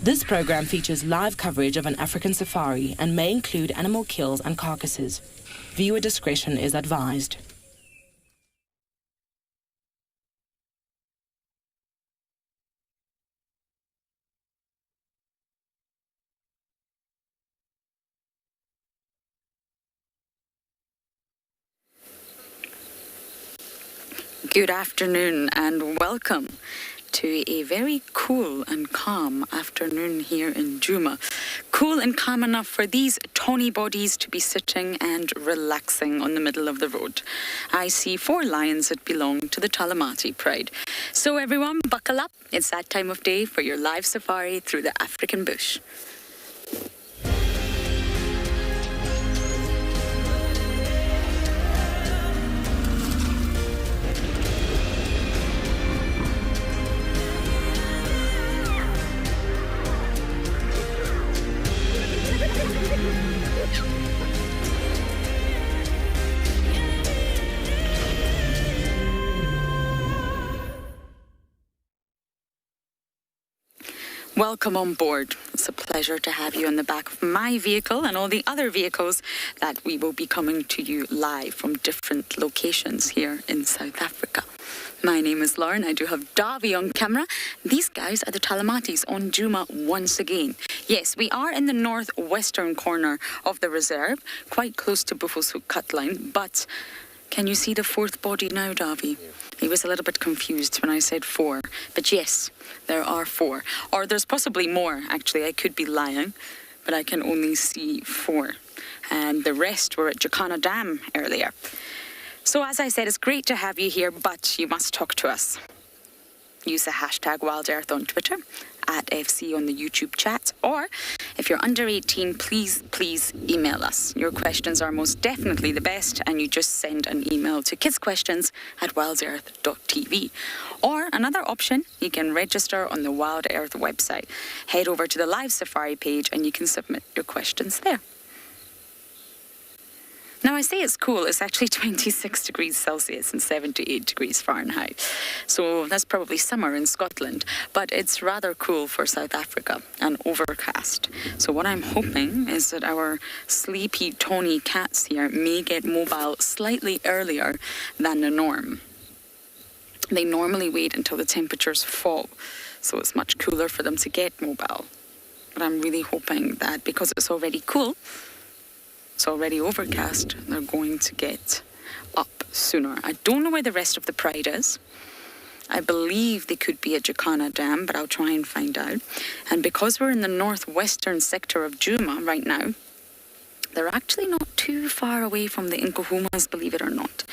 This program features live coverage of an African safari and may include animal kills and carcasses. Viewer discretion is advised. Good afternoon and welcome to a very cool and calm afternoon here in Djuma. Cool and calm enough for these tawny bodies to be sitting and relaxing on the middle of the road. I see 4 lions that belong to the Talamati Pride. So everyone, buckle up. It's that time of day for your live safari through the African bush. Welcome on board. It's a pleasure to have you on the back of my vehicle and all the other vehicles that we will be coming to you live from different locations here in South Africa. My name is Lauren. I do have Davy on camera. These guys are the Talamatis on Djuma once again. Yes, we are in the northwestern corner of the reserve, quite close to Buffelshoek cut line, but can you see the 4th body now, Davy? He was a little bit confused when I said 4, but yes, there are 4. Or there's possibly more, actually. I could be lying, but I can only see 4. And the rest were at Jacana Dam earlier. So as I said, it's great to have you here, but you must talk to us. Use the hashtag WildEarth on Twitter, @FC on the YouTube chat, or if you're under 18, please email us. Your questions are most definitely the best, and you just send an email to kidsquestions@wildearth.tv. Or another option, you can register on the WildEarth website. Head over to the live safari page and you can submit your questions there. Now, I say it's cool. It's actually 26 degrees Celsius and 78 degrees Fahrenheit. So that's probably summer in Scotland, but it's rather cool for South Africa and overcast. So what I'm hoping is that our sleepy tawny cats here may get mobile slightly earlier than the norm. They normally wait until the temperatures fall, so it's much cooler for them to get mobile. But I'm really hoping that because it's already cool, it's already overcast, they're going to get up sooner. I don't know where the rest of the pride is. I believe they could be at Jacana Dam, but I'll try and find out. And because we're in the northwestern sector of Djuma right now, they're actually not too far away from the Nkuhumas, believe it or not.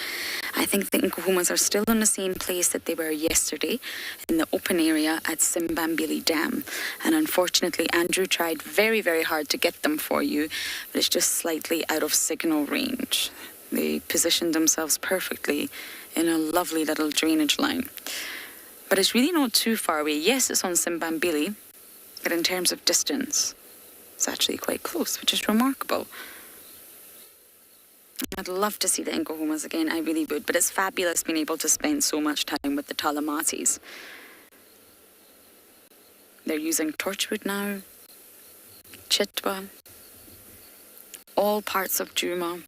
I think the Nkuhumas are still in the same place that they were yesterday, in the open area at Simbambili Dam. And unfortunately, Andrew tried very, very hard to get them for you, but it's just slightly out of signal range. They positioned themselves perfectly in a lovely little drainage line. But it's really not too far away. Yes, it's on Simbambili, but in terms of distance, it's actually quite close, which is remarkable. I'd love to see the Nkuhumas again, I really would, but it's fabulous being able to spend so much time with the Talamatis. They're using torchwood now, chitwa, all parts of Djuma,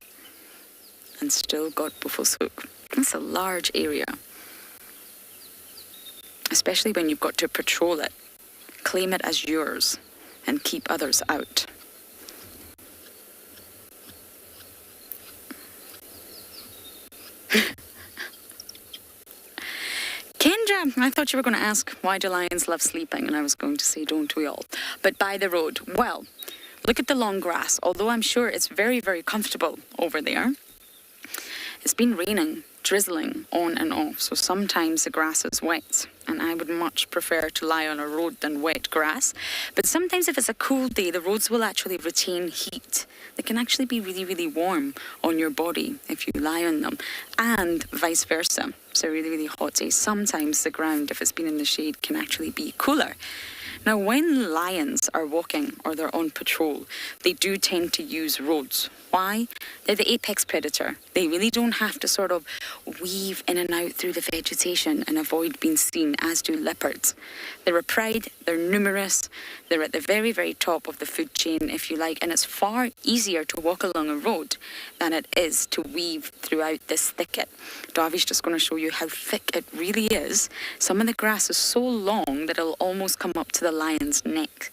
and still got Buffelshoek. That's a large area, especially when you've got to patrol it, claim it as yours, and keep others out. Kendra, I thought you were going to ask why do lions love sleeping, and I was going to say don't we all. But by the road, well, look at the long grass. Although I'm sure it's very, very comfortable over there, it's been raining, drizzling on and off, so sometimes the grass is wet, and I would much prefer to lie on a road than wet grass. But sometimes if it's a cool day, the roads will actually retain heat. They can actually be really, really warm on your body if you lie on them, and vice versa. So really, really hot days, sometimes the ground, if it's been in the shade, can actually be cooler. Now, when lions are walking or they're on patrol, they do tend to use roads. Why? They're the apex predator. They really don't have to sort of weave in and out through the vegetation and avoid being seen, as do leopards. They're a pride, they're numerous, they're at the very, very top of the food chain, if you like, and it's far easier to walk along a road than it is to weave throughout this thicket. Davi's just going to show you how thick it really is. Some of the grass is so long that it'll almost come up to the lion's neck.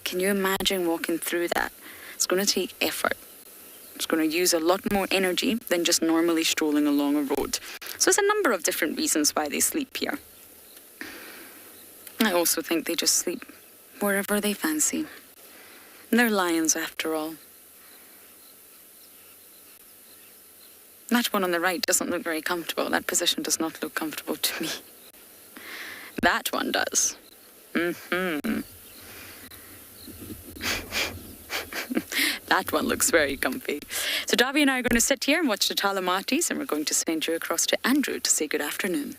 Can you imagine walking through that? It's going to take effort. It's going to use a lot more energy than just normally strolling along a road. So there's a number of different reasons why they sleep here. I also think they just sleep wherever they fancy. They're lions after all. That one on the right doesn't look very comfortable. That position does not look comfortable to me. That one does. That one looks very comfy. So Davi and I are going to sit here and watch the Talamatis, and we're going to send you across to Andrew to say good afternoon.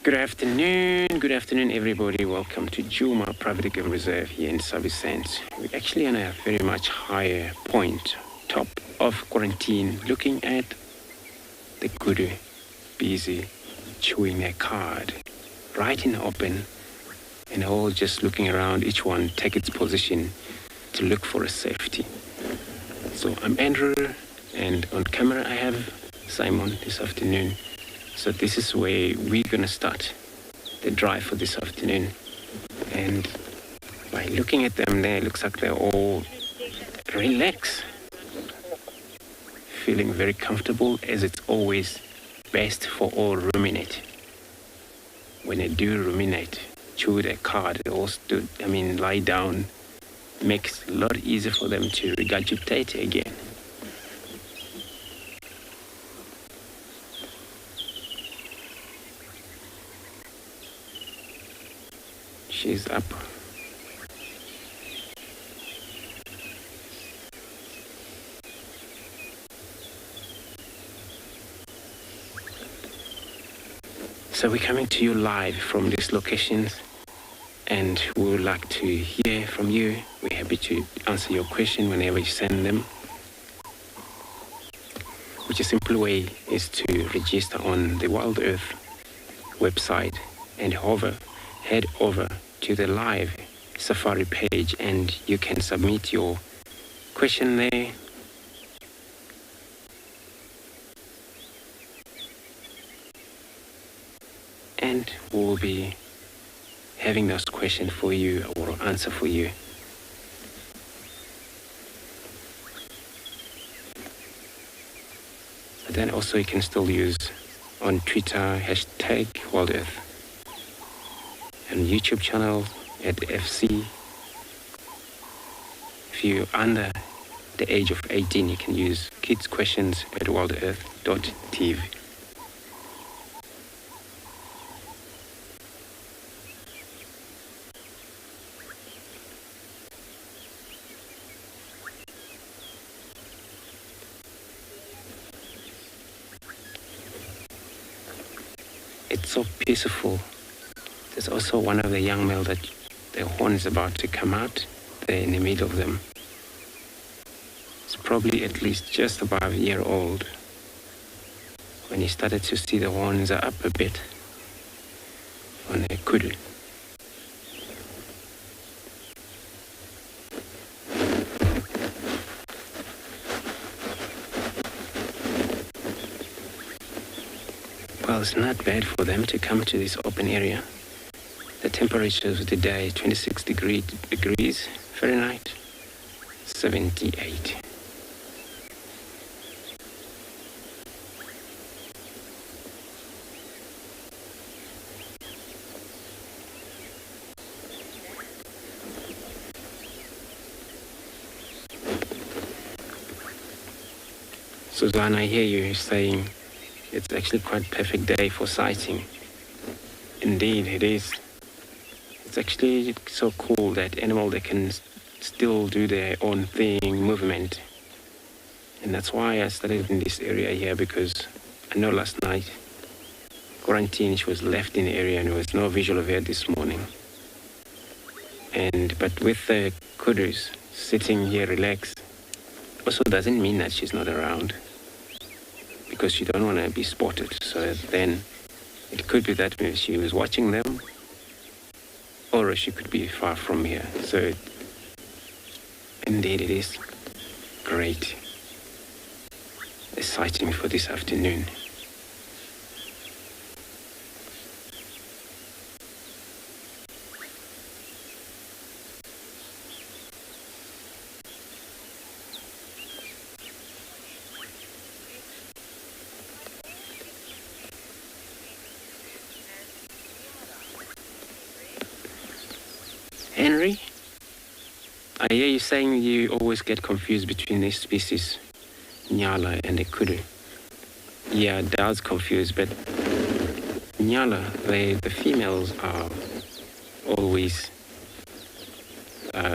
Good afternoon everybody. Welcome to Djuma Private Game Reserve here in Sabi Sand. We're actually on a very much higher point, top of quarantine, looking at the kudu busy chewing their card, right in the open, and all just looking around, each one take its position to look for a safety. So I'm Andrew, and on camera I have Simon this afternoon. So this is where we're going to start the drive for this afternoon. And by looking at them there, it looks like they're all relaxed, feeling very comfortable, as it's always best for all ruminate. When they do ruminate, chew their card, they also lie down, makes it a lot easier for them to regurgitate again. She's up. So we're coming to you live from these locations, and we would like to hear from you. We're happy to answer your question whenever you send them. Which a simple way is to register on the WildEarth website and head over to the live Safari page, and you can submit your question there. And we'll be having those questions for you, or answer for you. But then also you can still use on Twitter, #WildEarth. And YouTube channel at FC. If you're under the age of 18, you can use kids questions at WildEarth.tv. It's so peaceful. There's also one of the young male that the horn is about to come out there in the middle of them. It's probably at least just above a year old when he started to see the horns are up a bit on the kudu. Well, it's not bad for them to come to this open area. The temperatures of the day, 26 degrees Fahrenheit, 78. Suzanne, I hear you saying it's actually quite a perfect day for sighting. Indeed, it is. It's actually so cool that animal that can still do their own thing, movement. And that's why I started in this area here, because I know last night, quarantine, she was left in the area and there was no visual of her this morning. But with the kudus sitting here relaxed, also doesn't mean that she's not around, because you don't want to be spotted. So then it could be that maybe she was watching them, or she could be far from here. So indeed it is great. A sighting for this afternoon. Henry, I hear you saying you always get confused between these species, Nyala and the kudu. Yeah, it does confuse, but Nyala, the females are always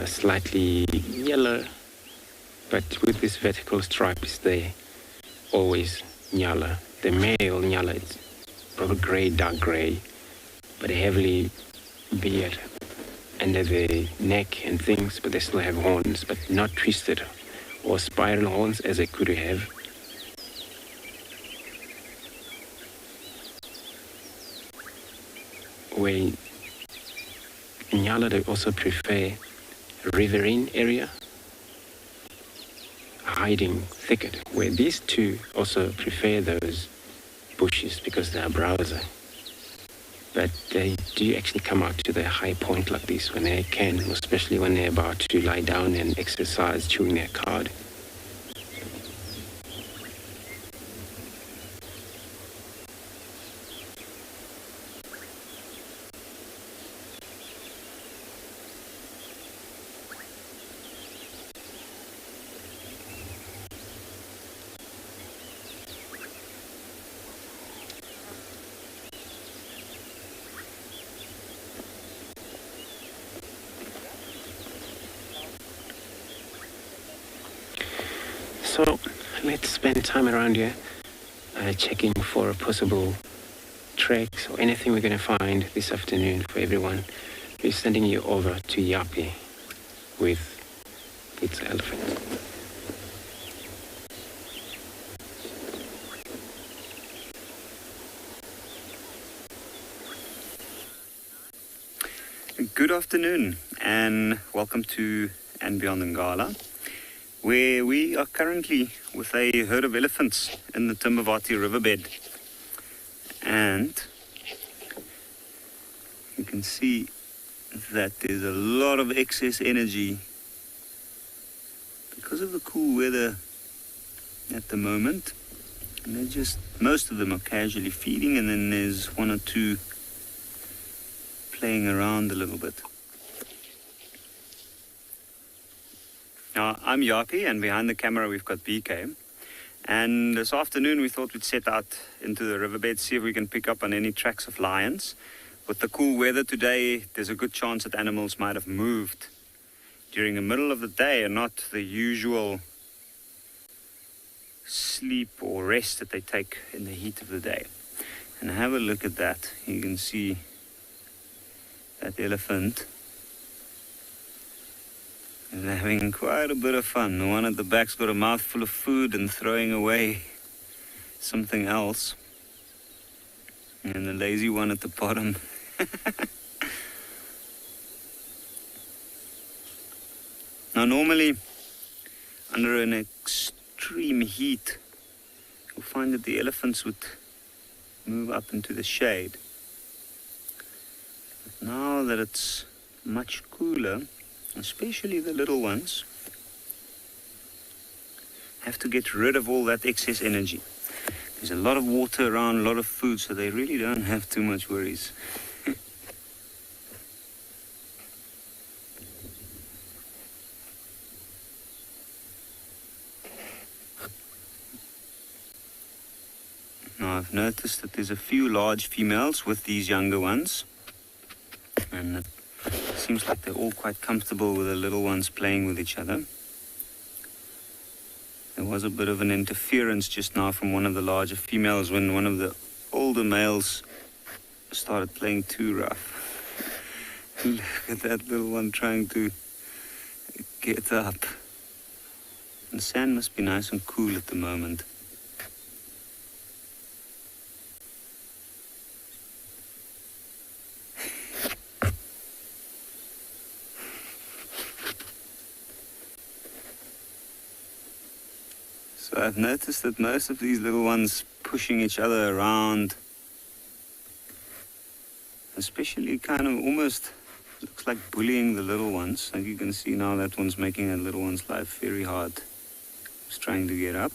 slightly yellow, but with this vertical stripes, they always Nyala. The male Nyala is probably grey, dark grey, but heavily beard under the neck and things, but they still have horns, but not twisted or spiral horns as they could have. Where Nyala, they also prefer riverine area, hiding thicket, where these two also prefer those bushes because they are browser. But they do actually come out to the high point like this when they can, especially when they're about to lie down and exercise, chewing their cud. So let's spend time around here checking for possible tracks or anything we're going to find this afternoon for everyone. We're sending you over to Yapi with its elephant. Good afternoon and welcome to And Beyond Ngala, where we are currently with a herd of elephants in the Timbavati Riverbed. And you can see that there's a lot of excess energy because of the cool weather at the moment. And they're just, most of them are casually feeding, and then there's one or two playing around a little bit. Now, I'm Yapi, and behind the camera we've got BK. And this afternoon we thought we'd set out into the riverbed, see if we can pick up on any tracks of lions. With the cool weather today, there's a good chance that animals might have moved during the middle of the day and not the usual sleep or rest that they take in the heat of the day. And have a look at that. You can see that elephant is having quite a bit of fun. The one at the back's got a mouthful of food and throwing away something else. And the lazy one at the bottom. Now normally, under an extreme heat, you'll find that the elephants would move up into the shade. But now that it's much cooler, especially the little ones, have to get rid of all that excess energy. There's a lot of water around, a lot of food, so they really don't have too much worries. Now I've noticed that there's a few large females with these younger ones, and it seems like they're all quite comfortable with the little ones playing with each other. There was a bit of an interference just now from one of the larger females when one of the older males started playing too rough. Look at that little one trying to get up. The sand must be nice and cool at the moment. So I've noticed that most of these little ones pushing each other around, especially kind of almost looks like bullying the little ones. Like you can see now that one's making that little one's life very hard. He's trying to get up.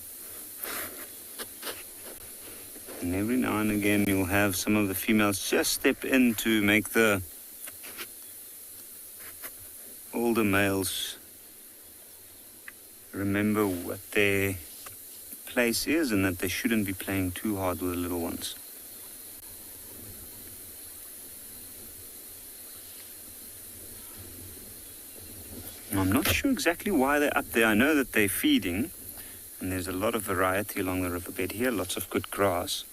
And every now and again you'll have some of the females just step in to make the older males remember what their place is and that they shouldn't be playing too hard with the little ones. I'm not sure exactly why they're up there. I know that they're feeding, and there's a lot of variety along the riverbed here, lots of good grass.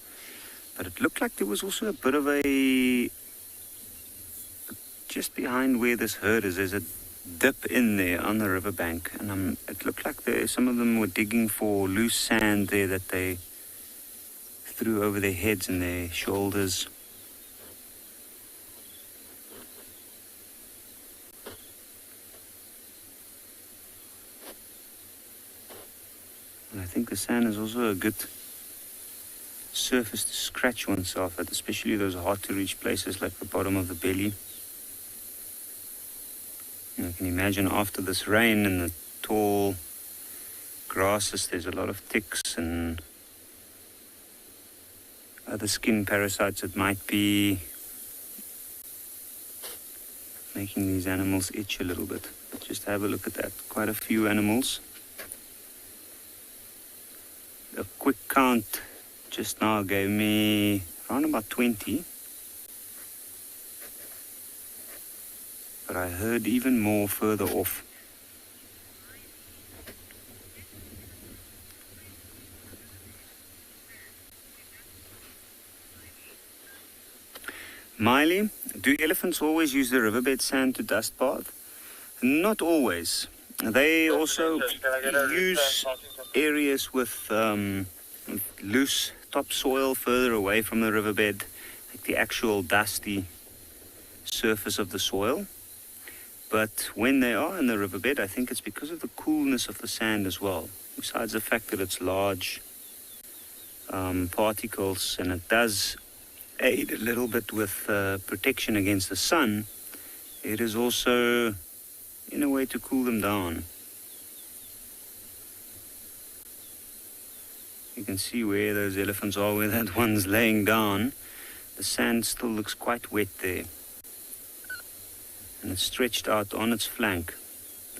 But it looked like there was also a bit of a... Just behind where this herd is, there's a dip in there on the riverbank, and it looked like some of them were digging for loose sand there that they threw over their heads and their shoulders. And I think the sand is also a good surface to scratch oneself at, especially those hard to reach places like the bottom of the belly. And I can imagine after this rain and the tall grasses, there's a lot of ticks and other skin parasites that might be making these animals itch a little bit. But just have a look at that. Quite a few animals. A quick count just now gave me around about 20. But I heard even more further off. Miley, do elephants always use the riverbed sand to dust bath? Not always. They also use areas with loose topsoil further away from the riverbed, like the actual dusty surface of the soil. But when they are in the riverbed, I think it's because of the coolness of the sand as well. Besides the fact that it's large particles, and it does aid a little bit with protection against the sun, it is also in a way to cool them down. You can see where those elephants are, where that one's laying down. The sand still looks quite wet there. And it's stretched out on its flank,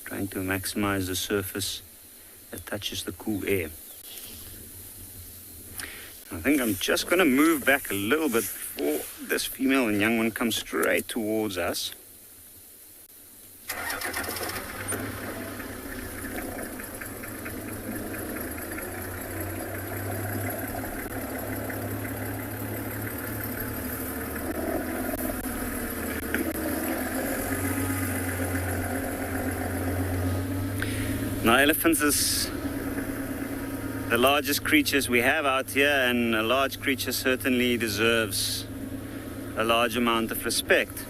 trying to maximize the surface that touches the cool air. I think I'm just going to move back a little bit before this female and young one comes straight towards us. Now, elephants is the largest creatures we have out here, and a large creature certainly deserves a large amount of respect.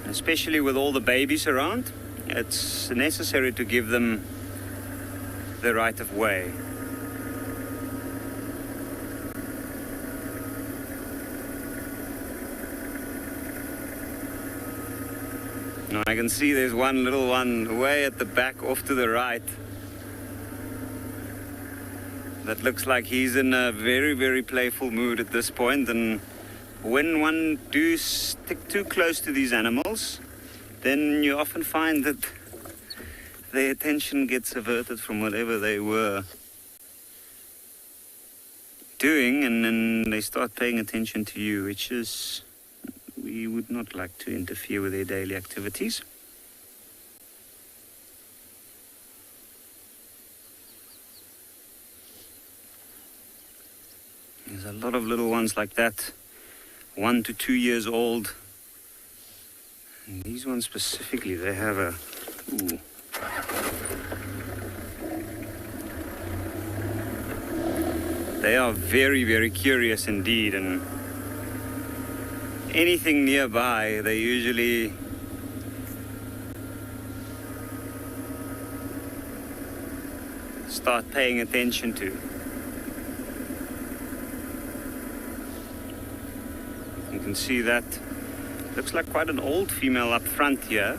Especially with all the babies around, it's necessary to give them the right of way. Now I can see there's one little one way at the back off to the right. That looks like he's in a very, very playful mood at this point. And when one do stick too close to these animals, then you often find that their attention gets averted from whatever they were doing, and then they start paying attention to you, which is we would not like to interfere with their daily activities. There's a lot of little ones like that, 1 to 2 years old. And these ones specifically, they have a... Ooh. They are very, very curious indeed, and anything nearby, they usually start paying attention to. You can see that looks like quite an old female up front here.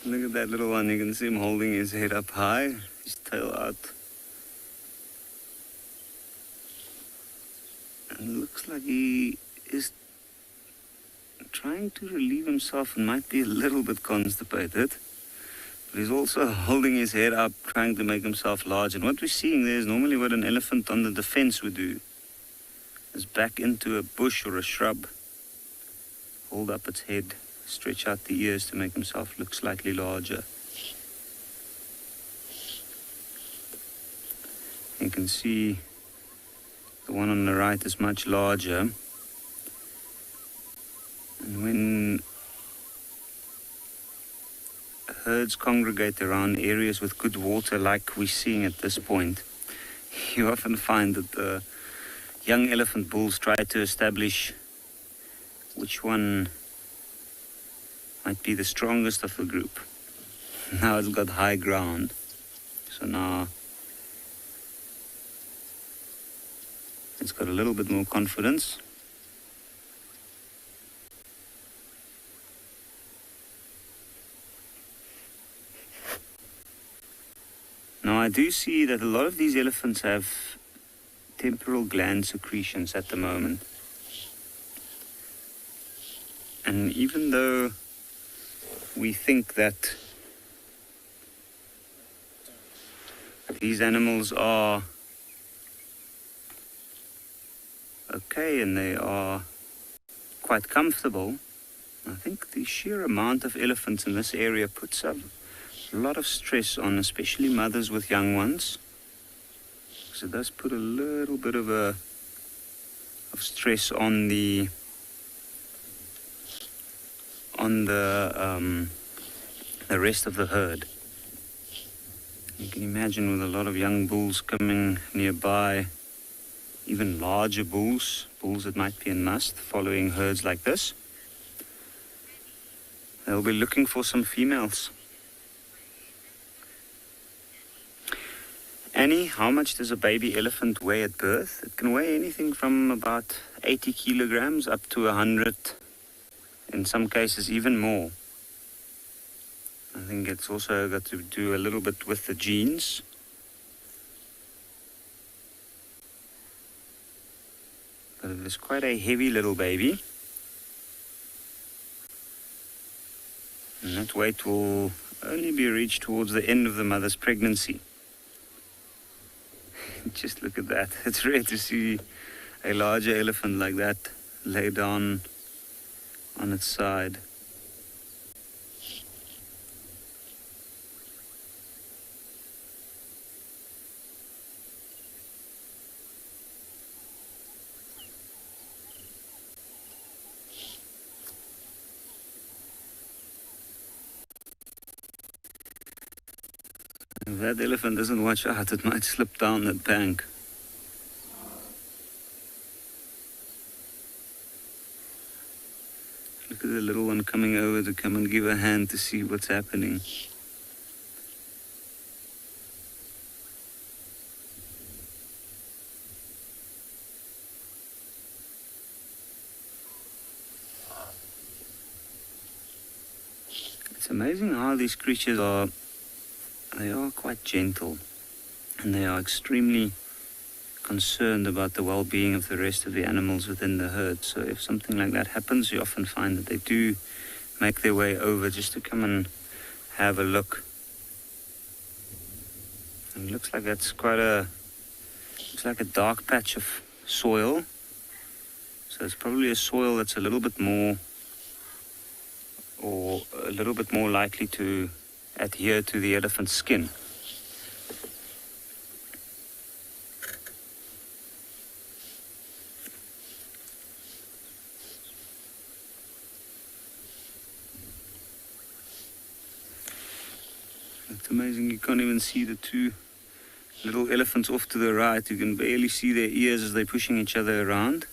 Look at that little one. You can see him holding his head up high, his tail out. And it looks like he is trying to relieve himself and might be a little bit constipated. But he's also holding his head up, trying to make himself large. And what we're seeing there is normally what an elephant on the defense would do. Is back into a bush or a shrub, hold up its head, stretch out the ears to make himself look slightly larger. You can see the one on the right is much larger. And when herds congregate around areas with good water like we're seeing at this point, you often find that the young elephant bulls try to establish which one might be the strongest of the group. Now it's got high ground, so now it's got a little bit more confidence. Now I do see that a lot of these elephants have temporal gland secretions at the moment. And even though we think that these animals are okay and they are quite comfortable, I think the sheer amount of elephants in this area puts a lot of stress on especially mothers with young ones. So it does put a little bit of stress on the rest of the herd. You can imagine with a lot of young bulls coming nearby, even larger bulls that might be in must, following herds like this, they'll be looking for some females. Annie, how much does a baby elephant weigh at birth? It can weigh anything from about 80 kilograms up to 100, in some cases even more. I think it's also got to do a little bit with the genes. But it is quite a heavy little baby. And that weight will only be reached towards the end of the mother's pregnancy. Just look at that. It's rare to see a larger elephant like that lay down on its side. If that elephant doesn't watch out, it might slip down that bank. Look at the little one coming over to come and give a hand to see what's happening. It's amazing how these creatures they are quite gentle, and they are extremely concerned about the well-being of the rest of the animals within the herd. So if something like that happens, you often find that they do make their way over just to come and have a look. And it looks like that's looks like a dark patch of soil. So it's probably a soil that's a little bit more likely to adhere to the elephant's skin. It's amazing, you can't even see the two little elephants off to the right. You can barely see their ears as they're pushing each other around.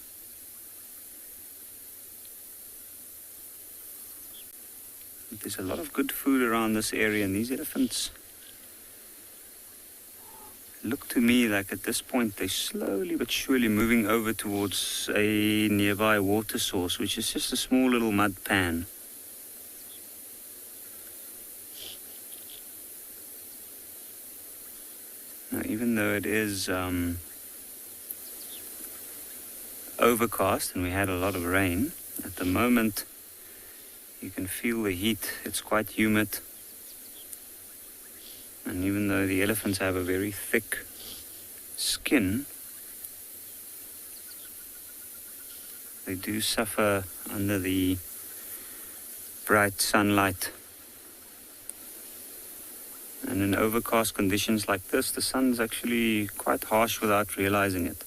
But there's a lot of good food around this area, and these elephants look to me like at this point they're slowly but surely moving over towards a nearby water source, which is just a small little mud pan. Now, even though it is overcast and we had a lot of rain, at the moment you can feel the heat. It's quite humid. And even though the elephants have a very thick skin, they do suffer under the bright sunlight. And in overcast conditions like this, the sun's actually quite harsh without realizing it.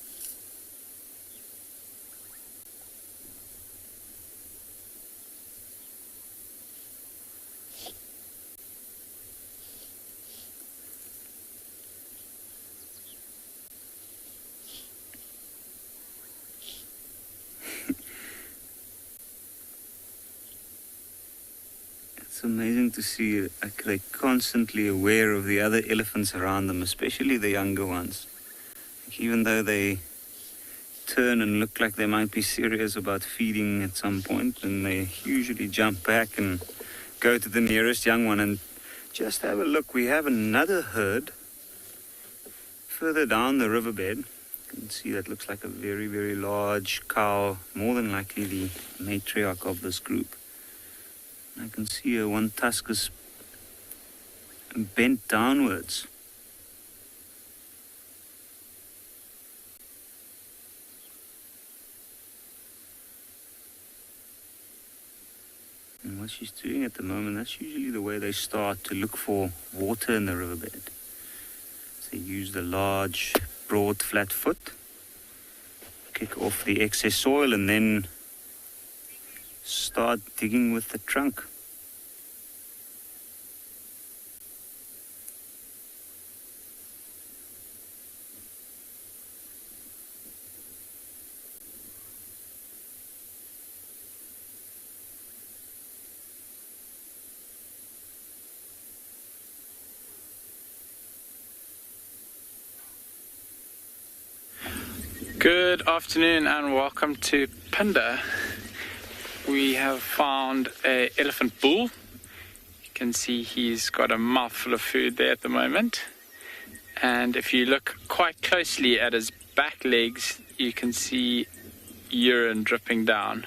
It's amazing to see like they're constantly aware of the other elephants around them, especially the younger ones. Like, even though they turn and look like they might be serious about feeding at some point, and they usually jump back and go to the nearest young one. And just have a look, we have another herd further down the riverbed. You can see that looks like a very, very large cow, more than likely the matriarch of this group. I can see one tusk is bent downwards. And what she's doing at the moment, that's usually the way they start to look for water in the riverbed. So they use the large, broad, flat foot, kick off the excess soil, and then start digging with the trunk. Good afternoon and welcome to Panda. We have found an elephant bull. You can see he's got a mouthful of food there at the moment. And if you look quite closely at his back legs, you can see urine dripping down.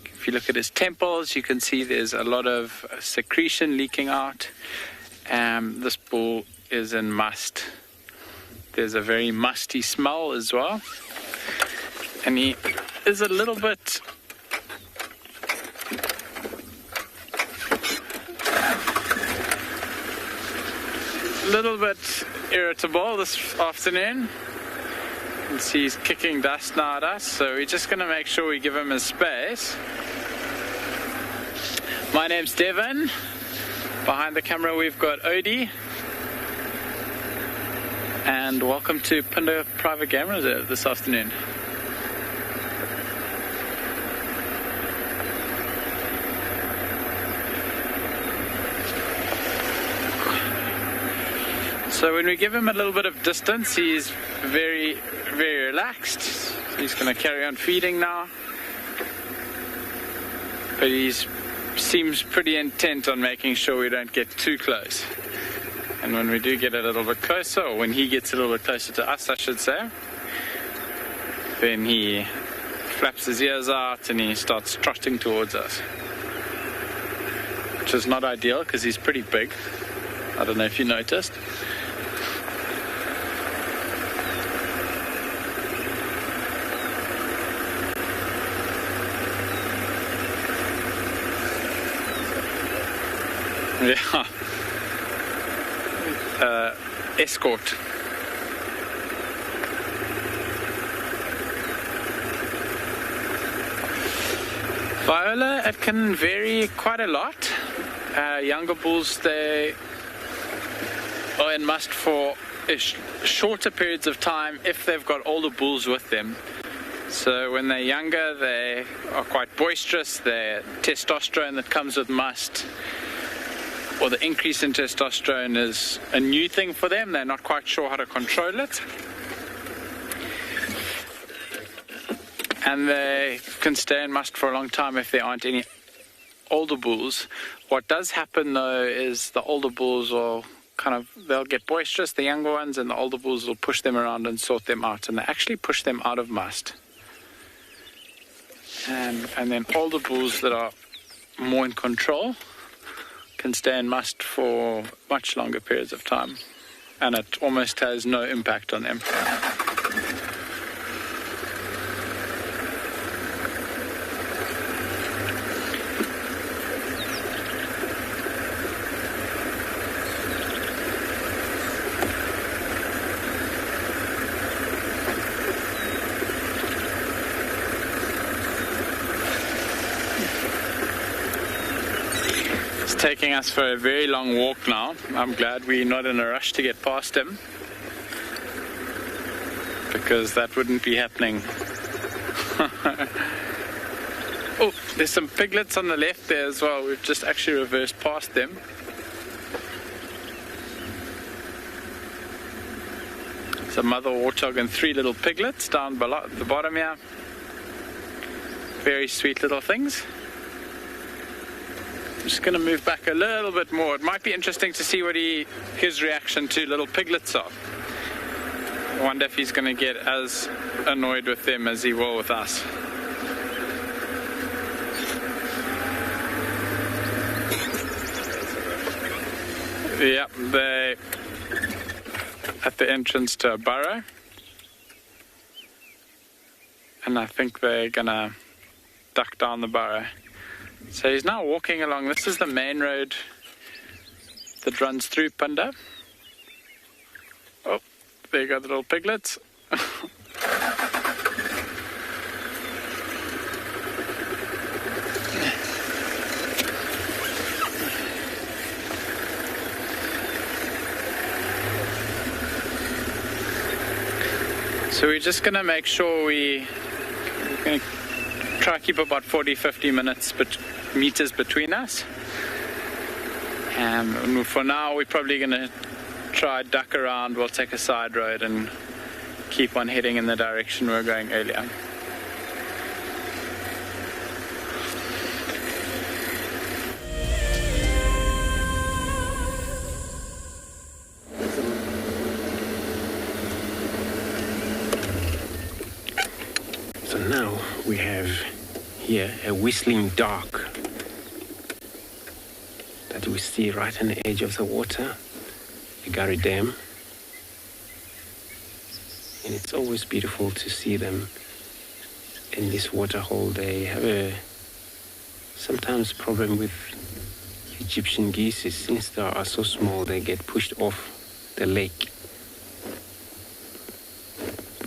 If you look at his temples, you can see there's a lot of secretion leaking out. This bull is in must. There's a very musty smell as well. And he is a little bit irritable this afternoon. You can see he's kicking dust now at us, so we're just going to make sure we give him his space. My name's Devin. Behind the camera we've got Odie. And welcome to Panda Private Game Reserve this afternoon. So when we give him a little bit of distance, he's very, very relaxed. He's going to carry on feeding now. But he seems pretty intent on making sure we don't get too close. And when we do get a little bit closer, or when he gets a little bit closer to us, I should say, then he flaps his ears out and he starts trotting towards us, which is not ideal because he's pretty big. I don't know if you noticed. Yeah. Escort. Viola, it can vary quite a lot. Younger bulls, they are in must for shorter periods of time if they've got older bulls with them. So when they're younger, they are quite boisterous. Their testosterone that comes with must, or the increase in testosterone, is a new thing for them. They're not quite sure how to control it. And they can stay in must for a long time if there aren't any older bulls. What does happen though is the older bulls will they'll get boisterous, the younger ones, and the older bulls will push them around and sort them out, and they actually push them out of must. And then older bulls that are more in control can stay in must for much longer periods of time, and it almost has no impact on them. Taking us for a very long walk now. I'm glad we're not in a rush to get past him, because that wouldn't be happening. Oh, there's some piglets on the left there as well. We've just actually reversed past them. It's a mother warthog and 3 little piglets down below at the bottom here. Very sweet little things. I'm just going to move back a little bit more. It might be interesting to see what his reaction to little piglets are. I wonder if he's going to get as annoyed with them as he will with us. Yep, they're at the entrance to a burrow. And I think they're going to duck down the burrow. So he's now walking along. This is the main road that runs through Panda. Oh, there you go, the little piglets. So we're just going to make sure we're going to try to keep about 40-50 meters between us. And for now, we're probably going to try duck around. We'll take a side road and keep on heading in the direction we were going earlier. So now we have here a whistling duck that we see right on the edge of the water, the Gary Dam. And it's always beautiful to see them in this waterhole. They have a sometimes problem with Egyptian geese. Since they are so small, they get pushed off the lake.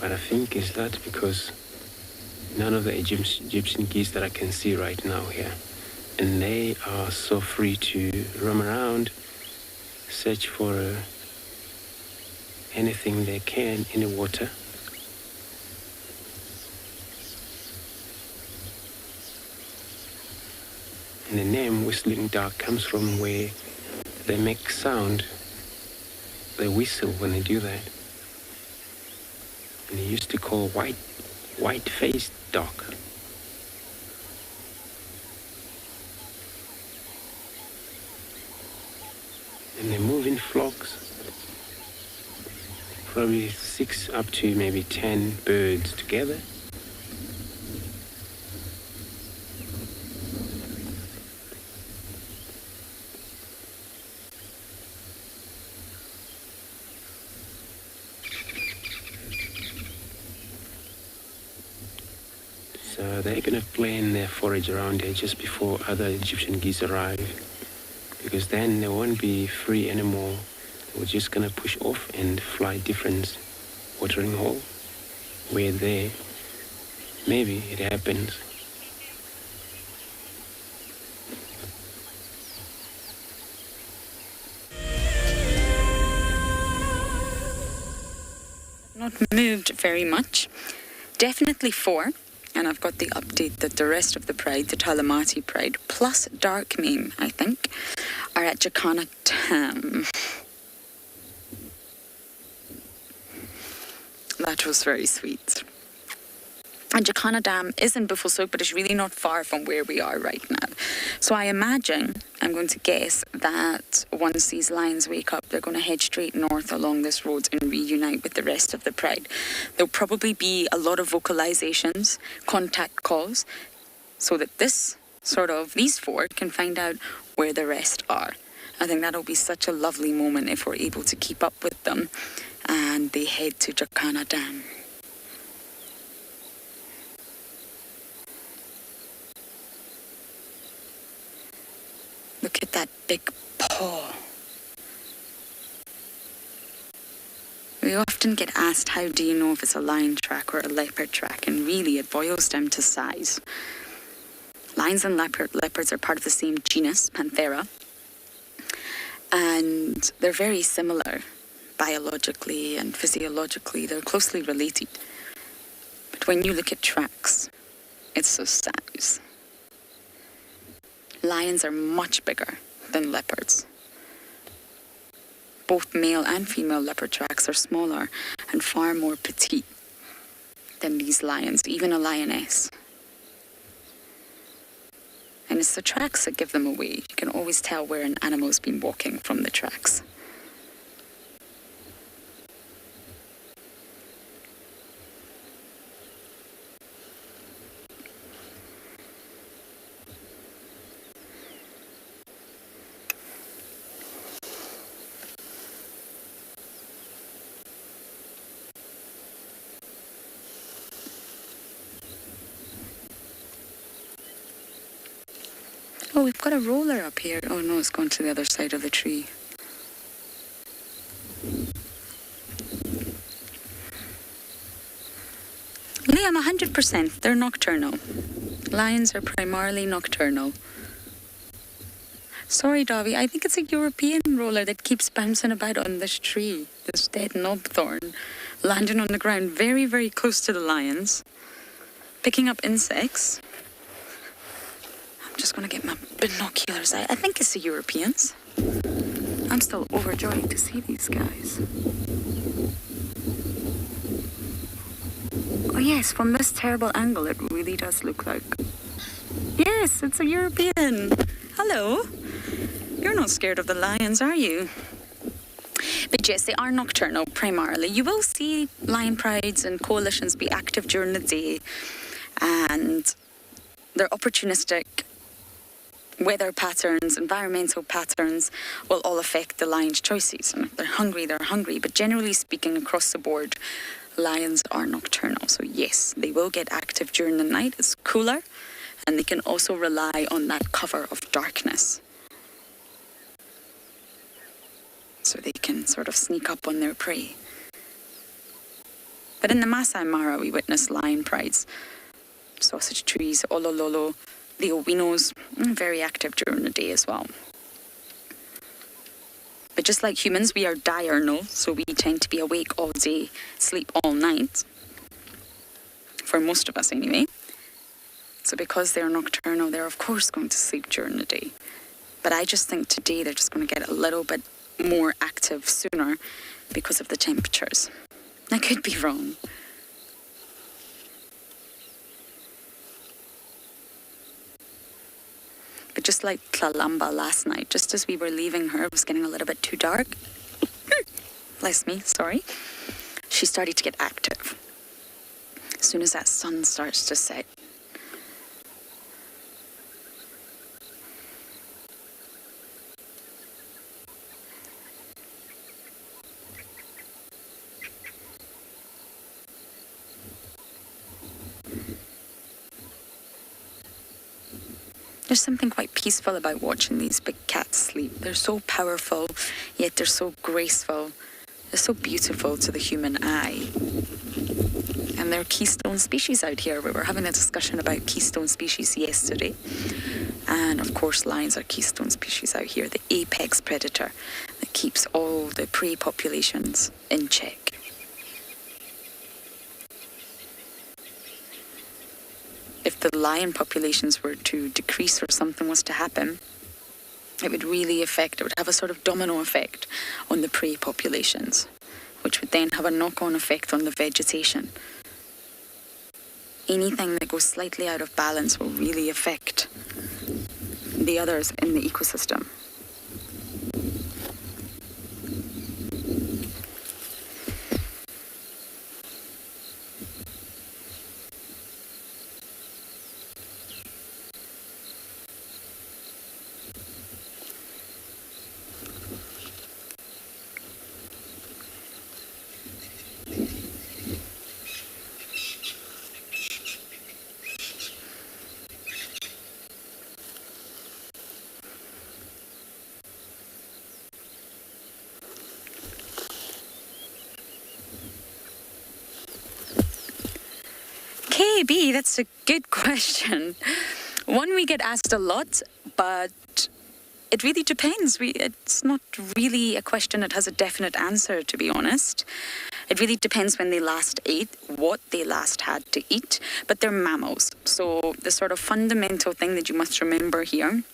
But I think is that because none of the Egyptian geese that I can see right now here, and they are so free to roam around, search for anything they can in the water. And the name whistling duck comes from where they make sound, they whistle when they do that. And they used to call white-faced duck. And they move in flocks, probably 6 up to maybe 10 birds together. they're going to plan their forage around here just before other Egyptian geese arrive, because then they won't be free anymore. We're just going to push off and fly different watering hole, where there, maybe it happens. Not moved very much. Definitely 4. And I've got the update that the rest of the pride, the Talamati pride, plus Dark Mame, I think, are at Jacana Tam. That was very sweet. And Jacana Dam is in Buffelshoek, but it's really not far from where we are right now. So I imagine, I'm going to guess, that once these lions wake up, they're going to head straight north along this road and reunite with the rest of the pride. There'll probably be a lot of vocalizations, contact calls, so that these 4 can find out where the rest are. I think that'll be such a lovely moment if we're able to keep up with them and they head to Jacana Dam. Look at that big paw. We often get asked, how do you know if it's a lion track or a leopard track? And really, it boils down to size. Lions and leopards are part of the same genus, Panthera. And they're very similar biologically and physiologically. They're closely related. But when you look at tracks, it's the size. Lions are much bigger than leopards. Both male and female leopard tracks are smaller and far more petite than these lions, even a lioness. And it's the tracks that give them away. You can always tell where an animal's been walking from the tracks. Oh, we've got a roller up here. Oh no, it's gone to the other side of the tree. Liam, 100%. They're nocturnal. Lions are primarily nocturnal. Sorry, Davi, I think it's a European roller that keeps bouncing about on this tree, this dead knobthorn, landing on the ground very, very close to the lions, picking up insects. I'm just going to get my binoculars out. I think it's the Europeans. I'm still overjoyed to see these guys. Oh yes, from this terrible angle it really does look like... Yes, it's a European. Hello. You're not scared of the lions, are you? But yes, they are nocturnal primarily. You will see lion prides and coalitions be active during the day, and they're opportunistic. Weather patterns, environmental patterns will all affect the lion's choices. And if they're hungry, they're hungry. But generally speaking, across the board, lions are nocturnal. So yes, they will get active during the night. It's cooler, and they can also rely on that cover of darkness. So they can sort of sneak up on their prey. But in the Masai Mara, we witness lion prides, sausage trees, olololo, the owinos, very active during the day as well. But just like humans, we are diurnal, so we tend to be awake all day, sleep all night. For most of us anyway. So because they're nocturnal, they're of course going to sleep during the day. But I just think today they're just going to get a little bit more active sooner because of the temperatures. I could be wrong. But just like Tlalamba last night, just as we were leaving her, it was getting a little bit too dark. Bless me, sorry. She started to get active. As soon as that sun starts to set. There's something quite peaceful about watching these big cats sleep. They're so powerful, yet they're so graceful. They're so beautiful to the human eye. And they're keystone species out here. We were having a discussion about keystone species yesterday. And of course, lions are keystone species out here, the apex predator that keeps all the prey populations in check. If the lion populations were to decrease or something was to happen, it would have a sort of domino effect on the prey populations, which would then have a knock-on effect on the vegetation. Anything that goes slightly out of balance will really affect the others in the ecosystem. KB, that's a good question. One we get asked a lot, but it really depends. It's not really a question that has a definite answer, to be honest. It really depends when they last ate, what they last had to eat, but they're mammals. So the sort of fundamental thing that you must remember here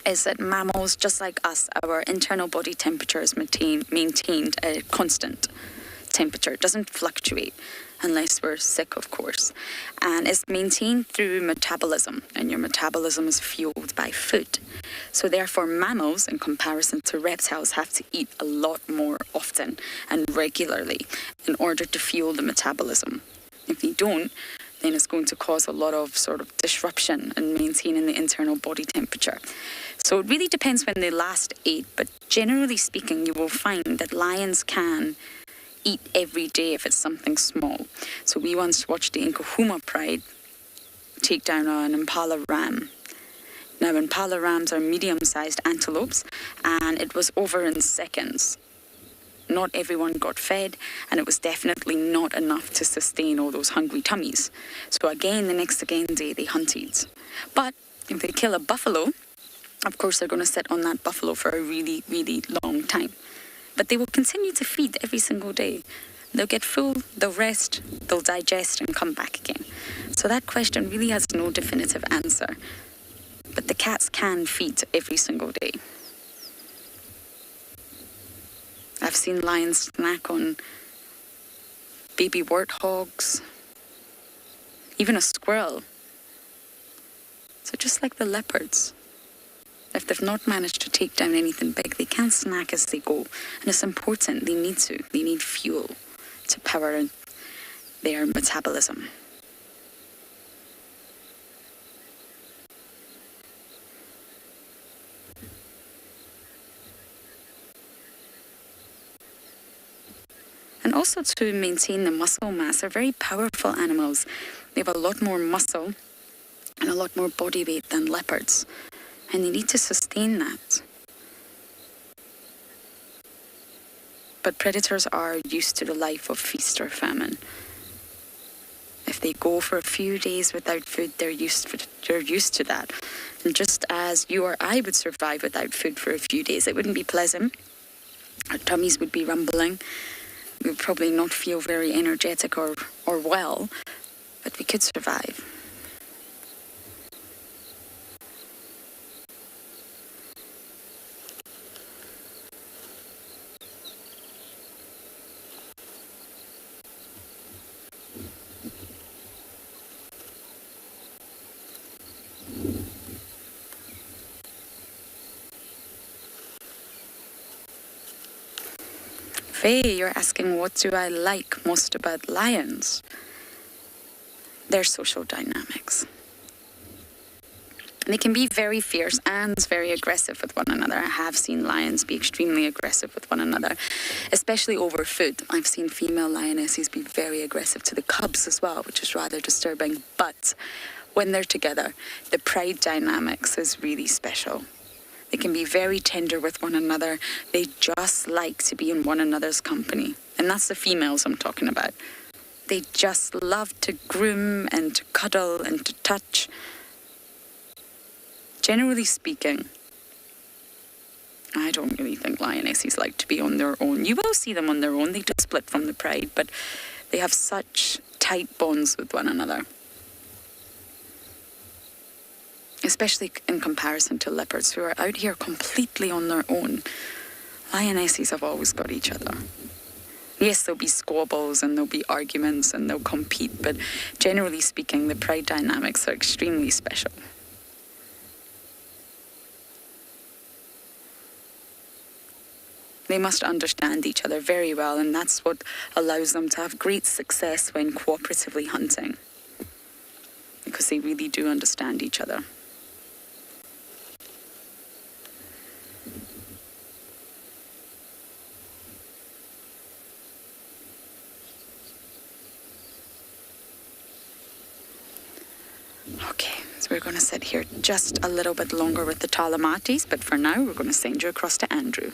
is that mammals, just like us, our internal body temperature is maintained a constant temperature. It doesn't fluctuate unless we're sick, of course. And it's maintained through metabolism, and your metabolism is fueled by food. So therefore, mammals, in comparison to reptiles, have to eat a lot more often and regularly in order to fuel the metabolism. If they don't, then it's going to cause a lot of sort of disruption in maintaining the internal body temperature. So it really depends when they last ate, but generally speaking, you will find that lions can eat every day if it's something small. So we once watched the Djuma Pride take down an impala ram. Now, impala rams are medium-sized antelopes, and it was over in seconds. Not everyone got fed, and it was definitely not enough to sustain all those hungry tummies. So again, the next day, they hunted. But if they kill a buffalo, of course, they're going to sit on that buffalo for a really, really long time. But they will continue to feed every single day. They'll get full, they'll rest, they'll digest and come back again. So that question really has no definitive answer. But the cats can feed every single day. I've seen lions snack on baby warthogs, even a squirrel. So just like the leopards, if they've not managed to take down anything big, they can snack as they go. And it's important, they need to. They need fuel to power their metabolism. And also to maintain the muscle mass, they're very powerful animals. They have a lot more muscle and a lot more body weight than leopards. And they need to sustain that. But predators are used to the life of feast or famine. If they go for a few days without food, they're used to that. And just as you or I would survive without food for a few days, it wouldn't be pleasant. Our tummies would be rumbling. We would probably not feel very energetic or well, but we could survive. Faye, you're asking what do I like most about lions? Their social dynamics. They can be very fierce and very aggressive with one another. I have seen lions be extremely aggressive with one another, especially over food. I've seen female lionesses be very aggressive to the cubs as well, which is rather disturbing. But when they're together, the pride dynamics is really special. They can be very tender with one another. They just like to be in one another's company. And that's the females I'm talking about. They just love to groom and to cuddle and to touch. Generally speaking, I don't really think lionesses like to be on their own. You will see them on their own. They do split from the pride, but they have such tight bonds with one another. Especially in comparison to leopards, who are out here completely on their own. Lionesses have always got each other. Yes, there'll be squabbles and there'll be arguments and they'll compete, but generally speaking, the pride dynamics are extremely special. They must understand each other very well, and that's what allows them to have great success when cooperatively hunting, because they really do understand each other. Okay, so we're going to sit here just a little bit longer with the Talamatis, but for now we're going to send you across to Andrew.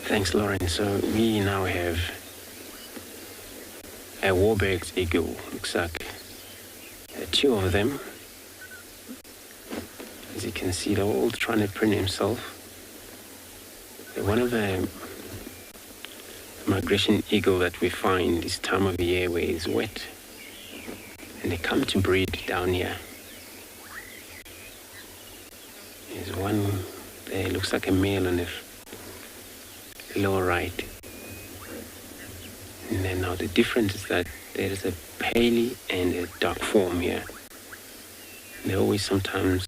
Thanks, Lauren. So we now have a Warbage Eagle. Looks like two of them. As you can see, they're all trying to print himself. One of the migration eagle that we find this time of year where it's wet, and they come to breed down here. There's one there, looks like a male on the lower right. And then now the difference is that there is a pale and a dark form here. There are always sometimes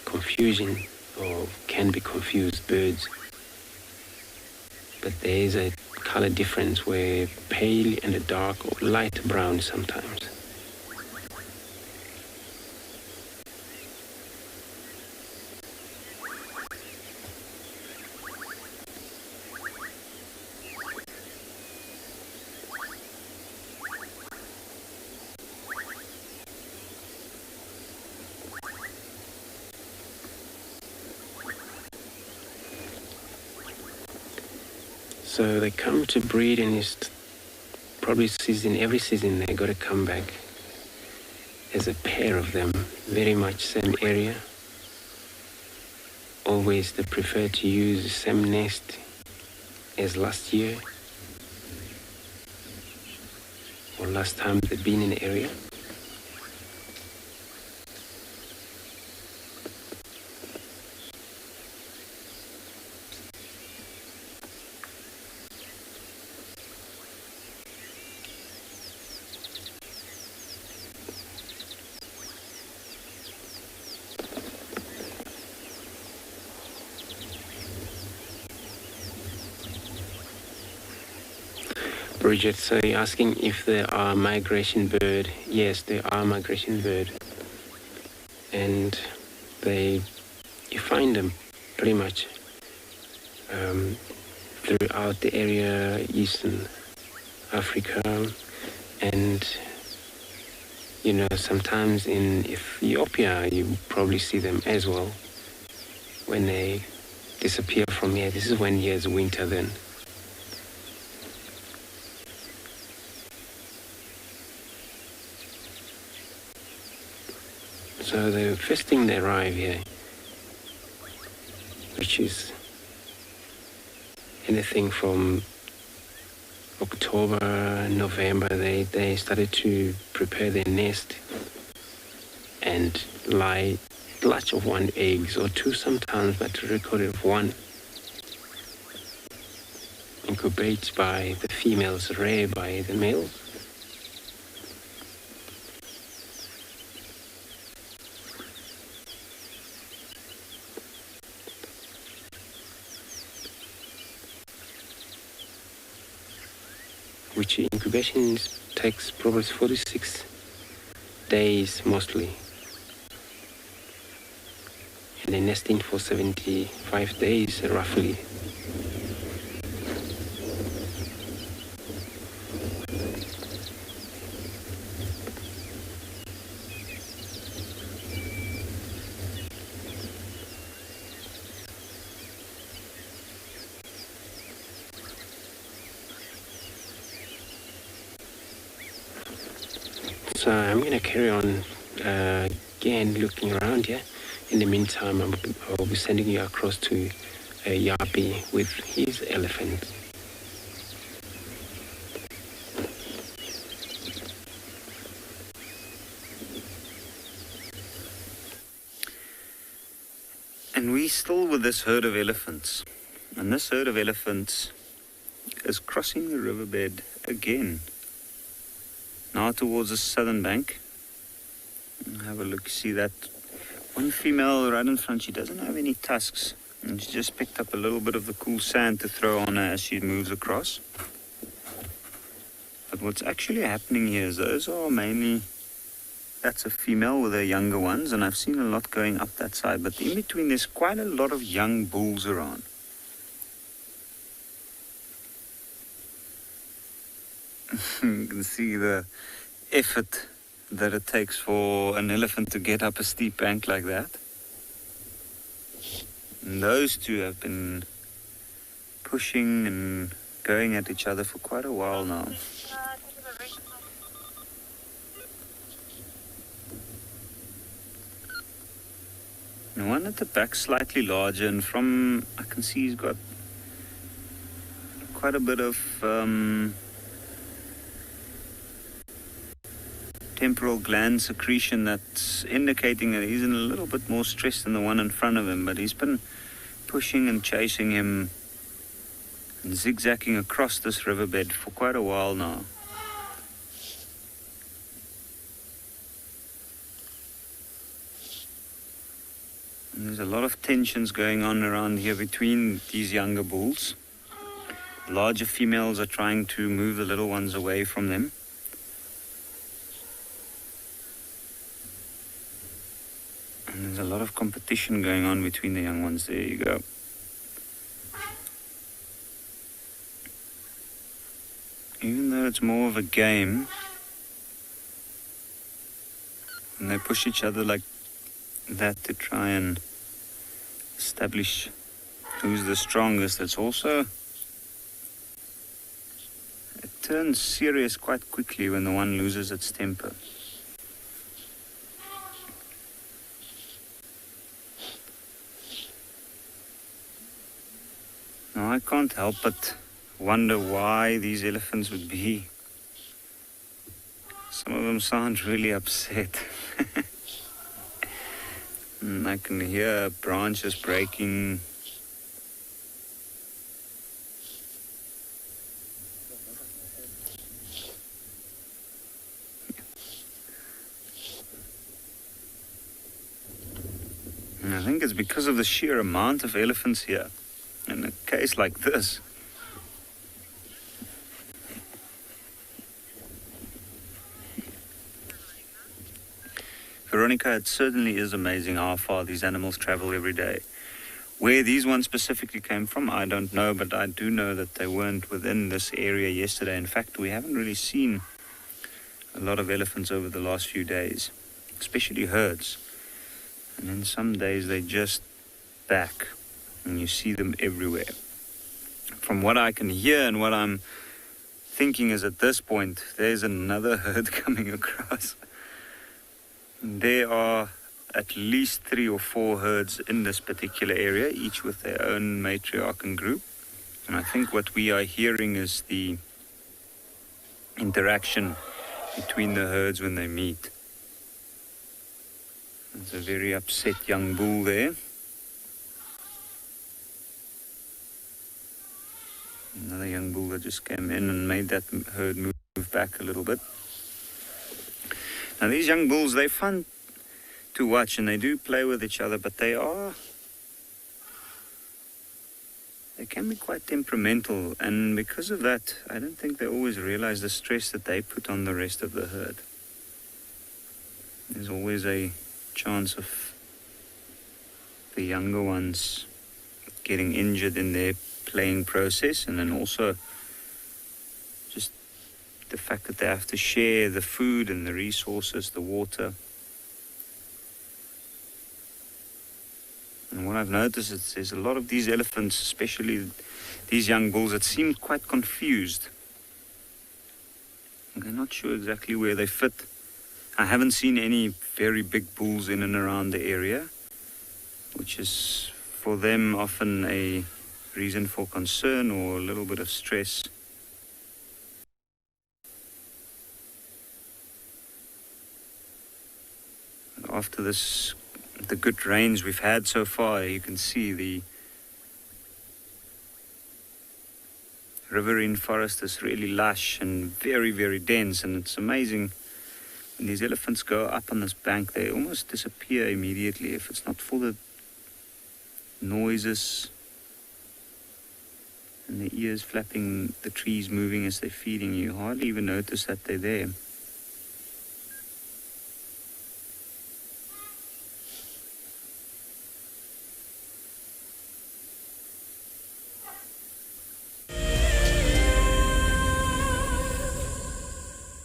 confusion, or can be confused birds. But there is a color difference where pale and a dark or light brown sometimes. So they come to breed, and it's probably every season they got to come back as a pair of them, very much same area. Always they prefer to use the same nest as last year or last time they've been in the area. Bridget, so you're asking if there are migration bird. Yes, there are migration bird. And you find them pretty much throughout the area, Eastern Africa, and sometimes in Ethiopia you probably see them as well when they disappear from here. This is when here's winter then. So the first thing they arrive here, which is anything from October, November, they started to prepare their nest and lay clutch of one eggs or two sometimes, but recorded of one. Incubate by the females, rear by the males. Which incubation takes probably 46 days mostly. And they're nesting for 75 days roughly. So I'm going to carry on again looking around here. In the meantime, I'll be sending you across to Yapi with his elephant. And we still with this herd of elephants. And this herd of elephants is crossing the riverbed again. Now towards the southern bank. Have a look, see that one female right in front. She doesn't have any tusks, and she just picked up a little bit of the cool sand to throw on her as she moves across. But what's actually happening here is those are mainly, that's a female with her younger ones, and I've seen a lot going up that side, but in between there's quite a lot of young bulls around. You can see the effort that it takes for an elephant to get up a steep bank like that. And those two have been pushing and going at each other for quite a while now. The one at the back slightly larger, and from I can see he's got quite a bit of temporal gland secretion that's indicating that he's in a little bit more stress than the one in front of him, but he's been pushing and chasing him and zigzagging across this riverbed for quite a while now. And there's a lot of tensions going on around here between these younger bulls. The larger females are trying to move the little ones away from them. And there's a lot of competition going on between the young ones. There you go. Even though it's more of a game, and they push each other like that to try and establish who's the strongest, it's also, it turns serious quite quickly when the one loses its temper. Now, I can't help but wonder why these elephants would be. Some of them sound really upset. And I can hear branches breaking. And I think it's because of the sheer amount of elephants here. In a case like this, Veronica, it certainly is amazing how far these animals travel every day. Where these ones specifically came from, I don't know, but I do know that they weren't within this area yesterday. In fact, we haven't really seen a lot of elephants over the last few days, especially herds. And then some days they just back. And you see them everywhere. From what I can hear and what I'm thinking is at this point, there's another herd coming across. There are at least 3 or 4 herds in this particular area, each with their own matriarch and group. And I think what we are hearing is the interaction between the herds when they meet. There's a very upset young bull there. Another young bull that just came in and made that herd move back a little bit. Now these young bulls, they're fun to watch and they do play with each other, but they can be quite temperamental, and because of that, I don't think they always realize the stress that they put on the rest of the herd. There's always a chance of the younger ones getting injured in their playing process, and then also just the fact that they have to share the food and the resources, the water. And what I've noticed is there's a lot of these elephants, especially these young bulls, that seem quite confused. And they're not sure exactly where they fit. I haven't seen any very big bulls in and around the area, which is for them often a reason for concern or a little bit of stress. After the good rains we've had so far, you can see the riverine forest is really lush and very, very dense, and it's amazing. When these elephants go up on this bank, they almost disappear immediately. If it's not for the noises and the ears flapping, the trees moving as they're feeding, you hardly even notice that they're there.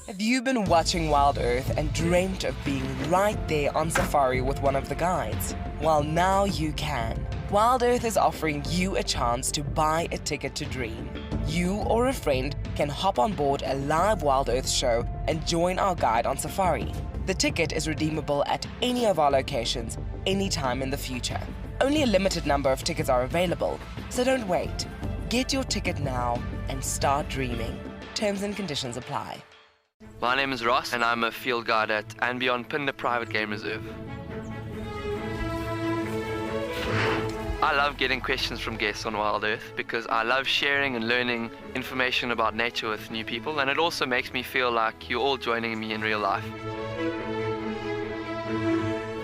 Have you been watching Wild Earth and dreamt of being right there on safari with one of the guides? Well, now you can. Wild Earth is offering you a chance to buy a ticket to dream. You or a friend can hop on board a live Wild Earth show and join our guide on safari. The ticket is redeemable at any of our locations, anytime in the future. Only a limited number of tickets are available, so don't wait. Get your ticket now and start dreaming. Terms and conditions apply. My name is Ross and I'm a field guide at and beyond Panda Private Game Reserve. I love getting questions from guests on Wild Earth because I love sharing and learning information about nature with new people, and it also makes me feel like you're all joining me in real life.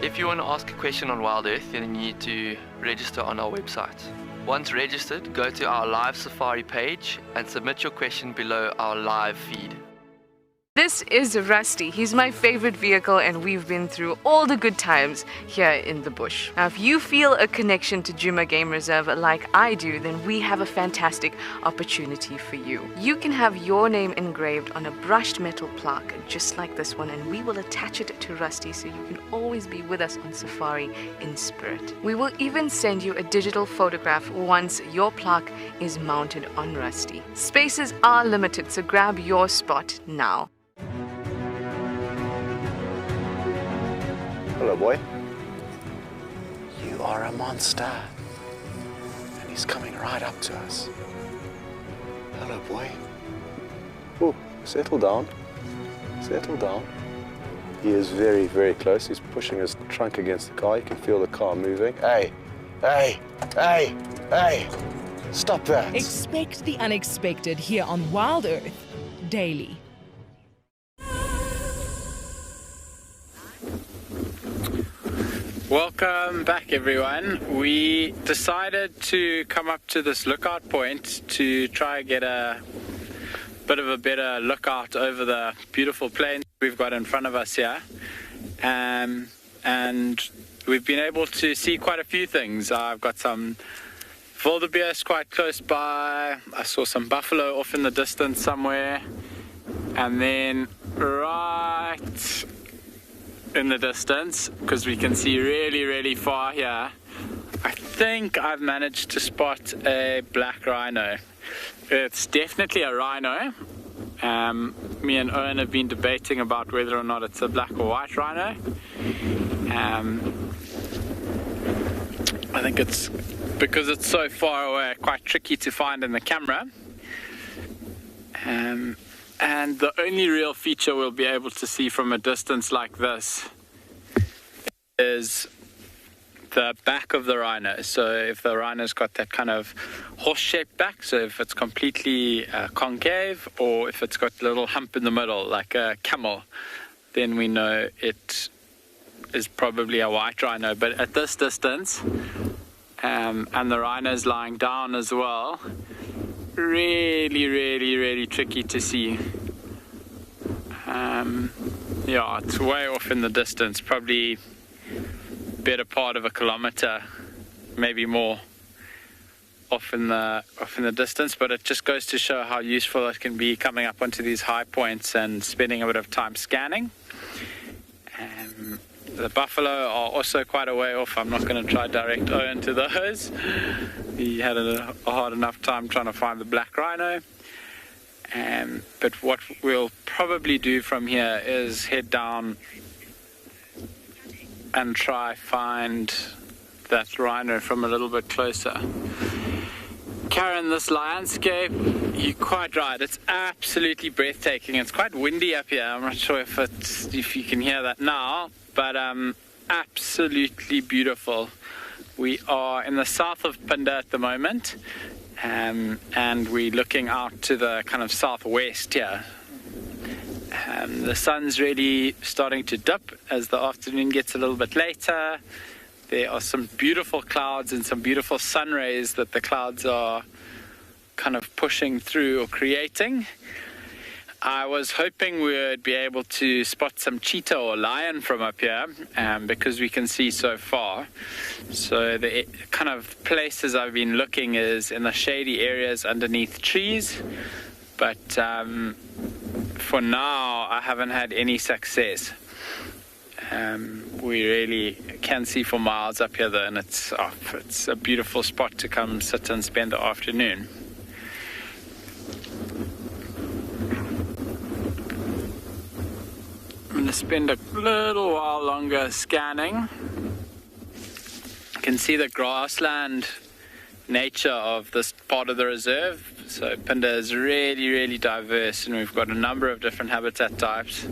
If you want to ask a question on Wild Earth, then you need to register on our website. Once registered, go to our live safari page and submit your question below our live feed. This is Rusty. He's my favorite vehicle, and we've been through all the good times here in the bush. Now, if you feel a connection to Djuma Game Reserve like I do, then we have a fantastic opportunity for you. You can have your name engraved on a brushed metal plaque just like this one, and we will attach it to Rusty so you can always be with us on safari in spirit. We will even send you a digital photograph once your plaque is mounted on Rusty. Spaces are limited, so grab your spot now. Hello, boy. You are a monster. And he's coming right up to us. Hello, boy. Oh, settle down. Settle down. He is very, very close. He's pushing his trunk against the car. You can feel the car moving. Hey, hey, hey, hey. Stop that. Expect the unexpected here on Wild Earth daily. Welcome back, everyone. We decided to come up to this lookout point to try and get a bit of a better lookout over the beautiful plains we've got in front of us here. And we've been able to see quite a few things. I've got some wildebeest quite close by. I saw some buffalo off in the distance somewhere. And then right in the distance, because we can see really, really far here, I think I've managed to spot a black rhino. It's definitely a rhino. Me and Owen have been debating about whether or not it's a black or white rhino. I think it's, because it's so far away, quite tricky to find in the camera. And the only real feature we'll be able to see from a distance like this is the back of the rhino. So if the rhino's got that kind of horse-shaped back, so if it's completely concave, or if it's got a little hump in the middle like a camel, then we know it is probably a white rhino. But at this distance, and the rhino's lying down as well, really, really, really tricky to see. Yeah, it's way off in the distance, probably better part of a kilometer maybe more off in the distance, but it just goes to show how useful it can be coming up onto these high points and spending a bit of time scanning. The buffalo are also quite a way off. I'm not going to try direct Owen to those. He had a hard enough time trying to find the black rhino. But what we'll probably do from here is head down and try find that rhino from a little bit closer. Karen, this landscape, you're quite right, it's absolutely breathtaking. It's quite windy up here. I'm not sure if you can hear that now, but absolutely beautiful. We are in the south of Panda at the moment, and we're looking out to the kind of southwest here. The sun's really starting to dip as the afternoon gets a little bit later. There are some beautiful clouds and some beautiful sun rays that the clouds are kind of pushing through or creating. I was hoping we would be able to spot some cheetah or lion from up here because we can see so far. So the kind of places I've been looking is in the shady areas underneath trees, but for now I haven't had any success. We really can see for miles up here though, and it's a beautiful spot to come sit and spend the afternoon. I'm going to spend a little while longer scanning. You can see the grassland nature of this part of the reserve. So Panda is really, really diverse, and we've got a number of different habitat types.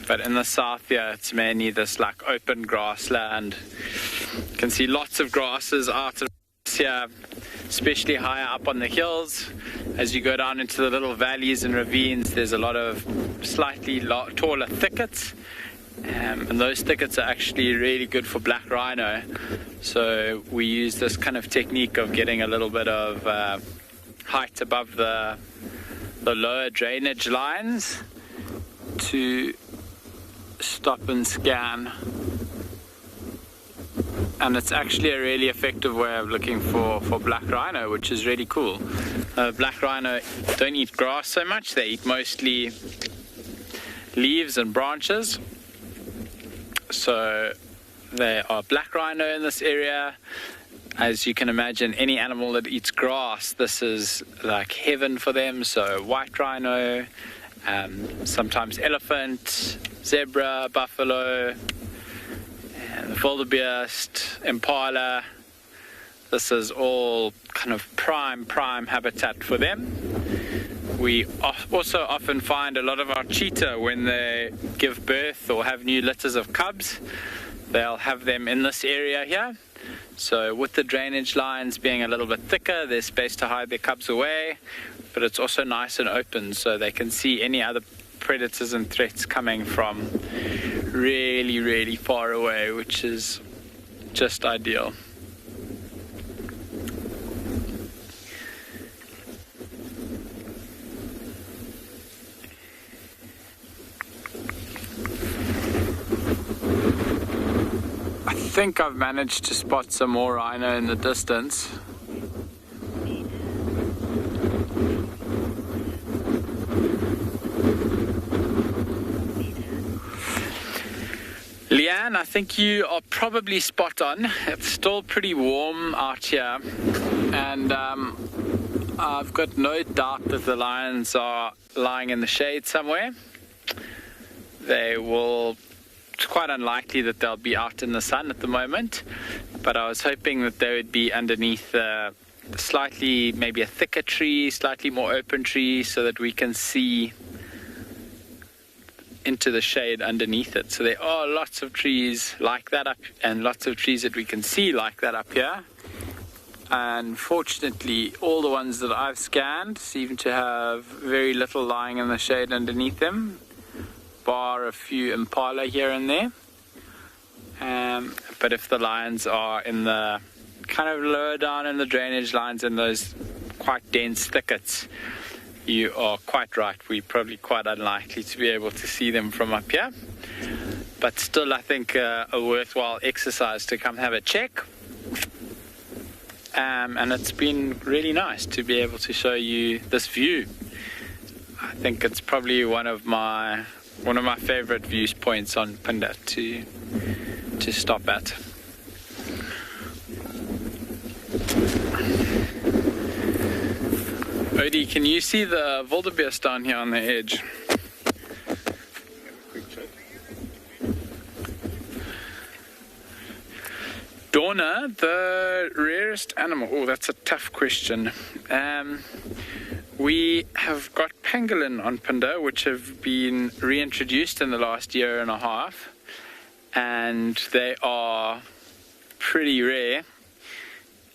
But in the south here, it's mainly this like open grassland. You can see lots of grasses out here, especially higher up on the hills. As you go down into the little valleys and ravines, there's a lot of slightly taller thickets. And those thickets are actually really good for black rhino. So we use this kind of technique of getting a little bit of height above the lower drainage lines to stop and scan. And it's actually a really effective way of looking for black rhino, which is really cool. Black rhino don't eat grass so much, they eat mostly leaves and branches. So there are black rhino in this area. As you can imagine, any animal that eats grass, this is like heaven for them. So white rhino, sometimes elephant, zebra, buffalo, and wildebeest, impala. This is all kind of prime habitat for them. We also often find a lot of our cheetah when they give birth or have new litters of cubs. They'll have them in this area here. So with the drainage lines being a little bit thicker, there's space to hide their cubs away, but it's also nice and open so they can see any other predators and threats coming from really, really far away, which is just ideal. I think I've managed to spot some more rhino in the distance. Leanne, I think you are probably spot on. It's still pretty warm out here, and I've got no doubt that the lions are lying in the shade somewhere. It's quite unlikely that they'll be out in the sun at the moment, but I was hoping that they would be underneath slightly, maybe a thicker tree, slightly more open tree, so that we can see into the shade underneath it. So there are lots of trees like that up, and lots of trees that we can see like that up here. And fortunately, all the ones that I've scanned seem to have very little lying in the shade underneath them, bar a few impala here and there. But if the lions are in the kind of lower down in the drainage lines in those quite dense thickets, you are quite right. We're probably quite unlikely to be able to see them from up here. But still, I think a worthwhile exercise to come have a check. and it's been really nice to be able to show you this view. I think it's probably one of my favorite viewpoints on Panda to stop at. Odie, can you see the wildebeest down here on the edge? Donna, the rarest animal. Oh, that's a tough question. We have got pangolin on Panda, which have been reintroduced in the last year and a half, and they are pretty rare,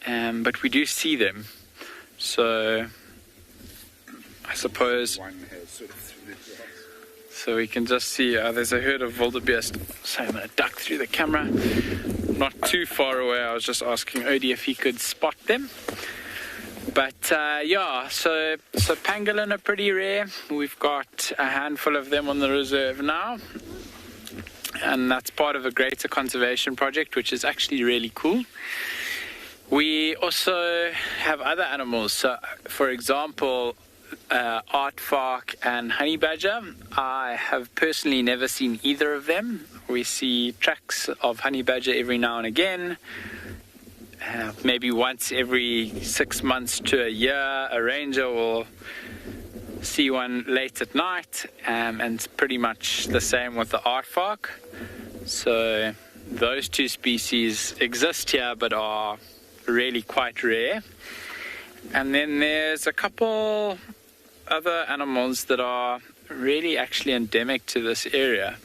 but we do see them. So I suppose, so we can just see there's a herd of wildebeest. So I'm going to duck through the camera. Not too far away. I was just asking Odie if he could spot them. But yeah, so pangolin are pretty rare. We've got a handful of them on the reserve now, and that's part of a greater conservation project, which is actually really cool. We also have other animals. So, for example, aardvark and honey badger. I have personally never seen either of them. We see tracks of honey badger every now and again. Maybe once every 6 months to a year, a ranger will see one late at night, and it's pretty much the same with the aardvark. So those two species exist here but are really quite rare. And then there's a couple other animals that are really actually endemic to this area.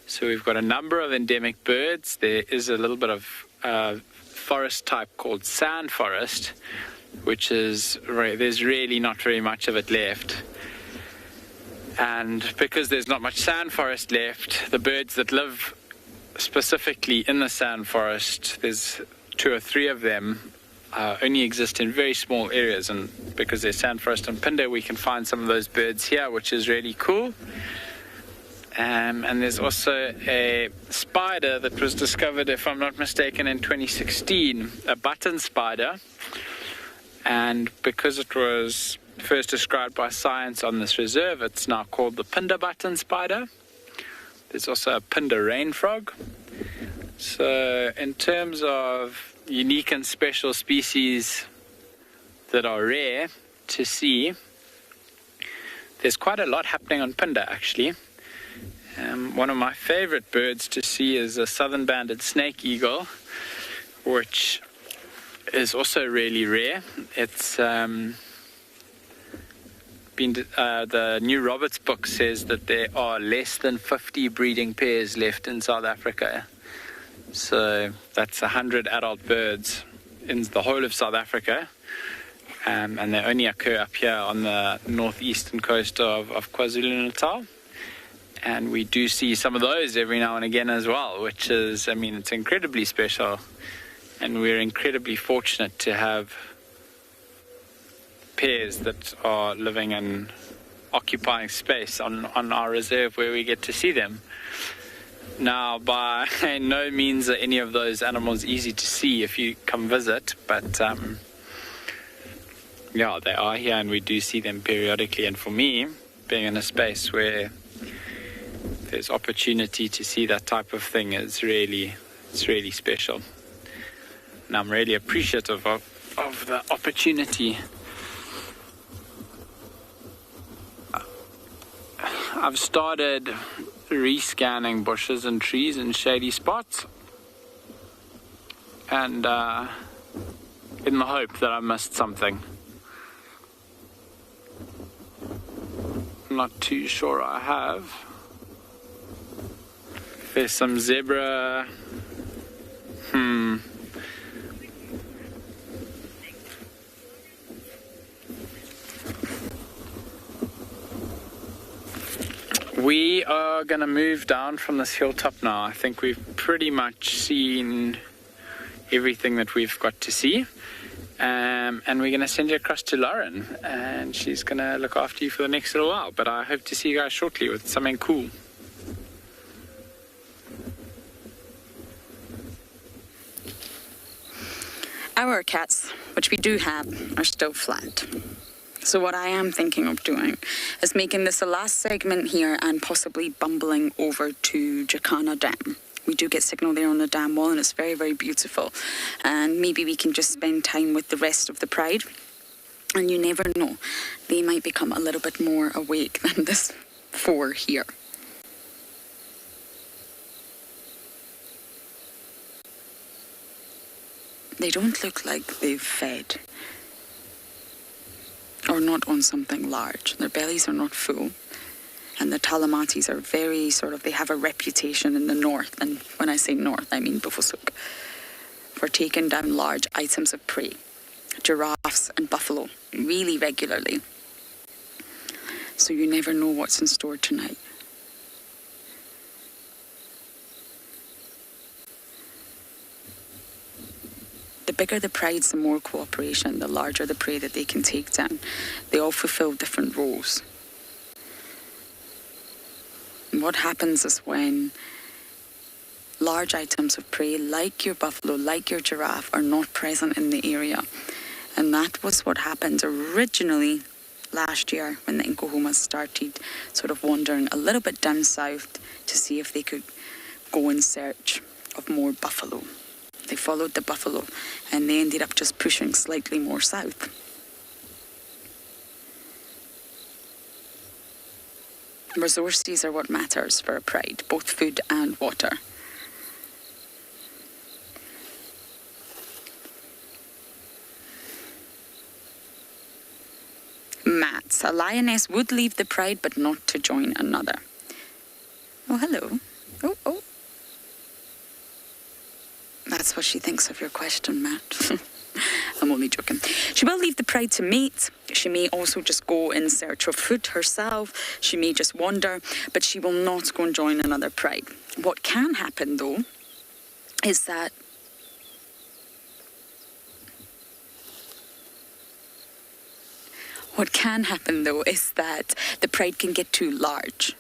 So we've got a number of endemic birds. There is a little bit of forest type called sand forest, which is, there's really not very much of it left. And because there's not much sand forest left, the birds that live specifically in the sand forest, there's 2 or 3 of them, only exist in very small areas, and because there's sand forest on Panda, we can find some of those birds here, which is really cool. And there's also a spider that was discovered, if I'm not mistaken, in 2016, a button spider. And because it was first described by science on this reserve, it's now called the Panda button spider. There's also a Panda rain frog. So in terms of unique and special species that are rare to see, there's quite a lot happening on Panda actually. One of my favorite birds to see is a southern banded snake eagle, which is also really rare. It's been the New Roberts book says that there are less than 50 breeding pairs left in South Africa. So that's 100 adult birds in the whole of South Africa, and they only occur up here on the northeastern coast of KwaZulu-Natal. And we do see some of those every now and again as well, which is, I mean, it's incredibly special. And we're incredibly fortunate to have pairs that are living and occupying space on our reserve where we get to see them. Now, by no means are any of those animals easy to see if you come visit, but yeah, they are here and we do see them periodically. And for me, being in a space where there's opportunity to see that type of thing is really special. And I'm really appreciative of the opportunity. I've started rescanning bushes and trees in shady spots, and in the hope that I missed something. I'm not too sure I have. There's some zebra. We are going to move down from this hilltop now. I think we've pretty much seen everything that we've got to see. And we're going to send you across to Lauren, and she's going to look after you for the next little while. But I hope to see you guys shortly with something cool. Our cats, which we do have, are still flat. So what I am thinking of doing is making this the last segment here and possibly bumbling over to Jacana Dam. We do get signal there on the dam wall and it's very, very beautiful. And maybe we can just spend time with the rest of the pride. And you never know, they might become a little bit more awake than this 4 here. They don't look like they've fed. Or not on something large. Their bellies are not full. And the Talamatis are very they have a reputation in the north, and when I say north, I mean Bufosuk, for taking down large items of prey, giraffes and buffalo, really regularly. So you never know what's in store tonight. The bigger the prides, the more cooperation, the larger the prey that they can take down. They all fulfill different roles. And what happens is when large items of prey, like your buffalo, like your giraffe, are not present in the area. And that was what happened originally last year when the Nkohumas started wandering a little bit down south to see if they could go in search of more buffalo. They followed the buffalo and they ended up just pushing slightly more south. Resources are what matters for a pride, both food and water. Mats, a lioness would leave the pride but not to join another. Oh, hello. Oh. That's what she thinks of your question, Matt. I'm only joking. She will leave the pride to mate. She may also just go in search of food herself. She may just wander, but she will not go and join another pride. What can happen, though, is that the pride can get too large.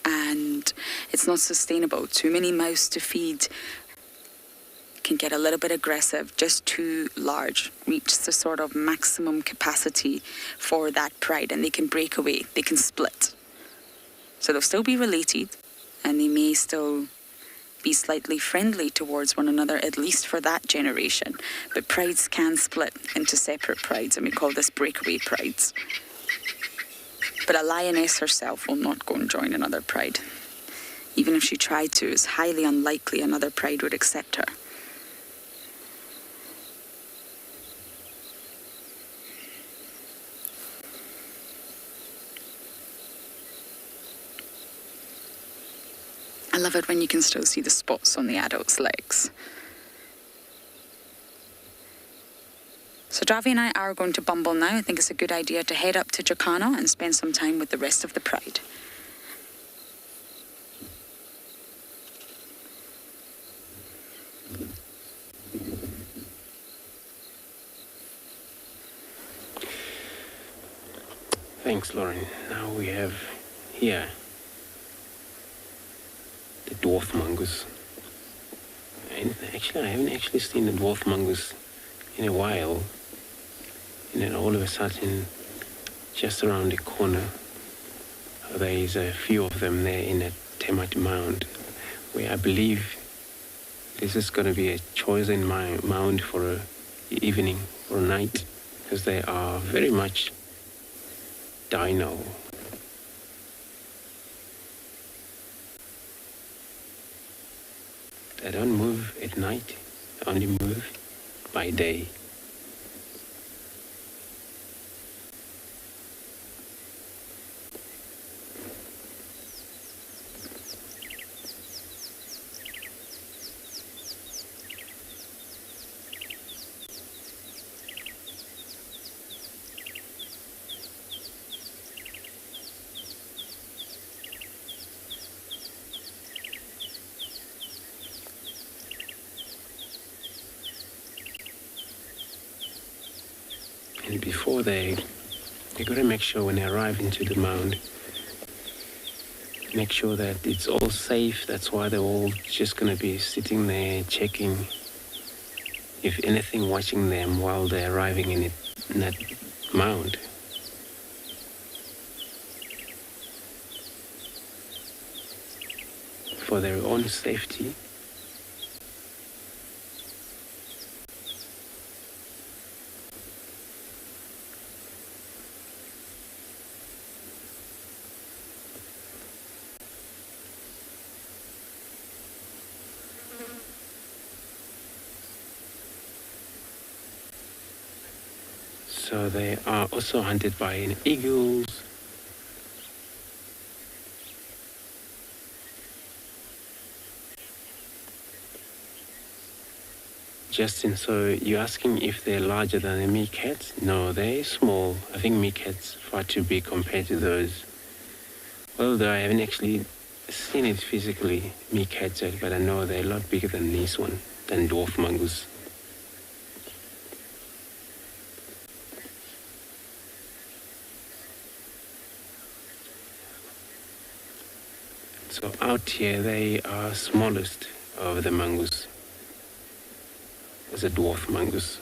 And it's not sustainable. Too many mouths to feed can get a little bit aggressive, just too large, reach the maximum capacity for that pride, and they can break away, they can split. So they'll still be related, and they may still be slightly friendly towards one another, at least for that generation. But prides can split into separate prides, and we call this breakaway prides. But a lioness herself will not go and join another pride. Even if she tried to, it's highly unlikely another pride would accept her. I love it when you can still see the spots on the adult's legs. So Dravi and I are going to bumble now. I think it's a good idea to head up to Jacana and spend some time with the rest of the pride. Thanks, Lauren. Now we have here the Dwarf Mongoose. And actually, I haven't actually seen the Dwarf Mongoose in a while. And then all of a sudden, just around the corner, there is a few of them there in a termite mound, where I believe this is going to be a chosen mound for an evening or a night, because they are very much dino. They don't move at night, they only move by day. And before they got to make sure when they arrive into the mound, make sure that it's all safe. That's why they're all just going to be sitting there checking if anything watching them while they're arriving in that mound. For their own safety. So they are also hunted by eagles. Justin, so you're asking if they're larger than the meerkats? No, they're small. I think meerkats far too big compared to those. Although I haven't actually seen it physically, meerkats, but I know they're a lot bigger than this one, than Dwarf Mongoose. So out here, they are smallest of the mongoose. There's a dwarf mongoose.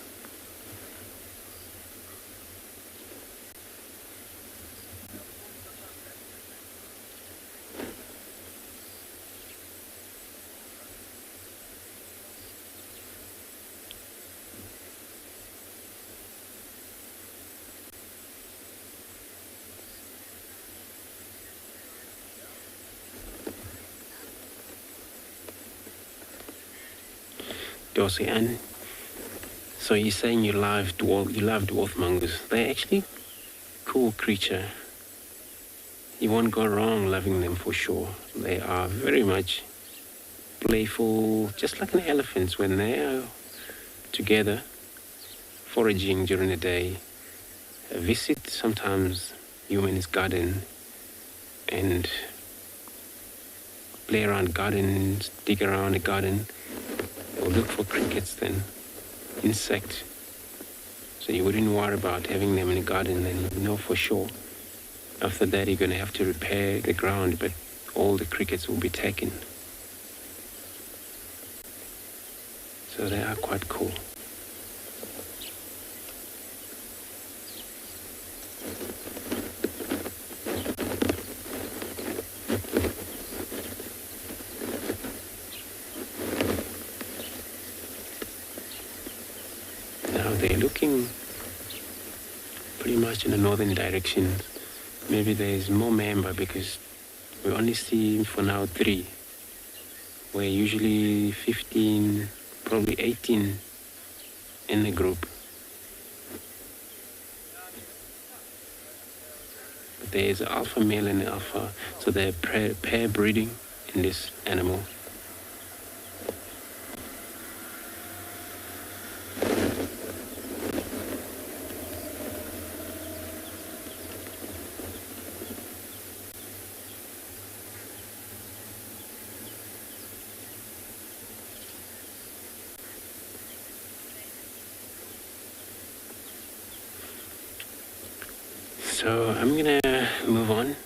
Dorsey, and so you're saying you love dwarf mongoose. They're actually cool creature. You won't go wrong loving them for sure. They are very much playful, just like an elephant when they are together, foraging during the day, visit sometimes humans' garden and play around gardens, dig around the garden, or look for crickets then, insect. So you wouldn't worry about having them in the garden, then you know for sure. After that you're going to have to repair the ground, but all the crickets will be taken. So they are quite cool. They're looking pretty much in the northern direction. Maybe there's more member because we only see for now 3. We're usually 15, probably 18 in the group. But there's an alpha male and an alpha, so they're pair breeding in this animal. So I'm gonna move on,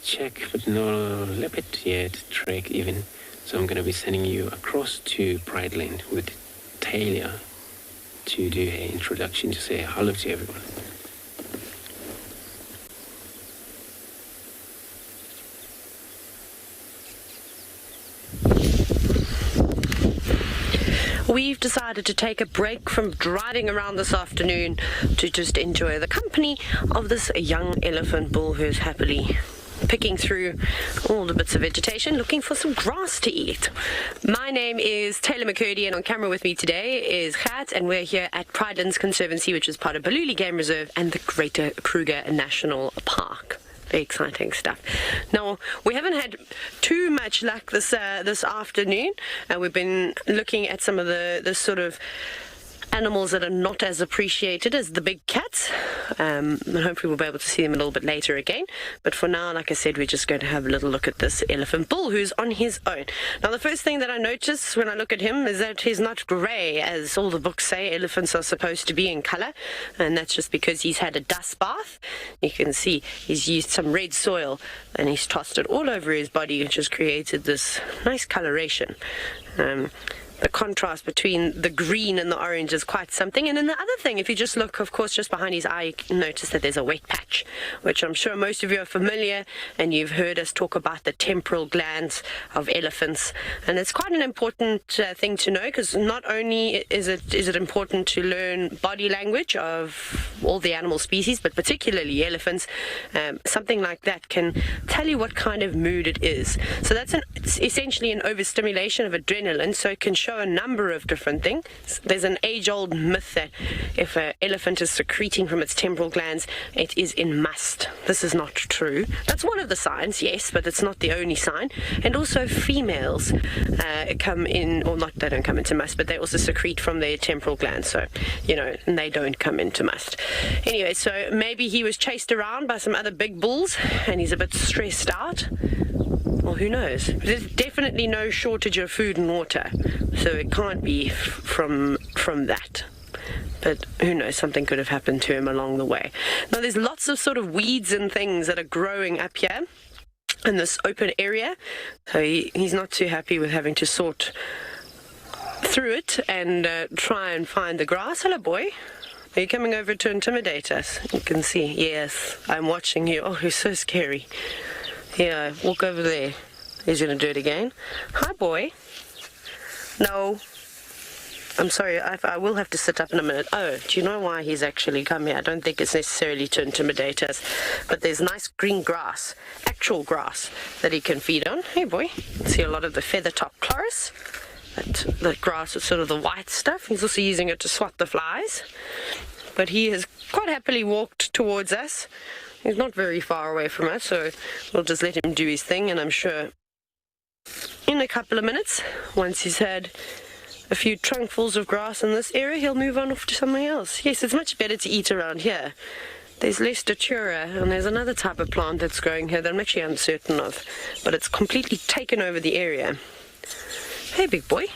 check, but no leopard yet, trek even. So I'm gonna be sending you across to Pride Land with Taylor to do an introduction, to say hello to everyone. We've decided to take a break from driving around this afternoon to just enjoy the company of this young elephant bull who's happily picking through all the bits of vegetation, looking for some grass to eat. My name is Taylor McCurdy, and on camera with me today is Kite, and we're here at Pridelands Conservancy, which is part of Baluli Game Reserve and the Greater Kruger National Park. Very exciting stuff. Now, we haven't had too much luck this afternoon. We've been looking at some of the sort of animals that are not as appreciated as the big cats. And hopefully we'll be able to see them a little bit later again. But for now, like I said, we're just going to have a little look at this elephant bull who's on his own. Now, the first thing that I notice when I look at him is that he's not grey, as all the books say elephants are supposed to be in colour. And that's just because he's had a dust bath. You can see he's used some red soil and he's tossed it all over his body, which has created this nice coloration. The contrast between the green and the orange is quite something. And then the other thing, if you just look, of course, just behind his eye, you can notice that there's a wet patch, which I'm sure most of you are familiar, and you've heard us talk about the temporal glands of elephants. And it's quite an important thing to know, because not only is it important to learn body language of all the animal species, but particularly elephants, something like that can tell you what kind of mood it is. So it's essentially an overstimulation of adrenaline, so it can show a number of different things. There's an age-old myth that if an elephant is secreting from its temporal glands, it is in must. This is not true. That's one of the signs, yes, but it's not the only sign. And also females come in, or not, they don't come into must, but they also secrete from their temporal glands, so, and they don't come into must. Anyway, so maybe he was chased around by some other big bulls, and he's a bit stressed out. Well, who knows? There's definitely no shortage of food and water, so it can't be from that. But who knows, something could have happened to him along the way. Now, there's lots of sort of weeds and things that are growing up here in this open area, so he's not too happy with having to sort through it and try and find the grass. Hello, boy. Are you coming over to intimidate us? You can see, yes, I'm watching you. Oh, you're so scary. Yeah, walk over there. He's going to do it again. Hi, boy. No. I'm sorry, I will have to sit up in a minute. Oh, do you know why he's actually come here? I don't think it's necessarily to intimidate us, but there's nice green grass, actual grass, that he can feed on. Hey, boy. See a lot of the feather-top chloris. That grass is sort of the white stuff. He's also using it to swat the flies. But he has quite happily walked towards us. He's not very far away from us, so we'll just let him do his thing, and I'm sure in a couple of minutes, once he's had a few trunkfuls of grass in this area, he'll move on off to something else. Yes, it's much better to eat around here. There's less datura, and there's another type of plant that's growing here that I'm actually uncertain of, but it's completely taken over the area. Hey, big boy.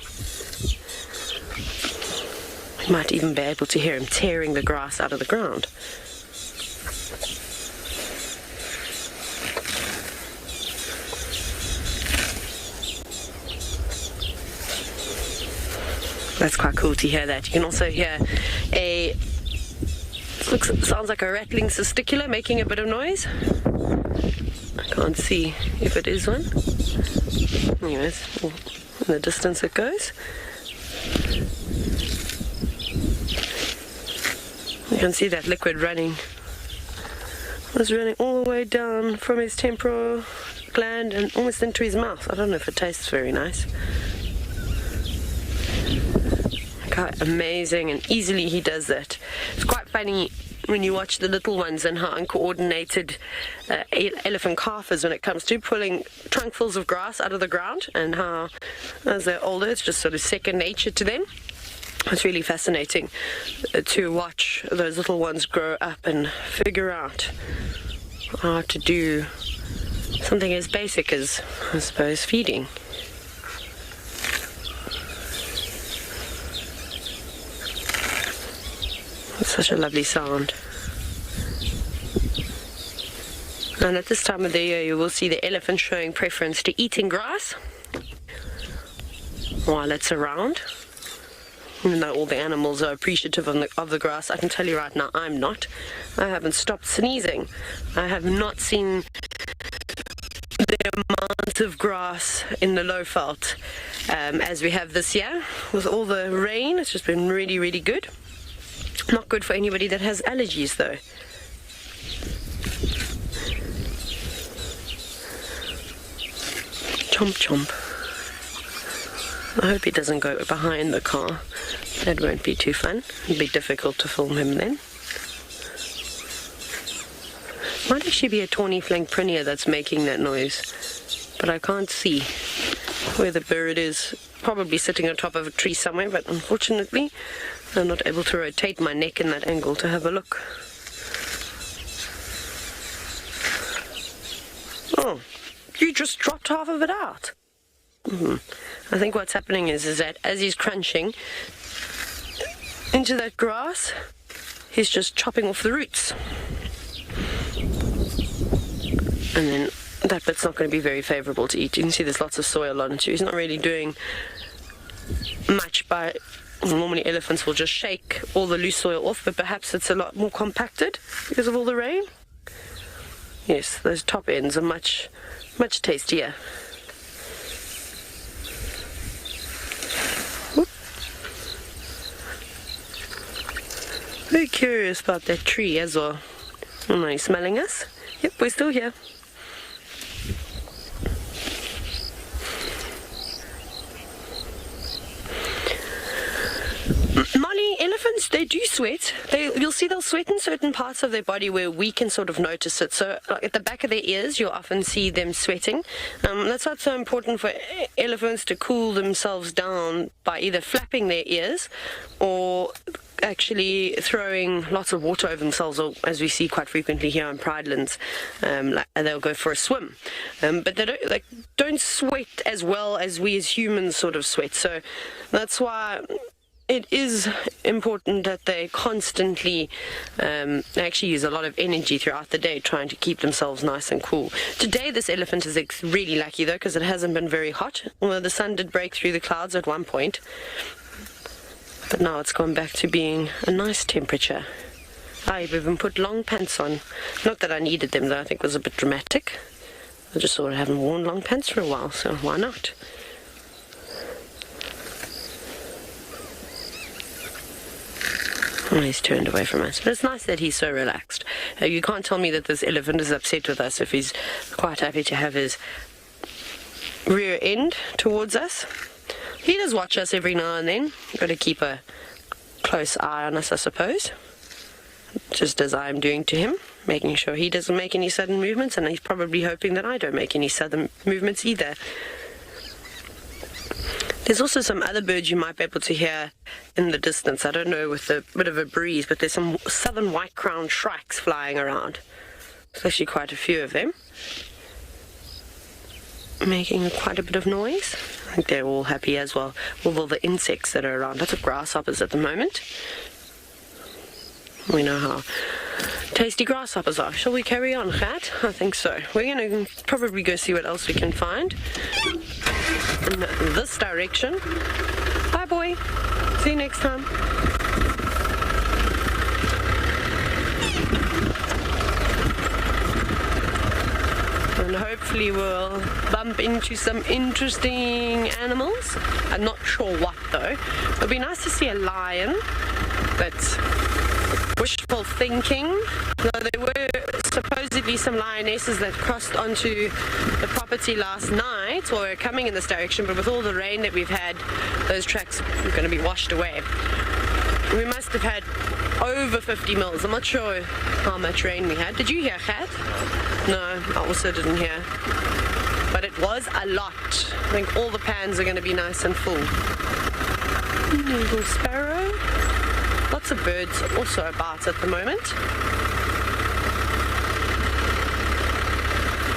You might even be able to hear him tearing the grass out of the ground. That's quite cool to hear that. You can also hear sounds like a rattling testicular making a bit of noise. I can't see if it is one. Anyways, in the distance it goes. You can see that liquid running. It's running all the way down from his temporal gland and almost into his mouth. I don't know if it tastes very nice. Quite amazing and easily he does that. It's quite funny when you watch the little ones and how uncoordinated elephant calf is when it comes to pulling trunkfuls of grass out of the ground, and how as they're older it's just sort of second nature to them. It's really fascinating to watch those little ones grow up and figure out how to do something as basic as, I suppose, feeding. It's such a lovely sound. And at this time of the year you will see the elephant showing preference to eating grass while it's around. Even though all the animals are appreciative of the grass, I can tell you right now, I'm not. I haven't stopped sneezing. I have not seen the amount of grass in the low veld as we have this year. With all the rain, it's just been really, really good. Not good for anybody that has allergies, though. Chomp, chomp. I hope he doesn't go behind the car. That won't be too fun. It'll be difficult to film him then. Might actually be a tawny flank prunier that's making that noise, but I can't see where the bird is. Probably sitting on top of a tree somewhere, but unfortunately I'm not able to rotate my neck in that angle to have a look. Oh, you just dropped half of it out. I think what's happening is that as he's crunching into that grass, he's just chopping off the roots. And then that bit's not going to be very favourable to eat. You can see there's lots of soil on it, so he's not really doing much by... Normally elephants will just shake all the loose soil off, but perhaps it's a lot more compacted because of all the rain. Yes, those top ends are much tastier. Whoop. Very curious about that tree as well. Oh, are you smelling us? Yep, we're still here. Molly, elephants, they do sweat. You'll see they'll sweat in certain parts of their body where we can sort of notice it. So like at the back of their ears, you'll often see them sweating. That's why it's so important for elephants to cool themselves down by either flapping their ears or actually throwing lots of water over themselves, or as we see quite frequently here on Pridelands, they'll go for a swim. But they don't sweat as well as we as humans sort of sweat. So that's why it is important that they constantly actually use a lot of energy throughout the day trying to keep themselves nice and cool. Today this elephant is really lucky though, because it hasn't been very hot, although the sun did break through the clouds at one point. But now it's gone back to being a nice temperature. I've even put long pants on. Not that I needed them though, I think it was a bit dramatic. I just thought I haven't worn long pants for a while, so why not? Oh, he's turned away from us. But it's nice that he's so relaxed. You can't tell me that this elephant is upset with us if he's quite happy to have his rear end towards us. He does watch us every now and then. Got to keep a close eye on us, I suppose. Just as I'm doing to him, making sure he doesn't make any sudden movements, and he's probably hoping that I don't make any sudden movements either. There's also some other birds you might be able to hear in the distance. I don't know with a bit of a breeze, but there's some southern white-crowned shrikes flying around. There's actually quite a few of them, making quite a bit of noise. I think they're all happy as well, with all the insects that are around. Lots of grasshoppers at the moment. We know how tasty grasshoppers are. Shall we carry on, Kat? I think so. We're going to probably go see what else we can find in this direction. Bye, boy. See you next time. And hopefully we'll bump into some interesting animals. I'm not sure what though. It'd be nice to see a lion, but wishful thinking. Though there were supposedly some lionesses that crossed onto the property last night or are coming in this direction, but with all the rain that we've had, those tracks are going to be washed away. We must have had over 50 mils. I'm not sure how much rain we had. Did you hear, Kat? No, I also didn't hear. But it was a lot. I think all the pans are going to be nice and full. Little sparrow. Lots of birds also about at the moment.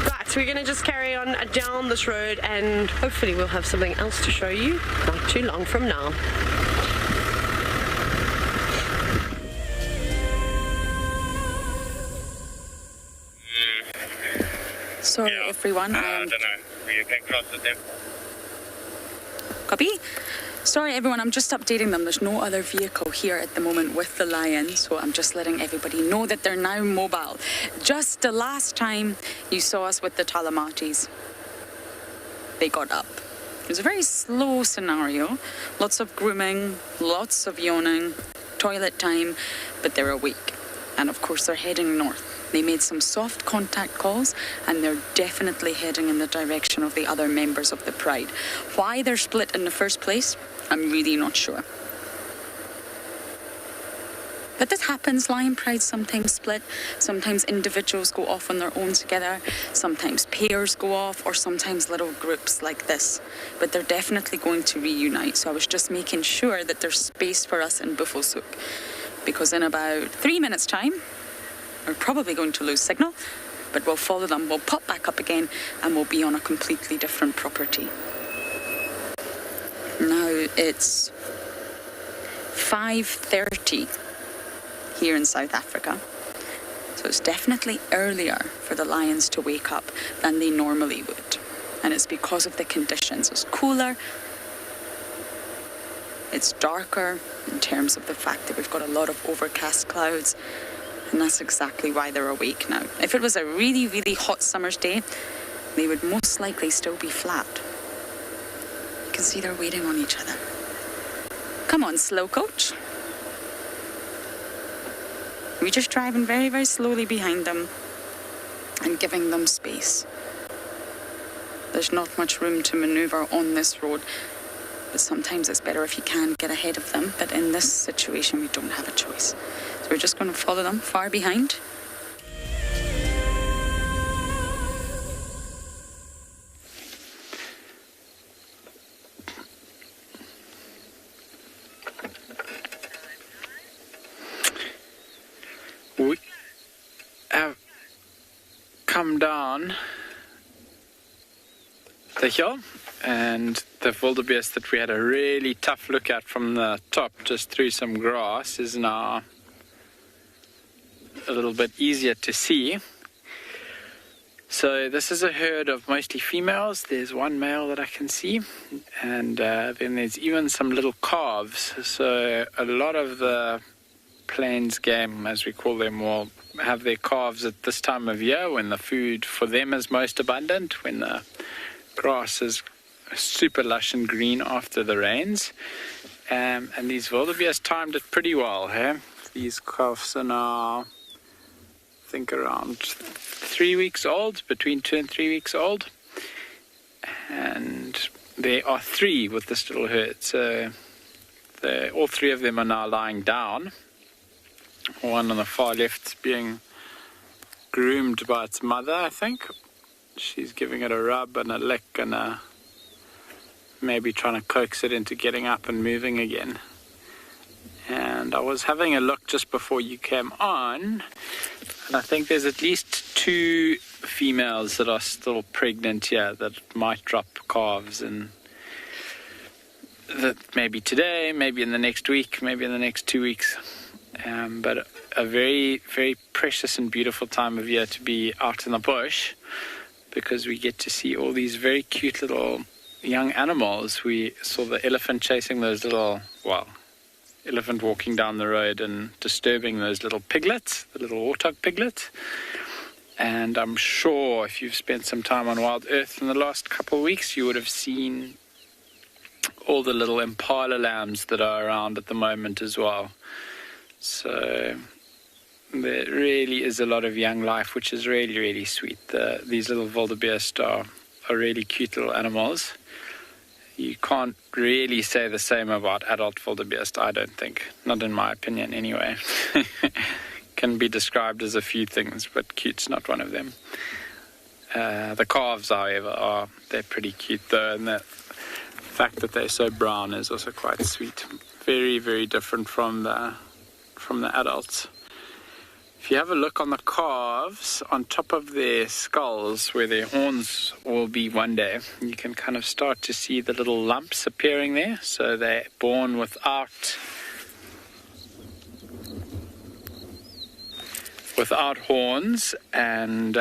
Right, we're going to just carry on down this road and hopefully we'll have something else to show you not too long from now. Sorry, everyone. I don't know. You can cross with them. Copy? Sorry, everyone. I'm just updating them. There's no other vehicle here at the moment with the lion, so I'm just letting everybody know that they're now mobile. Just the last time you saw us with the Talamatis, they got up. It was a very slow scenario. Lots of grooming, lots of yawning, toilet time, but they're awake. And of course, they're heading north. They made some soft contact calls and they're definitely heading in the direction of the other members of the Pride. Why they're split in the first place, I'm really not sure. But this happens. Lion prides sometimes split. Sometimes individuals go off on their own together. Sometimes pairs go off, or sometimes little groups like this. But they're definitely going to reunite. So I was just making sure that there's space for us in Buffelshoek, because in about 3 minutes' time, we're probably going to lose signal. But we'll follow them. We'll pop back up again, and we'll be on a completely different property. Now it's 5:30 here in South Africa. So it's definitely earlier for the lions to wake up than they normally would. And it's because of the conditions. It's cooler, it's darker in terms of the fact that we've got a lot of overcast clouds, and that's exactly why they're awake now. If it was a really, really hot summer's day, they would most likely still be flat. You can see they're waiting on each other. Come on, slow coach. We're just driving very, very slowly behind them and giving them space. There's not much room to maneuver on this road, but sometimes it's better if you can get ahead of them. But in this situation, we don't have a choice. So we're just going to follow them far behind. We have come down the hill, and the wildebeest that we had a really tough look at from the top just through some grass is now a little bit easier to see. So this is a herd of mostly females. There's one male that I can see, and then there's even some little calves. So a lot of the plains game, as we call them, will have their calves at this time of year when the food for them is most abundant, when the grass is super lush and green after the rains. And these wildebeest timed it pretty well. Hey? These calves are now, I think, around 3 weeks old, between 2 and 3 weeks old. And there are 3 with this little herd. So all 3 of them are now lying down. One on the far left being groomed by its mother, I think. She's giving it a rub and a lick and maybe trying to coax it into getting up and moving again. And I was having a look just before you came on, and I think there's at least 2 females that are still pregnant here that might drop calves, and that maybe today, maybe in the next week, maybe in the next 2 weeks. But a very, very precious and beautiful time of year to be out in the bush, because we get to see all these very cute little young animals. We saw the elephant chasing those little, elephant walking down the road and disturbing those little piglets, the little warthog piglets. And I'm sure if you've spent some time on WildEarth in the last couple of weeks, you would have seen all the little impala lambs that are around at the moment as well. So there really is a lot of young life, which is really, really sweet. These little wildebeest are really cute little animals. You can't really say the same about adult wildebeest, I don't think. Not in my opinion, anyway. Can be described as a few things, but cute's not one of them. The calves, however, they're pretty cute though, and the fact that they're so brown is also quite sweet. Very, very different from the adults. If you have a look on the calves, on top of their skulls, where their horns will be one day, you can kind of start to see the little lumps appearing there. So they're born without horns, and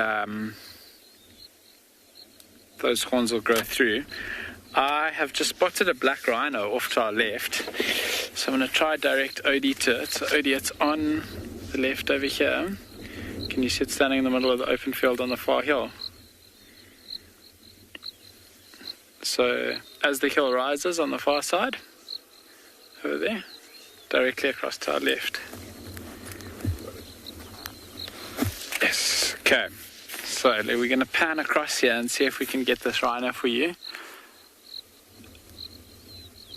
those horns will grow through. I have just spotted a black rhino off to our left, so I'm going to try direct Odie to it. So Odie, it's on the left over here. Can you see it standing in the middle of the open field on the far hill? So as the hill rises on the far side, over there, directly across to our left. Yes, okay. So we're going to pan across here and see if we can get this rhino for you.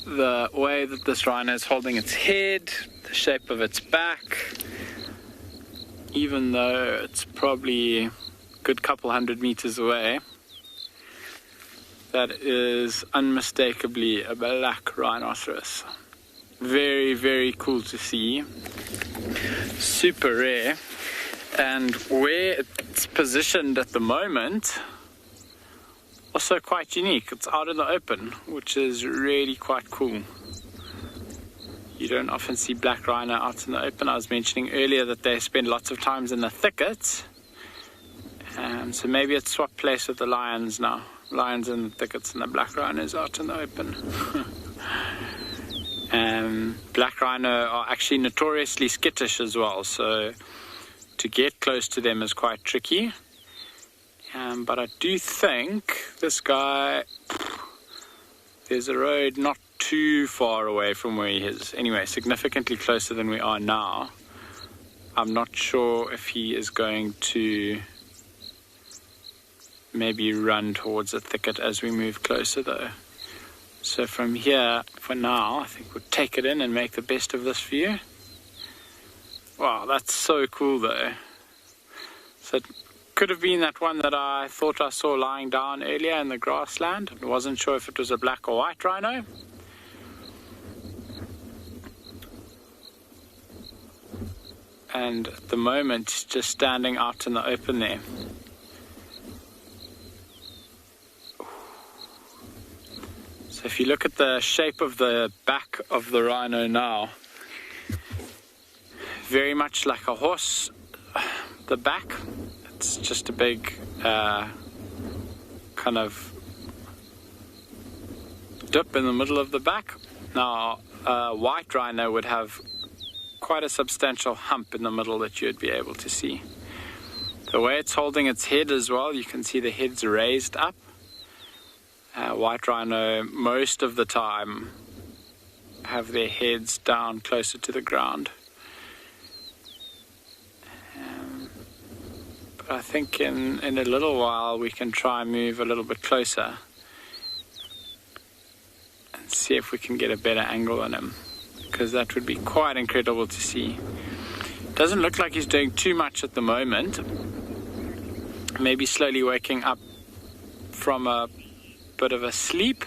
The way that this rhino is holding its head, the the shape of its back, even though it's probably a good couple 100 meters away, that is unmistakably a black rhinoceros. Very, very cool to see. Super rare. And where it's positioned at the moment, also quite unique. It's out in the open, which is really quite cool. You don't often see black rhino out in the open. I was mentioning earlier that they spend lots of times in the thickets. So maybe it's swapped place with the lions now. Lions in the thickets and the black rhinos out in the open. Black rhino are actually notoriously skittish as well, so to get close to them is quite tricky. But I do think this guy, there's a road not too far away from where he is. Anyway, significantly closer than we are now. I'm not sure if he is going to maybe run towards the thicket as we move closer though. So from here, for now, I think we'll take it in and make the best of this view. Wow, that's so cool though. So it could have been that one that I thought I saw lying down earlier in the grassland. I wasn't sure if it was a black or white rhino. And at the moment, it's just standing out in the open there. So if you look at the shape of the back of the rhino now, very much like a horse, the back, it's just a big kind of dip in the middle of the back. Now, a white rhino would have quite a substantial hump in the middle that you'd be able to see. The way it's holding its head as well, you can see the head's raised up. White rhino most of the time have their heads down closer to the ground. But I think in a little while we can try and move a little bit closer and see if we can get a better angle on him, because that would be quite incredible to see. Doesn't look like he's doing too much at the moment. Maybe slowly waking up from a bit of a sleep.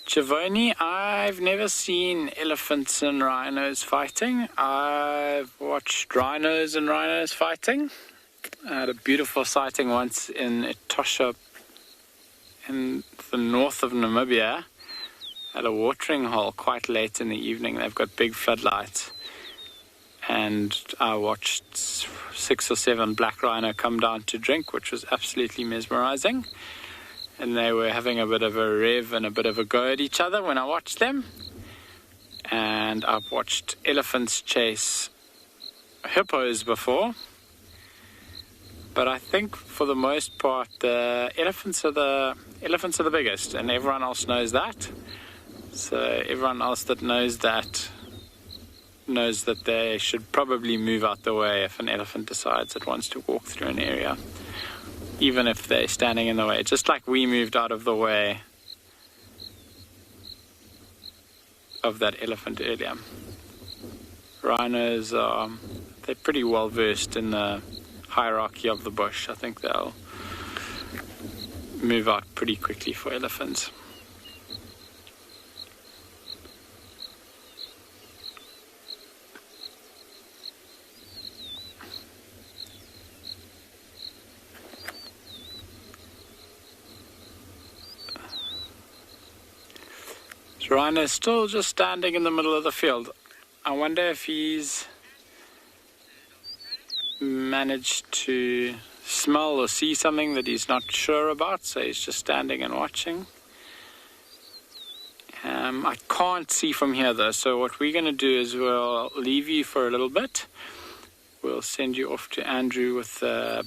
Chavoni, I've never seen elephants and rhinos fighting. I've watched rhinos and rhinos fighting. I had a beautiful sighting once in Etosha in the north of Namibia at a watering hole quite late in the evening. They've got big floodlights. And I watched 6 or 7 black rhino come down to drink, which was absolutely mesmerizing. And they were having a bit of a rev and a bit of a go at each other when I watched them. And I've watched elephants chase hippos before. But I think for the most part, the elephants are the biggest, and everyone else knows that. So everyone else that knows that they should probably move out the way if an elephant decides it wants to walk through an area, even if they're standing in the way, just like we moved out of the way of that elephant earlier. Rhinos they're pretty well versed in the hierarchy of the bush. I think they'll move out pretty quickly for elephants. Rhino is still just standing in the middle of the field. I wonder if he's managed to smell or see something that he's not sure about, so he's just standing and watching. I can't see from here though, so what we're going to do is we'll leave you for a little bit. We'll send you off to Andrew with a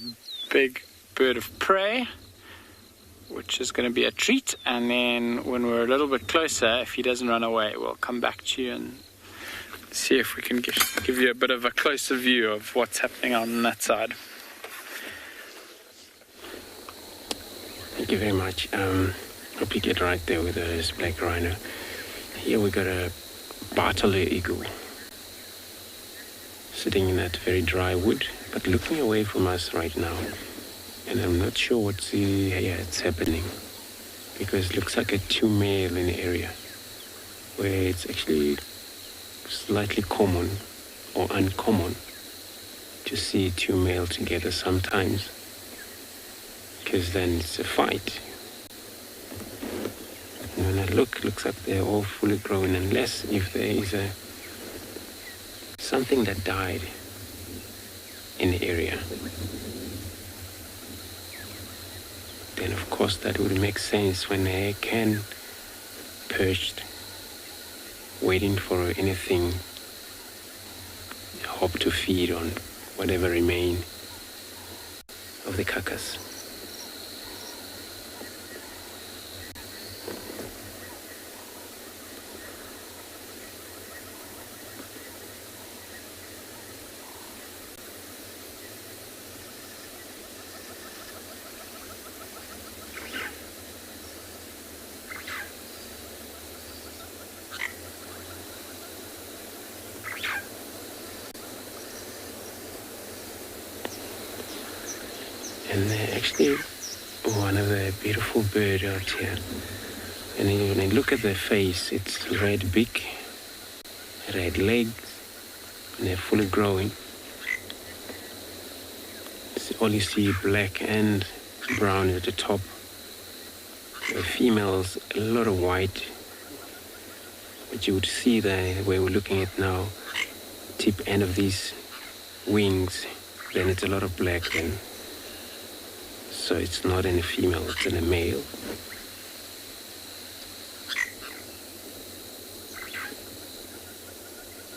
big bird of prey, which is going to be a treat, and then when we're a little bit closer, if he doesn't run away, we'll come back to you and see if we can give you a bit of a closer view of what's happening on that side. Thank you very much. Hope you get right there with this black rhino. Here we got a Wild'earth Eagle sitting in that very dry wood, but looking away from us right now. And I'm not sure what's it's happening, because it looks like a two male in the area, where it's actually slightly common or uncommon to see two male together sometimes, because then it's a fight. And when I looks like they're all fully grown, unless if there is something that died in the area. Then of course that would make sense when they can perched, waiting for anything, hope to feed on whatever remain of the carcass. And they're actually one of the beautiful birds out here. And when you look at their face, it's red beak, red legs, and they're fully growing. All you see black and brown at the top. The females, a lot of white. But you would see the way we're looking at now, tip end of these wings, then it's a lot of black then. So it's not in a female, it's in a male.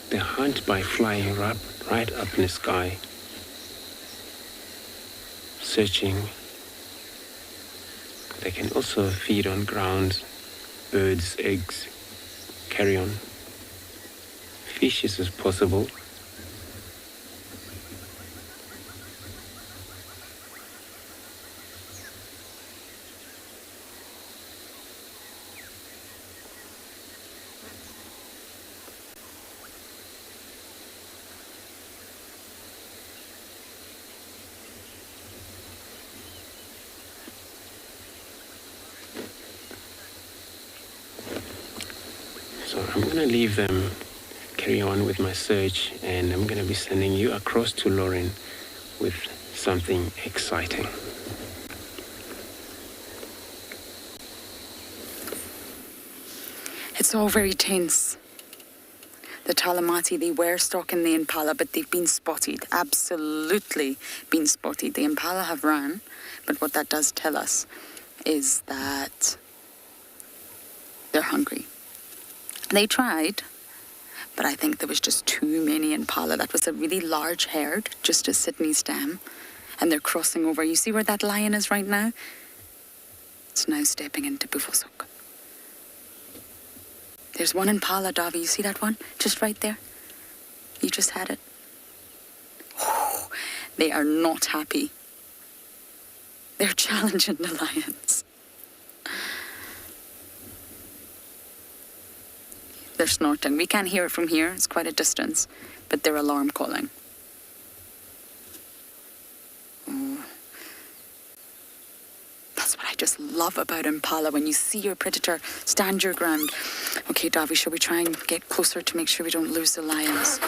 They hunt by flying right up in the sky, searching. They can also feed on ground, birds, eggs, carrion, fishes if possible. So I'm going to leave them, carry on with my search, and I'm going to be sending you across to Lauren with something exciting. It's all very tense. The Talamati, they were stalking the impala, but they've been spotted, absolutely been spotted. The impala have ran, but what that does tell us is that they're hungry. They tried, but I think there was just too many impala. That was a really large herd, just as Sydney's Dam, and they're crossing over. You see where that lion is right now? It's now stepping into Bufosuk. There's one impala, Davi. You see that one? Just right there. You just had it. Oh, they are not happy. They're challenging the lions. They're snorting. We can't hear it from here. It's quite a distance. But they're alarm calling. Oh. That's what I just love about impala. When you see your predator, stand your ground. Okay, Davi, shall we try and get closer to make sure we don't lose the lions?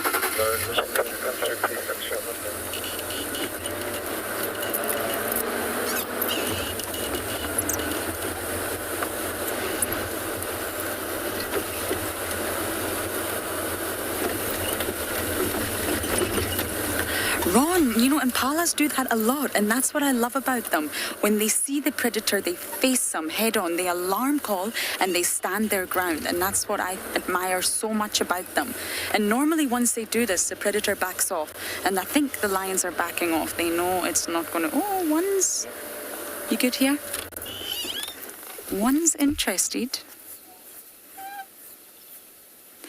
Ron, you know, impalas do that a lot, and that's what I love about them. When they see the predator, they face them head on, they alarm call, and they stand their ground, and that's what I admire so much about them. And normally once they do this, the predator backs off, and I think the lions are backing off. They know it's not going to... Oh, one's... You good here? One's interested.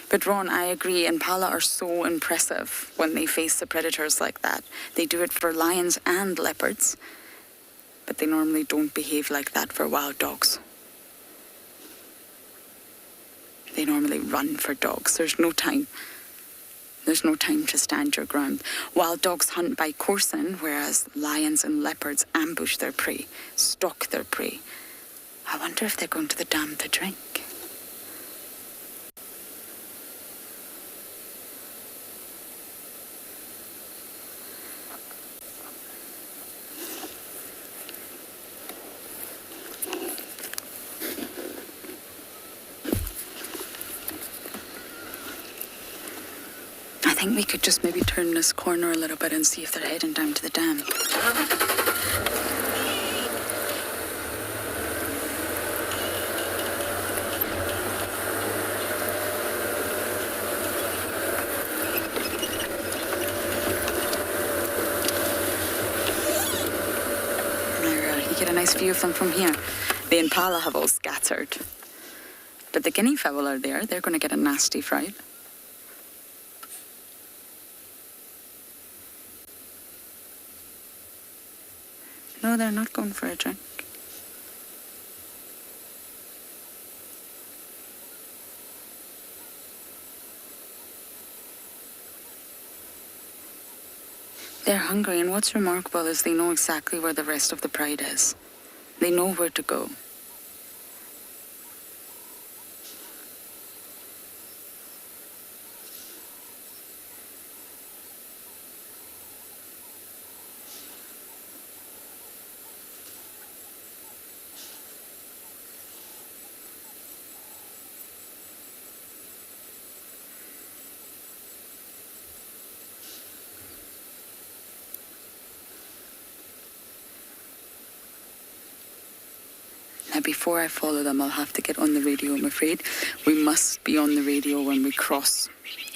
But Ron, I agree, impala are so impressive when they face the predators like that. They do it for lions and leopards. but they normally don't behave like that for wild dogs. They normally run for dogs. There's no time. There's no time to stand your ground. Wild dogs hunt by coursing, whereas lions and leopards ambush their prey, stalk their prey. I wonder if they're going to the dam to drink. I think we could just maybe turn this corner a little bit and see if they're heading down to the dam. You get a nice view of them from here. The impala have all scattered. But the guinea fowl are there. They're going to get a nasty fright. No, they're not going for a drink. They're hungry, and what's remarkable is they know exactly where the rest of the pride is. They know where to go. Now, before I follow them, I'll have to get on the radio, I'm afraid. We must be on the radio when we cross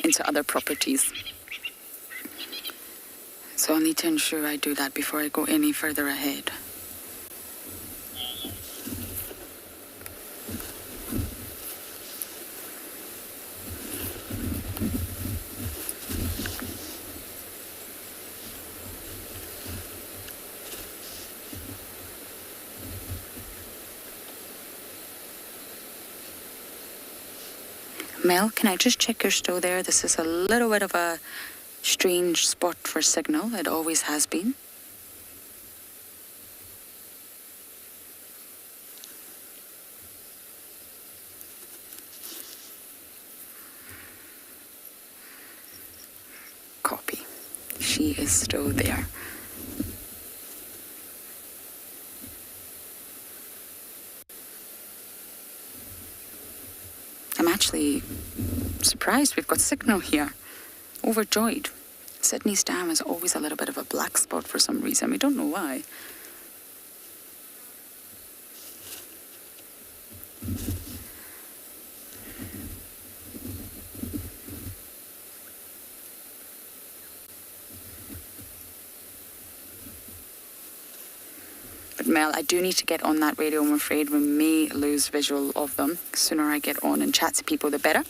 into other properties. So I'll need to ensure I do that before I go any further ahead. Mel, can I just check you're still there? This is a little bit of a strange spot for signal. It always has been. Copy. She is still there. I'm actually surprised we've got signal here. Overjoyed. Sydney's dam is always a little bit of a black spot for some reason. We don't know why. But Mel, I do need to get on that radio, I'm afraid. We may lose visual of them. The sooner I get on and chat to people, the better.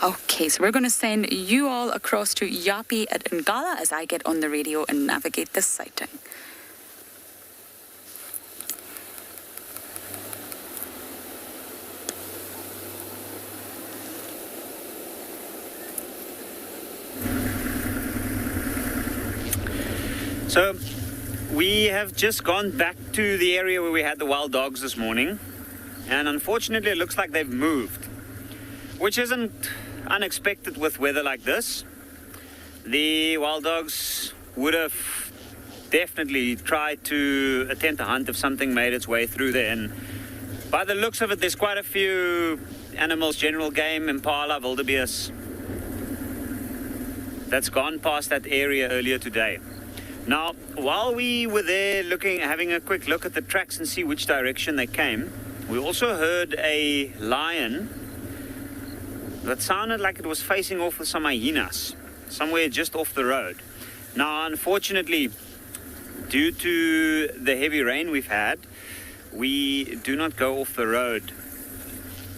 Okay, so we're going to send you all across to Yapi at Ngala as I get on the radio and navigate this sighting. So we have just gone back to the area where we had the wild dogs this morning, and unfortunately it looks like they've moved, which isn't unexpected with weather like this. The wild dogs would have definitely tried to attempt a hunt if something made its way through there, and by the looks of it there's quite a few animals, general game, impala, wildebeest, that's gone past that area earlier today. Now, while we were there having a quick look at the tracks and see which direction they came, we also heard a lion that sounded like it was facing off with some hyenas, somewhere just off the road. Now, unfortunately, due to the heavy rain we've had, we do not go off the road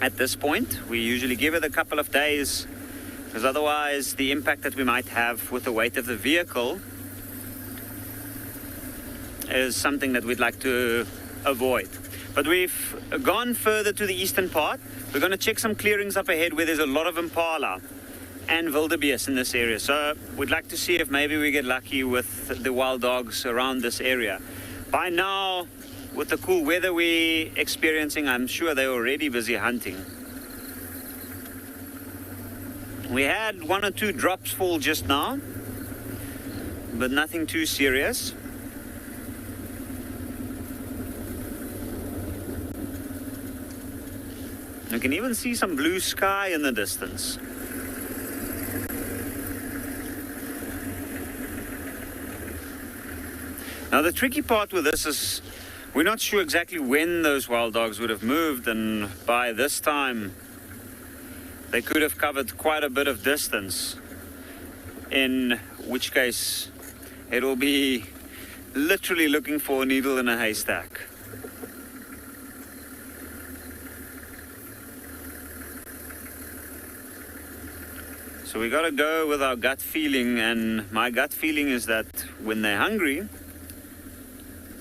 at this point. We usually give it a couple of days, because otherwise the impact that we might have with the weight of the vehicle is something that we'd like to avoid. But we've gone further to the eastern part. We're going to check some clearings up ahead where there's a lot of impala and wildebeest in this area. So we'd like to see if maybe we get lucky with the wild dogs around this area. By now, with the cool weather we're experiencing, I'm sure they're already busy hunting. We had 1 or 2 drops fall just now, but nothing too serious. You can even see some blue sky in the distance. Now the tricky part with this is we're not sure exactly when those wild dogs would have moved, and by this time they could have covered quite a bit of distance, in which case it will be literally looking for a needle in a haystack. So we got to go with our gut feeling, and my gut feeling is that when they're hungry,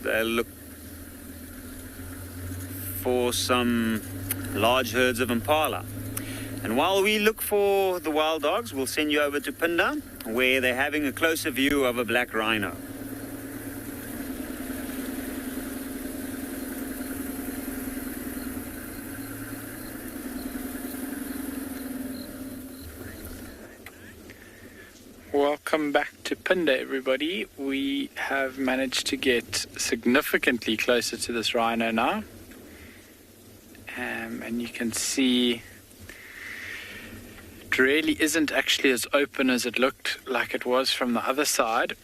they'll look for some large herds of impala. And while we look for the wild dogs, we'll send you over to Panda, where they're having a closer view of a black rhino. Welcome back to Panda, everybody. We have managed to get significantly closer to this rhino now. And you can see it really isn't actually as open as it looked like it was from the other side,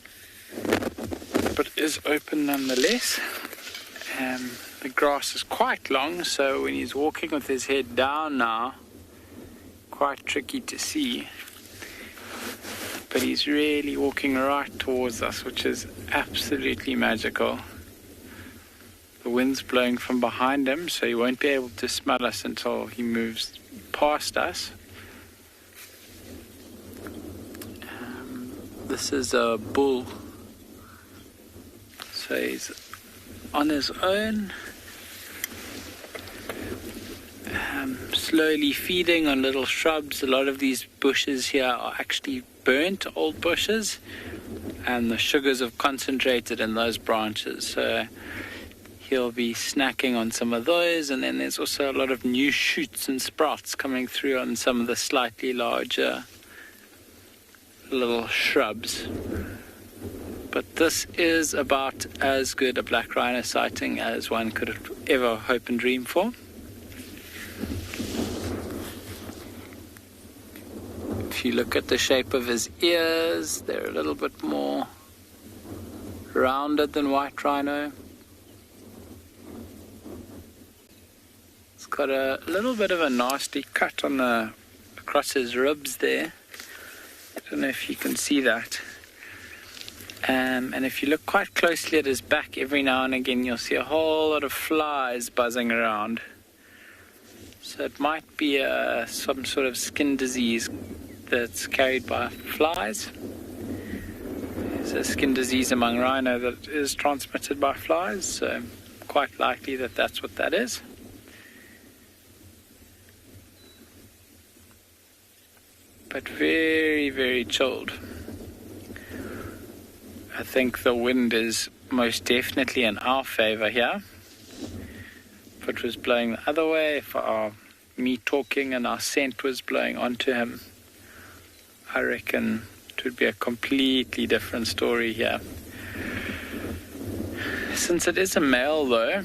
but it is open nonetheless. The grass is quite long, so when he's walking with his head down now, quite tricky to see. But he's really walking right towards us, which is absolutely magical. The wind's blowing from behind him, so he won't be able to smell us until he moves past us. This is a bull. So he's on his own, slowly feeding on little shrubs. A lot of these bushes here are actually burnt old bushes, and the sugars have concentrated in those branches, so he'll be snacking on some of those. And then there's also a lot of new shoots and sprouts coming through on some of the slightly larger little shrubs. But this is about as good a black rhino sighting as one could ever hope and dream for. If you look at the shape of his ears, they're a little bit more rounded than white rhino. It's got a little bit of a nasty cut on across his ribs there. I don't know if you can see that. And if you look quite closely at his back, every now and again you'll see a whole lot of flies buzzing around. So it might be some sort of skin disease that's carried by flies. There's a skin disease among rhino that is transmitted by flies, so quite likely that that's what that is. But very, very chilled. I think the wind is most definitely in our favor here. If it was blowing the other way, if me talking and our scent was blowing onto him, I reckon it would be a completely different story here. Since it is a male though,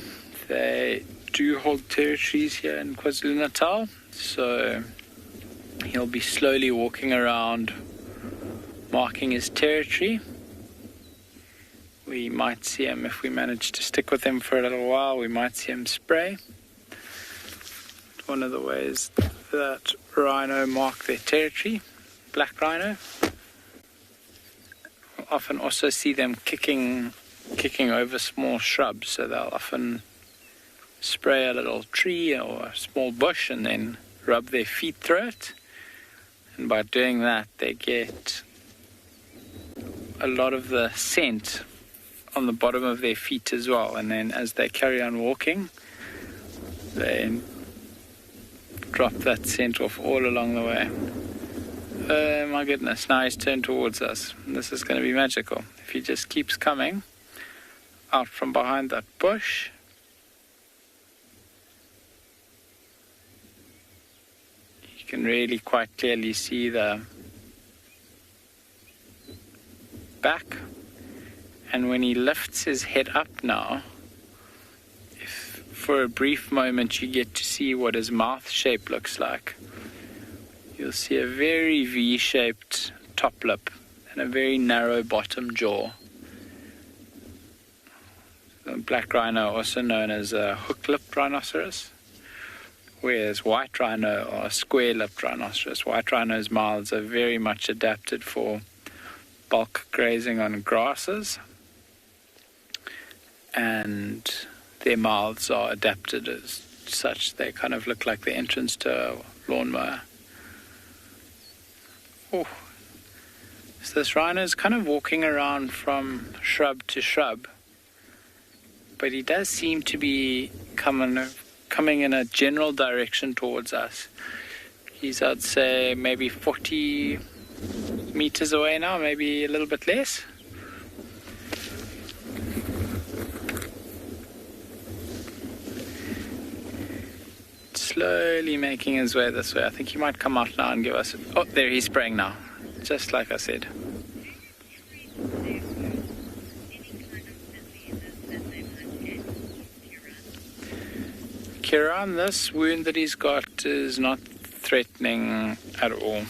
they do hold territories here in KwaZulu-Natal, so he'll be slowly walking around marking his territory. We might see him, if we manage to stick with him for a little while, we might see him spray. One of the ways that rhino mark their territory, black rhino. We'll often also see them kicking over small shrubs, so they'll often spray a little tree or a small bush and then rub their feet through it. And by doing that, they get a lot of the scent on the bottom of their feet as well. And then as they carry on walking, they drop that scent off all along the way. Oh my goodness, now he's turned towards us. This is going to be magical. If he just keeps coming out from behind that bush. You can really quite clearly see the back. And when he lifts his head up now, if for a brief moment you get to see what his mouth shape looks like, you'll see a very V-shaped top lip and a very narrow bottom jaw. The black rhino, also known as a hook-lipped rhinoceros, whereas white rhino are square-lipped rhinoceros. White rhino's mouths are very much adapted for bulk grazing on grasses, and their mouths are adapted as such. They kind of look like the entrance to a lawnmower. Oh. So this rhino is kind of walking around from shrub to shrub, but he does seem to be coming in a general direction towards us. He's, I'd say, maybe 40 meters away now, maybe a little bit less. Slowly making his way this way. I think he might come out now and give us... Oh, there, he's spraying now. Just like I said. Kiran, this wound that he's got is not threatening at all.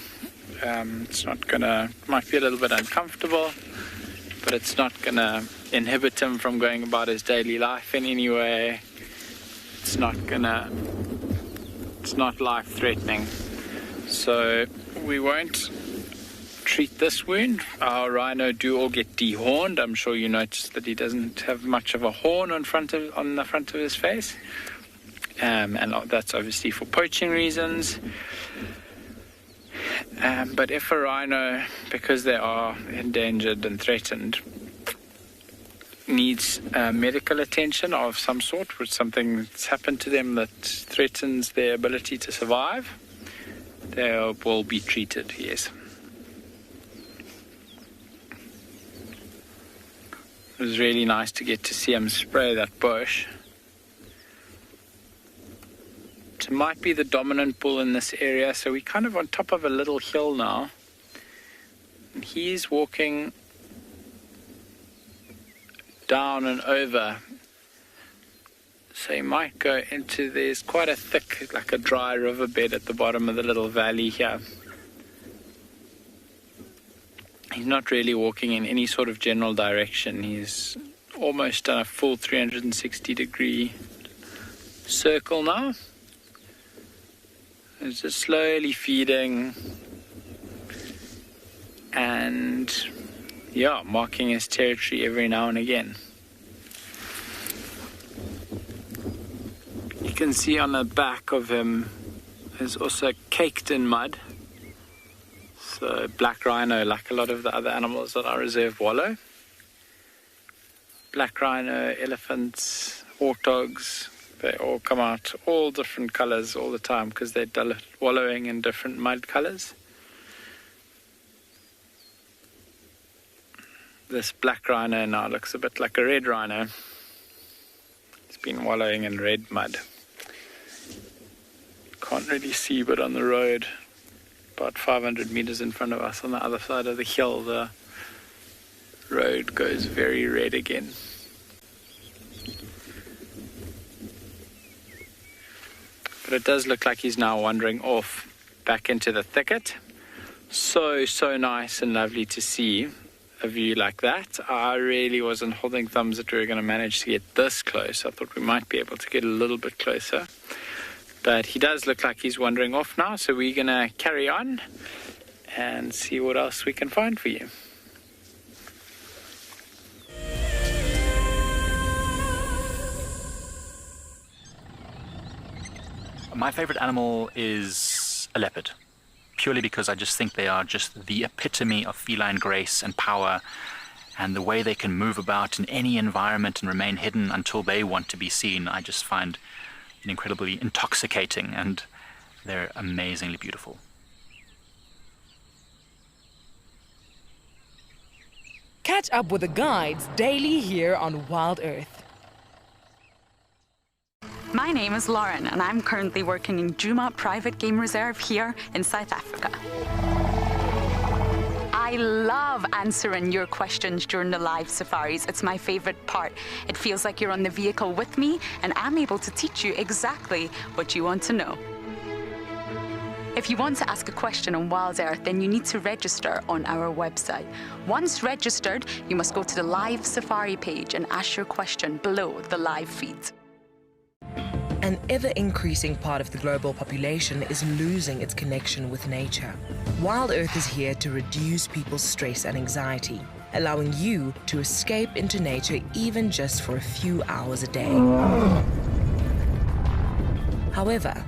It's not gonna... Might be a little bit uncomfortable, but it's not gonna inhibit him from going about his daily life in any way. It's not life-threatening. So we won't treat this wound. Our rhino do all get dehorned. I'm sure you noticed that he doesn't have much of a horn on the front of his face. And that's obviously for poaching reasons. But if a rhino, because they are endangered and threatened, needs medical attention of some sort, with something that's happened to them that threatens their ability to survive, they will be treated, yes. It was really nice to get to see him spray that bush. It might be the dominant bull in this area, so we're kind of on top of a little hill now. And he's walking down and over, so you might go into, there's quite a thick, like a dry riverbed at the bottom of the little valley here. He's not really walking in any sort of general direction. He's almost done a full 360-degree circle now. He's just slowly feeding and marking his territory every now and again. You can see on the back of him is also caked in mud. So black rhino, like a lot of the other animals that our reserve wallow. Black rhino, elephants, warthogs, they all come out all different colors all the time because they're wallowing in different mud colors. This black rhino now looks a bit like a red rhino. It's been wallowing in red mud. Can't really see, but on the road, about 500 meters in front of us on the other side of the hill, the road goes very red again. But it does look like he's now wandering off back into the thicket. So nice and lovely to see a view like that. I really wasn't holding thumbs that we were going to manage to get this close. I thought we might be able to get a little bit closer. But he does look like he's wandering off now, so we're going to carry on and see what else we can find for you. My favorite animal is a leopard, purely because I just think they are just the epitome of feline grace and power, and the way they can move about in any environment and remain hidden until they want to be seen, I just find incredibly intoxicating, and they're amazingly beautiful. Catch up with the guides daily here on WildEarth. My name is Lauren, and I'm currently working in Djuma Private Game Reserve here in South Africa. I love answering your questions during the live safaris. It's my favorite part. It feels like you're on the vehicle with me, and I'm able to teach you exactly what you want to know. If you want to ask a question on WildEarth, then you need to register on our website. Once registered, you must go to the live safari page and ask your question below the live feed. An ever-increasing part of the global population is losing its connection with nature. WildEarth is here to reduce people's stress and anxiety, allowing you to escape into nature even just for a few hours a day. However,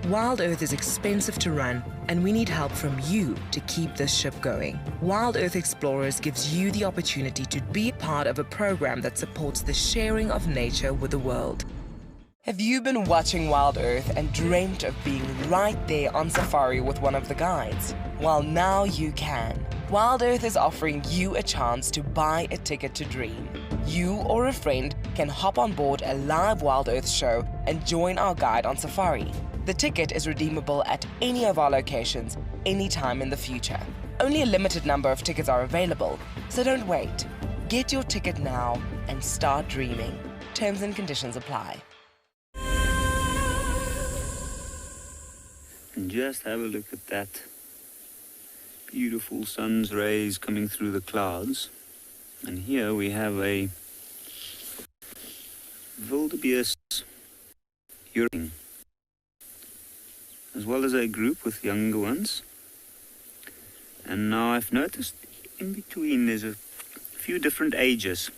WildEarth is expensive to run, and we need help from you to keep this ship going. WildEarth Explorers gives you the opportunity to be part of a program that supports the sharing of nature with the world. Have you been watching WildEarth and dreamt of being right there on safari with one of the guides? Well, now you can. WildEarth is offering you a chance to buy a ticket to dream. You or a friend can hop on board a live WildEarth show and join our guide on safari. The ticket is redeemable at any of our locations, anytime in the future. Only a limited number of tickets are available, so don't wait. Get your ticket now and start dreaming. Terms and conditions apply. And just have a look at that beautiful sun's rays coming through the clouds. And here we have a wildebeest yearling, as well as a group with younger ones. And now I've noticed in between there's a few different ages.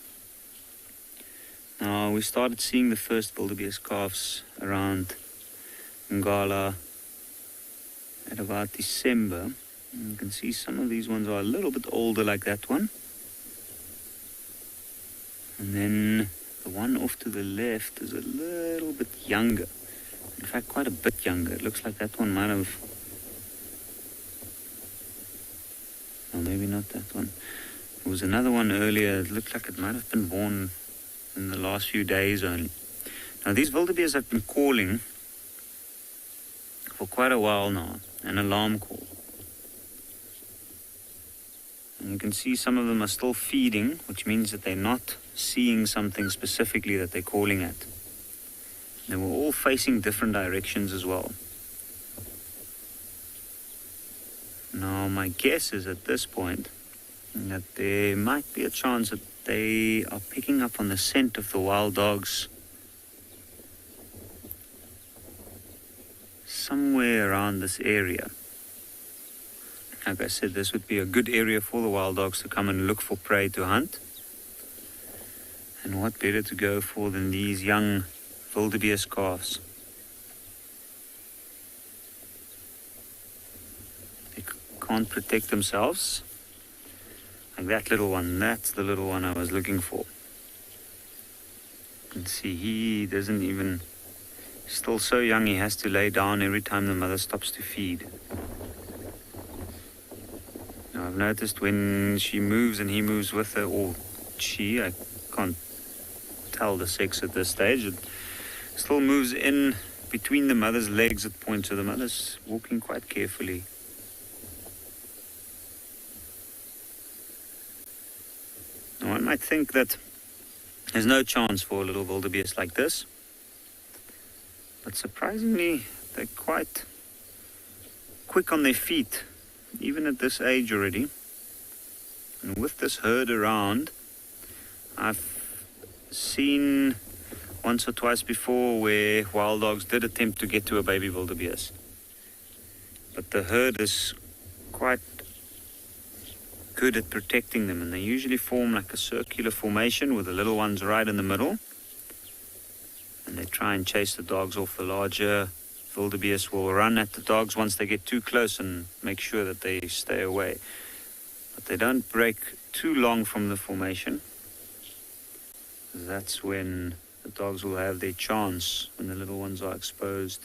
Now we started seeing the first wildebeest calves around Ngala at about December. And you can see some of these ones are a little bit older, like that one. And then the one off to the left is a little bit younger. In fact, quite a bit younger. It looks like that one might have... Well, maybe not that one. There was another one earlier. It looked like it might have been born in the last few days only. Now, these wildebeest have been calling for quite a while now. An alarm call. And you can see some of them are still feeding, which means that they're not seeing something specifically that they're calling at. They were all facing different directions as well. Now, my guess is at this point that there might be a chance that they are picking up on the scent of the wild dogs somewhere around this area. Like I said, this would be a good area for the wild dogs to come and look for prey to hunt. And what better to go for than these young wildebeest calves? They can't protect themselves. Like that little one, that's the little one I was looking for. You can see he doesn't even... Still so young, he has to lay down every time the mother stops to feed. Now, I've noticed when she moves and he moves with her, or she, I can't tell the sex at this stage, it still moves in between the mother's legs at points, so the mother's walking quite carefully. Now, one might think that there's no chance for a little wildebeest like this. But surprisingly, they're quite quick on their feet, even at this age already. And with this herd around, I've seen once or twice before where wild dogs did attempt to get to a baby wildebeest. But the herd is quite good at protecting them, and they usually form like a circular formation with the little ones right in the middle. And they try and chase the dogs off the larger wildebeest will run at the dogs once they get too close and make sure that they stay away. But they don't break too long from the formation. That's when the dogs will have their chance, when the little ones are exposed.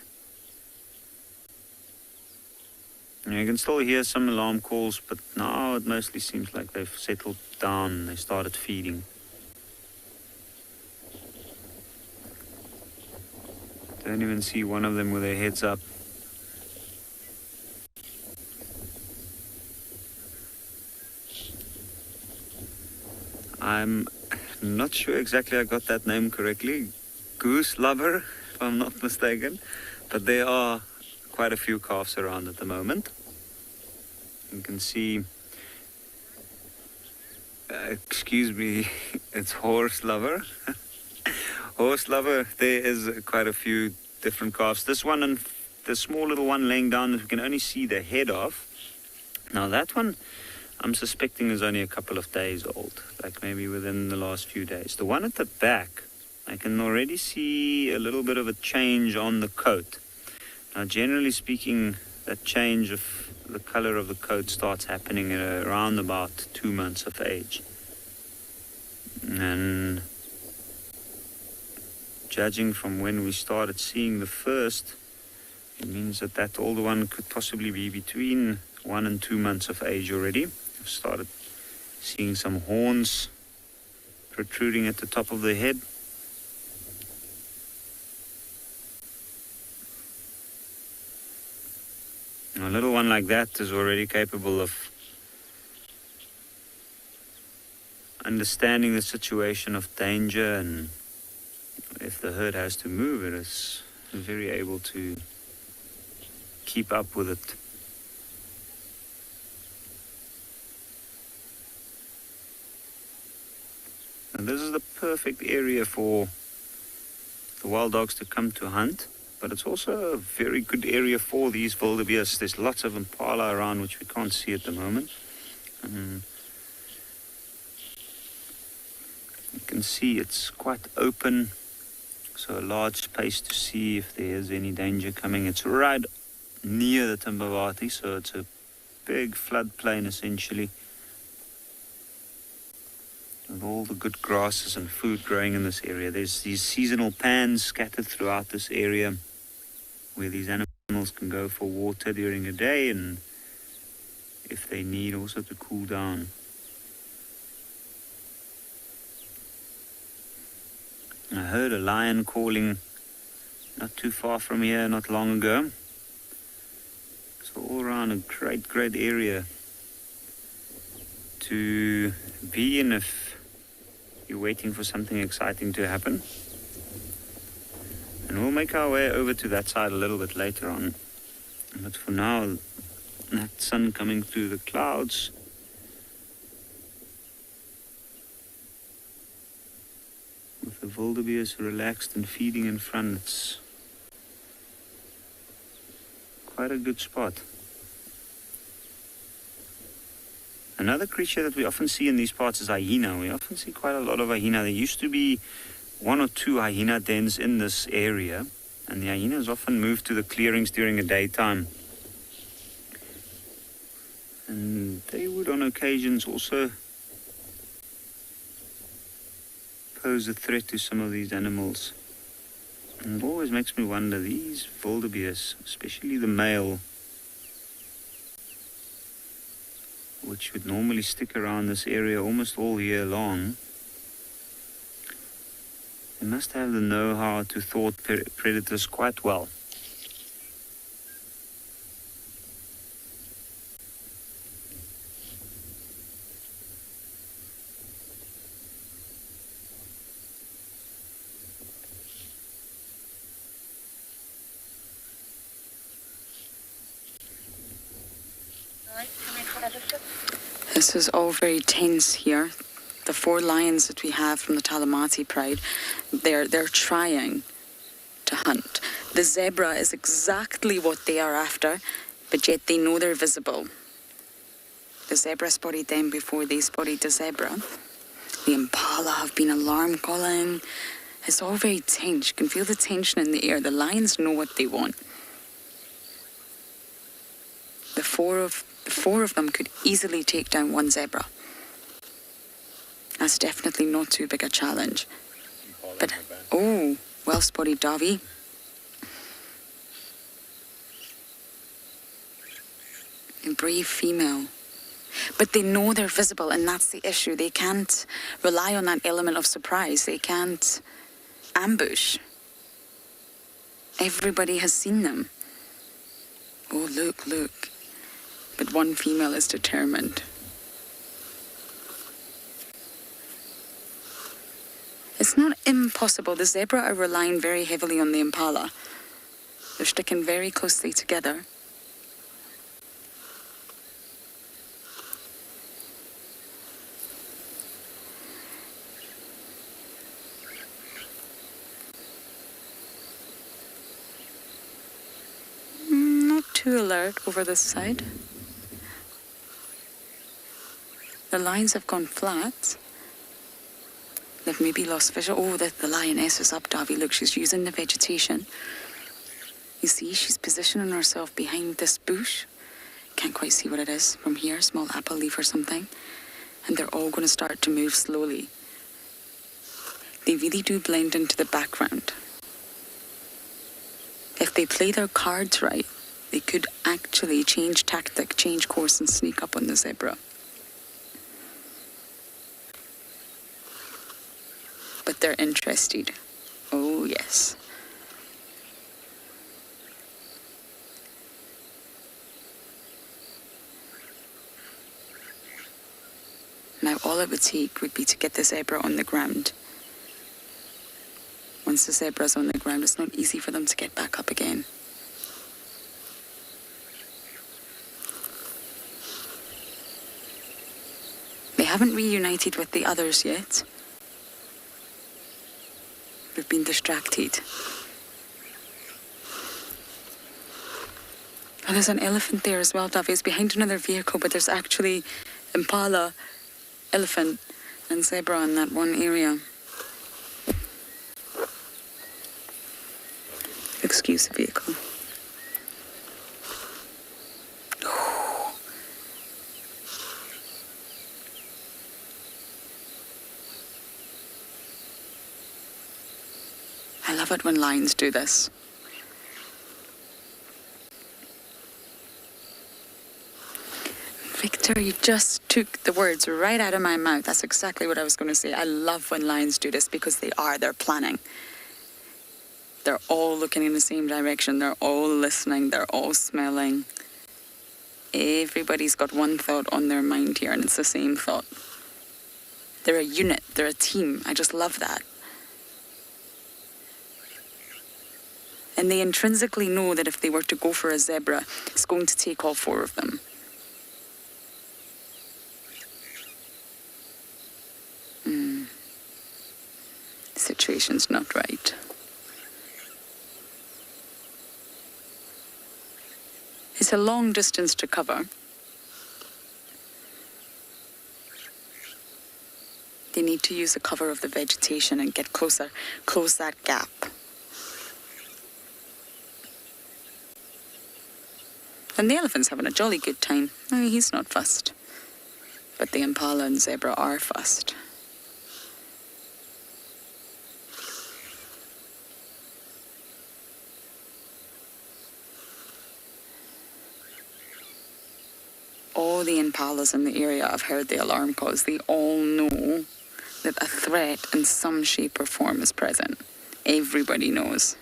And you can still hear some alarm calls, but now it mostly seems like they've settled down and they started feeding. Don't even see one of them with their heads up. I'm not sure exactly I got that name correctly. Goose lover, if I'm not mistaken. But there are quite a few calves around at the moment. You can see, excuse me, it's horse lover. Horse lover, there is quite a few different calves. This one and the small little one laying down that we can only see the head of. Now that one, I'm suspecting is only a couple of days old, like maybe within the last few days. The one at the back, I can already see a little bit of a change on the coat. Now generally speaking, that change of the color of the coat starts happening at around about 2 months of age. And judging from when we started seeing the first, it means that that older one could possibly be between 1 and 2 months of age already. I've started seeing some horns protruding at the top of the head. A little one like that is already capable of understanding the situation of danger, and if the herd has to move, it is very able to keep up with it. And this is the perfect area for the wild dogs to come to hunt, but it's also a very good area for these wildebeest. There's lots of impala around which we can't see at the moment. You can see it's quite open, so a large space to see if there's any danger coming. It's right near the Timbawati, so it's a big floodplain essentially, with all the good grasses and food growing in this area. There's these seasonal pans scattered throughout this area where these animals can go for water during the day, and if they need also to cool down. I heard a lion calling not too far from here not long ago. So all around a great area to be in if you're waiting for something exciting to happen. And we'll make our way over to that side a little bit later on. But for now, that sun coming through the clouds, with the wildebeest relaxed and feeding in front, it's quite a good spot. Another creature that we often see in these parts is hyena. We often see quite a lot of hyena. There used to be 1 or 2 hyena dens in this area, and the hyenas often move to the clearings during the daytime. And they would on occasions also pose a threat to some of these animals. And it always makes me wonder, these wildebeest, especially the male, which would normally stick around this area almost all year long, they must have the know-how to thwart predators quite well. This is all very tense here. The 4 lions that we have from the Talamati Pride, they're trying to hunt. The zebra is exactly what they are after, but yet they know they're visible. The zebra spotted them before they spotted the zebra. The impala have been alarm calling. It's all very tense. You can feel the tension in the air. The lions know what they want. four of them could easily take down one zebra. That's definitely not too big a challenge. But, oh, well spotted, Davy. A brave female. But they know they're visible, and that's the issue. They can't rely on that element of surprise. They can't ambush. Everybody has seen them. Oh, look, look. But one female is determined. It's not impossible. The zebra are relying very heavily on the impala. They're sticking very closely together. Not too alert over this side. The lines have gone flat. They've maybe lost visual. Oh, the lioness is up, Davy. Look, she's using the vegetation. You see, she's positioning herself behind this bush. Can't quite see what it is from here. Small apple leaf or something. And they're all going to start to move slowly. They really do blend into the background. If they play their cards right, they could actually change tactic, change course, and sneak up on the zebra. But they're interested. Oh, yes. Now, all it would take would be to get the zebra on the ground. Once the zebra's on the ground, it's not easy for them to get back up again. They haven't reunited with the others yet. They've been distracted. And there's an elephant there as well, Davy. It's behind another vehicle, but there's actually impala, elephant, and zebra in that one area. Excuse the vehicle. I love it when lions do this. Victor, you just took the words right out of my mouth. That's exactly what I was going to say. I love when lions do this because they're planning. They're all looking in the same direction. They're all listening. They're all smelling. Everybody's got one thought on their mind here, and it's the same thought. They're a unit. They're a team. I just love that. And they intrinsically know that if they were to go for a zebra, it's going to take all four of them. The situation's not right. It's a long distance to cover. They need to use the cover of the vegetation and get closer, close that gap. And the elephant's having a jolly good time. I mean, he's not fussed. But the impala and zebra are fussed. All the impalas in the area have heard the alarm calls. They all know that a threat in some shape or form is present. Everybody knows.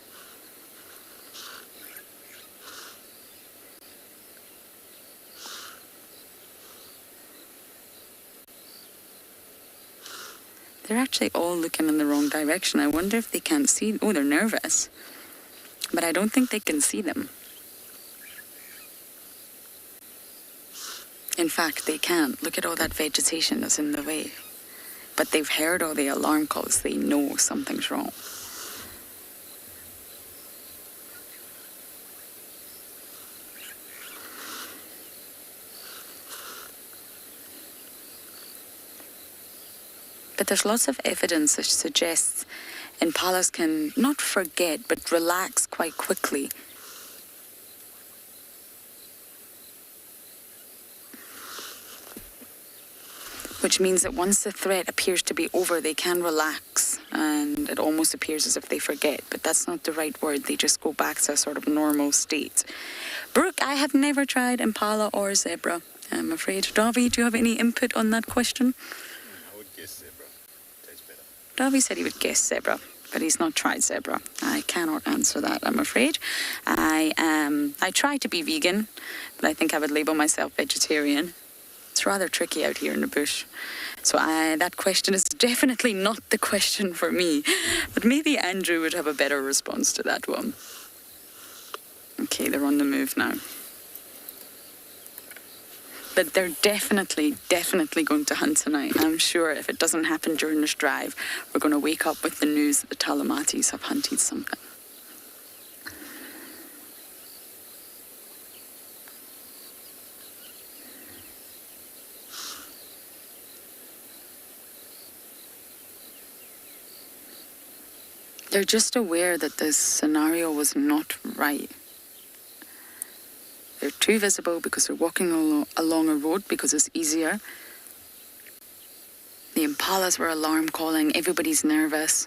They're actually all looking in the wrong direction. I wonder if they can't see. Oh, they're nervous. But I don't think they can see them. In fact, they can't. Look at all that vegetation that's in the way. But they've heard all the alarm calls. They know something's wrong. But there's lots of evidence that suggests impalas can not forget, but relax quite quickly. which means that once the threat appears to be over, they can relax, and it almost appears as if they forget, but that's not the right word. They just go back to a sort of normal state. Brooke, I have never tried impala or zebra, I'm afraid. Davi, do you have any input on that question? I would guess zebra. Tastes better. Davi said he would guess zebra, but he's not tried zebra. I cannot answer that, I'm afraid. I try to be vegan, but I think I would label myself vegetarian. It's rather tricky out here in the bush. So that question is definitely not the question for me. But maybe Andrew would have a better response to that one. Okay, they're on the move now. But they're definitely going to hunt tonight. I'm sure if it doesn't happen during this drive, we're going to wake up with the news that the Talamatis have hunted something. They're just aware that this scenario was not right. They're too visible because they're walking along a road because it's easier. The impalas were alarm calling, everybody's nervous.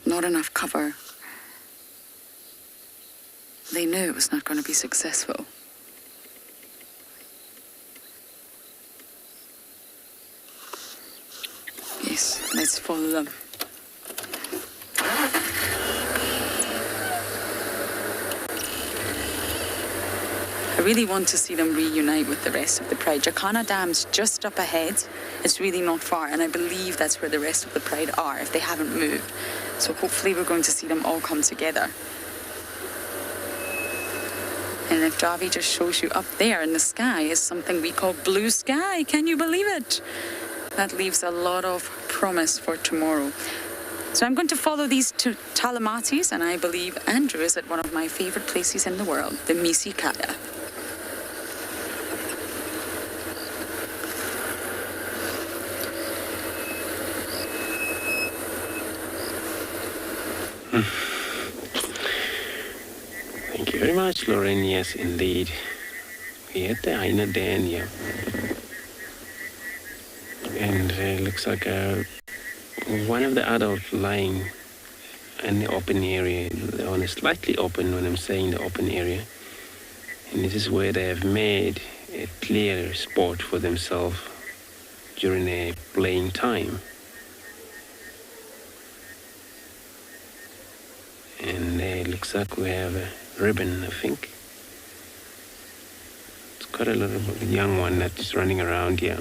Not enough cover. They knew it was not going to be successful. Yes, let's follow them. I really want to see them reunite with the rest of the pride. Jacana Dam's just up ahead. It's really not far, and I believe that's where the rest of the pride are, if they haven't moved. So hopefully we're going to see them all come together. And if Davi just shows you up there in the sky is something we call blue sky. Can you believe it? That leaves a lot of promise for tomorrow. So I'm going to follow these two Talamatis, and I believe Andrew is at one of my favorite places in the world, the Misikaya. Thank you very much, Lauren. Yes, indeed. We're at the Hyena Den here. And it looks like one of the adults lying in the open area, on a slightly open, when I'm saying the open area. And this is where they have made a clear spot for themselves during a playing time. And it looks like we have a ribbon, I think. It's quite a little young one that's running around here.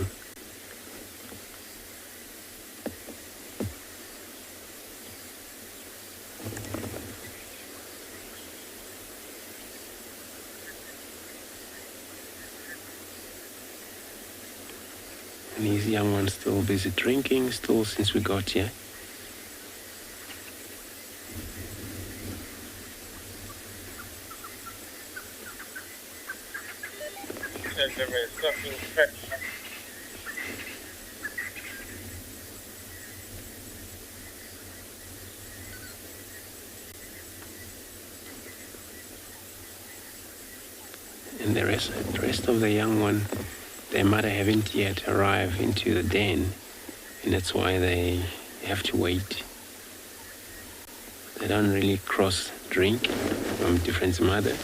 And these young ones still busy drinking, still since we got here. And the rest of the young one, their mother haven't yet arrived into the den, and that's why they have to wait. They don't really cross-drink from different mother.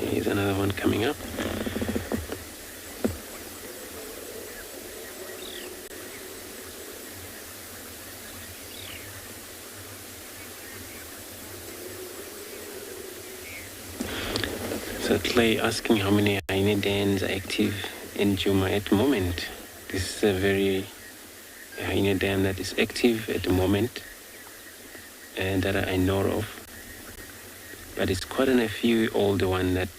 Here's another one coming up. So Clay asking how many hyena dens are active in Djuma at the moment. This is a very hyena dam that is active at the moment and that I know of. But it's quite a few older ones that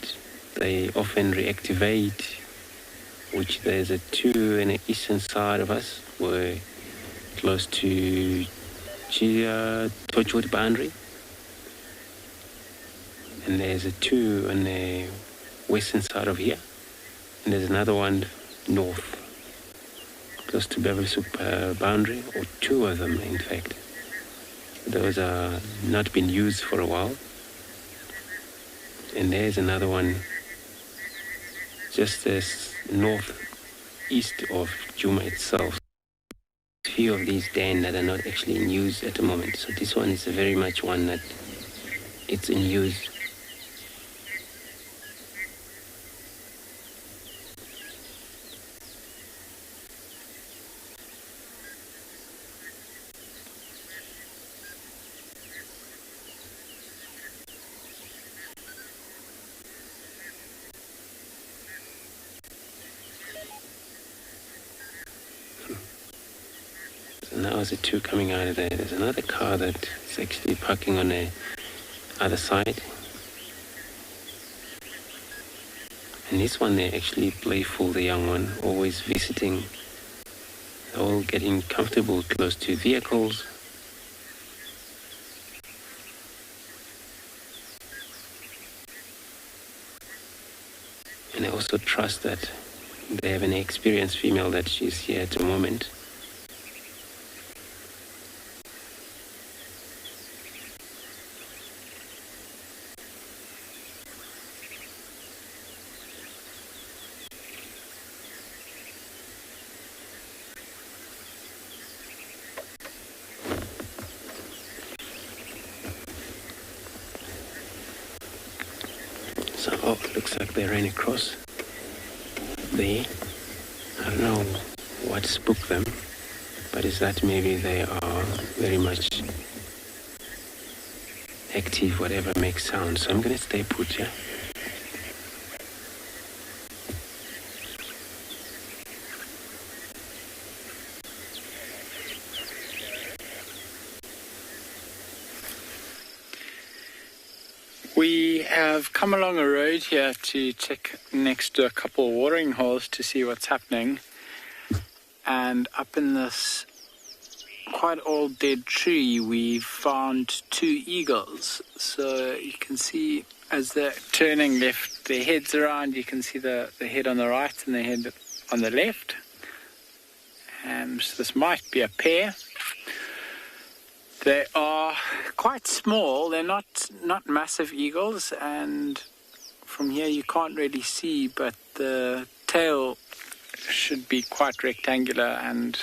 they often reactivate, which there's a two on the eastern side of us where close to Torchwood boundary. And there's a two on the western side of here. And there's another one north, close to Beverly Soup boundary, or two of them in fact. Those are not been used for a while. And there's another one just as northeast of Djuma itself. A few of these dams that are not actually in use at the moment. So this one is very much one that it's in use. Now there's the two coming out of there. There's another car that's actually parking on the other side. And this one, they're actually playful, the young one, always visiting. They're all getting comfortable close to vehicles. And I also trust that they have an experienced female that she's here at the moment. So, oh, it looks like they ran across there. I don't know what spooked them, but is that maybe they are very much active, whatever makes sound. So I'm going to stay put, yeah? We have come along a road here to check next to a couple of watering holes to see what's happening. And up in this quite old dead tree, we found two eagles. So you can see as they're turning left, their heads around, you can see the head on the right and the head on the left. So this might be a pair. They are quite small. They're not massive eagles, and from here you can't really see, but the tail should be quite rectangular and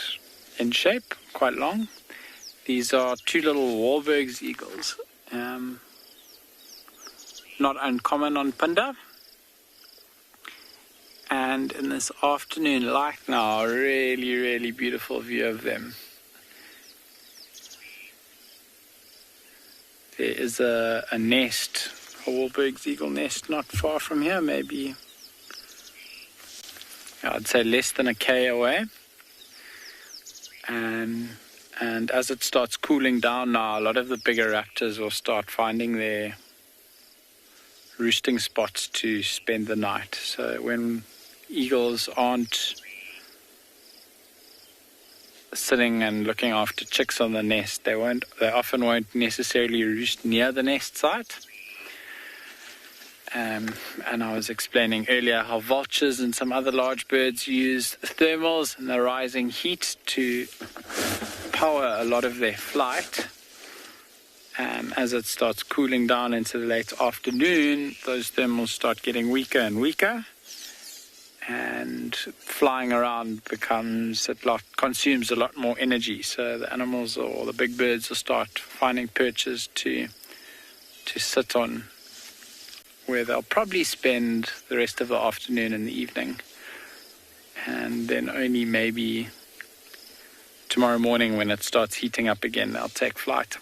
in shape, quite long. These are two little Warburg eagles, not uncommon on Panda. And in this afternoon light now, really, really beautiful view of them. There is a nest, a Warburg eagle nest not far from here, maybe, I'd say less than a K away. And as it starts cooling down now, a lot of the bigger raptors will start finding their roosting spots to spend the night. So when eagles aren't sitting and looking after chicks on the nest, they often won't necessarily roost near the nest site. And I was explaining earlier how vultures and some other large birds use thermals and the rising heat to power a lot of their flight. As it starts cooling down into the late afternoon, those thermals start getting weaker and weaker. And flying around consumes a lot more energy. So the animals or the big birds will start finding perches to sit on, where they'll probably spend the rest of the afternoon and the evening. And then only maybe tomorrow morning, when it starts heating up again, they'll take flight.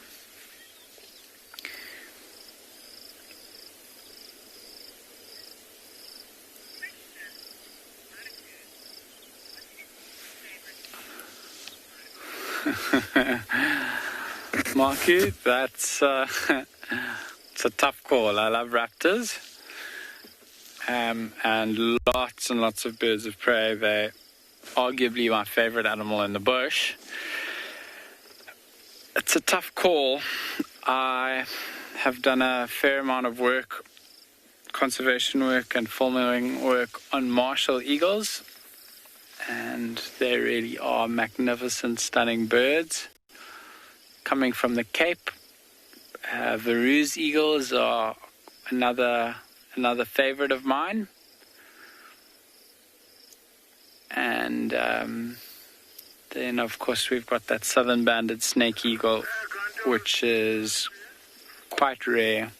Marky, that's it's a tough call. I love raptors, and lots and lots of birds of prey. They're arguably my favorite animal in the bush. It's a tough call. I have done a fair amount of work, conservation work and filming work on martial eagles, and they really are magnificent, stunning birds. Coming from the Cape, Verou's eagles are another favorite of mine. And then of course we've got that southern banded snake eagle, which is quite rare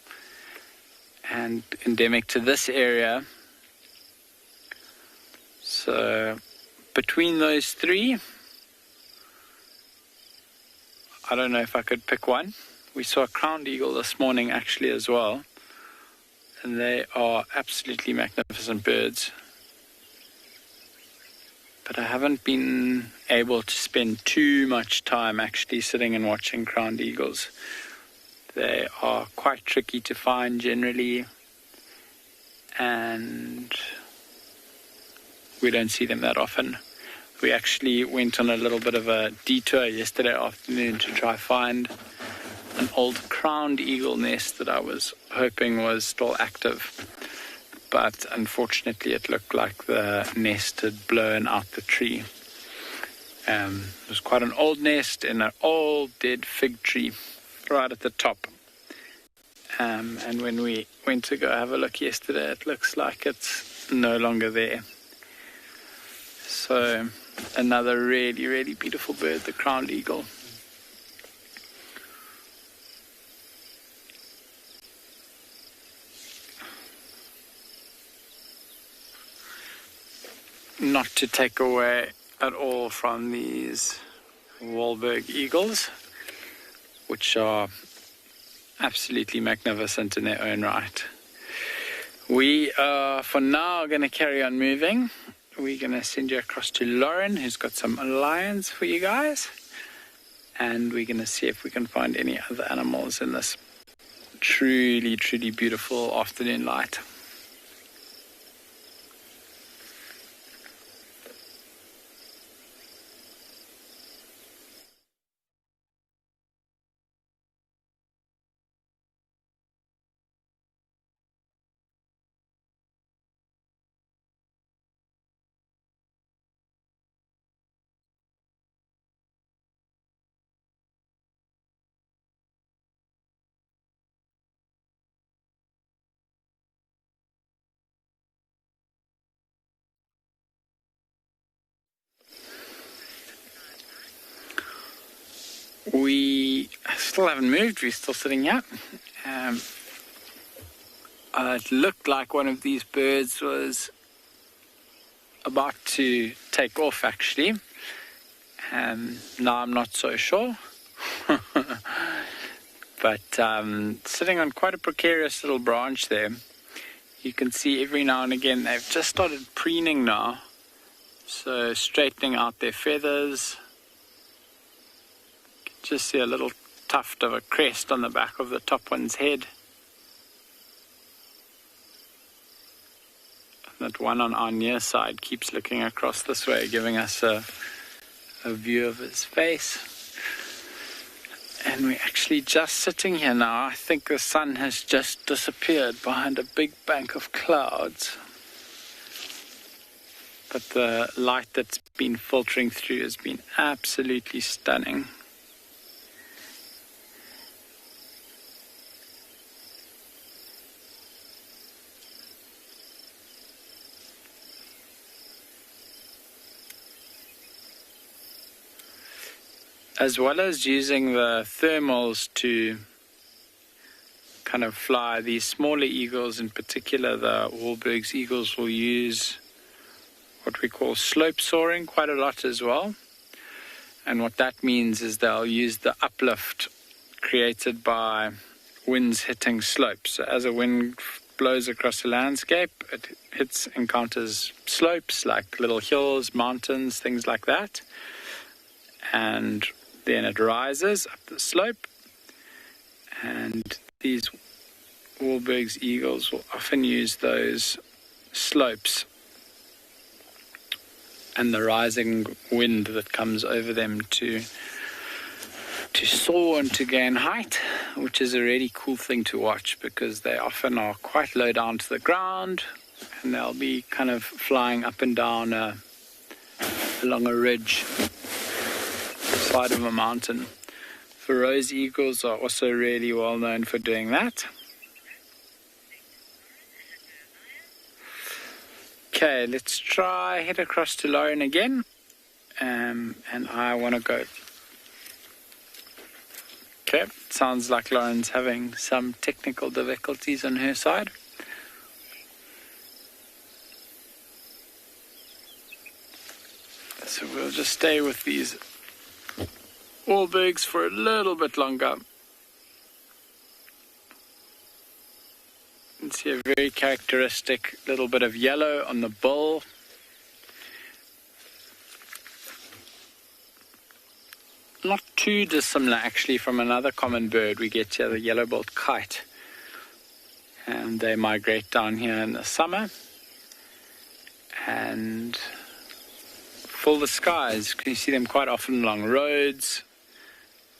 and endemic to this area. So between those three, I don't know if I could pick one. We saw a crowned eagle this morning actually as well, and they are absolutely magnificent birds. But I haven't been able to spend too much time actually sitting and watching crowned eagles. They are quite tricky to find generally, and we don't see them that often. We actually went on a little bit of a detour yesterday afternoon to try find an old crowned eagle nest that I was hoping was still active. But unfortunately it looked like the nest had blown out the tree. It was quite an old nest in an old dead fig tree right at the top. And when we went to go have a look yesterday, it looks like it's no longer there. So another really, really beautiful bird, the crowned eagle. Not to take away at all from these Warburg eagles, which are absolutely magnificent in their own right. We are for now going to carry on moving. We're going to send you across to Lauren, who's got some lions for you guys, and we're going to see if we can find any other animals in this truly, truly beautiful afternoon light. We still haven't moved, we're still sitting here. It looked like one of these birds was about to take off actually. Now I'm not so sure. But sitting on quite a precarious little branch there. You can see every now and again they've just started preening now. So straightening out their feathers. Just see a little tuft of a crest on the back of the top one's head. And that one on our near side keeps looking across this way, giving us a view of his face. And we're actually just sitting here now. I think the sun has just disappeared behind a big bank of clouds. But the light that's been filtering through has been absolutely stunning. As well as using the thermals to kind of fly, these smaller eagles, in particular the Warburg's eagles, will use what we call slope soaring quite a lot as well. And what that means is they'll use the uplift created by winds hitting slopes. So as a wind blows across a landscape, it encounters slopes like little hills, mountains, things like that. And then it rises up the slope, and these Warburg's eagles will often use those slopes and the rising wind that comes over them to to soar and to gain height, which is a really cool thing to watch because they often are quite low down to the ground and they'll be kind of flying up and down along a ridge, side of a mountain. The rose eagles are also really well known for doing that. Okay, let's try head across to Lauren again, and I want to go. Okay, sounds like Lauren's having some technical difficulties on her side. So we'll just stay with these Warburgs for a little bit longer. You can see a very characteristic little bit of yellow on the bill. Not too dissimilar actually from another common bird we get here, the yellow-billed kite. And they migrate down here in the summer and fill the skies. You can see them quite often along roads.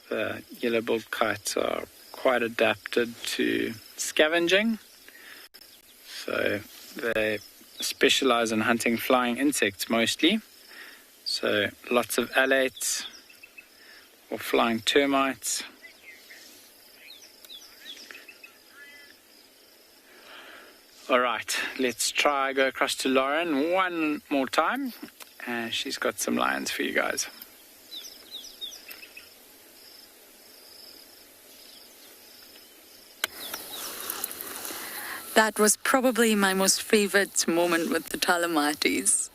The yellow-billed kites are quite adapted to scavenging. So they specialize in hunting flying insects mostly. So lots of alates or flying termites. All right, let's try go across to Lauren one more time. She's got some lions for you guys. That was probably my most favorite moment with the Talamatis.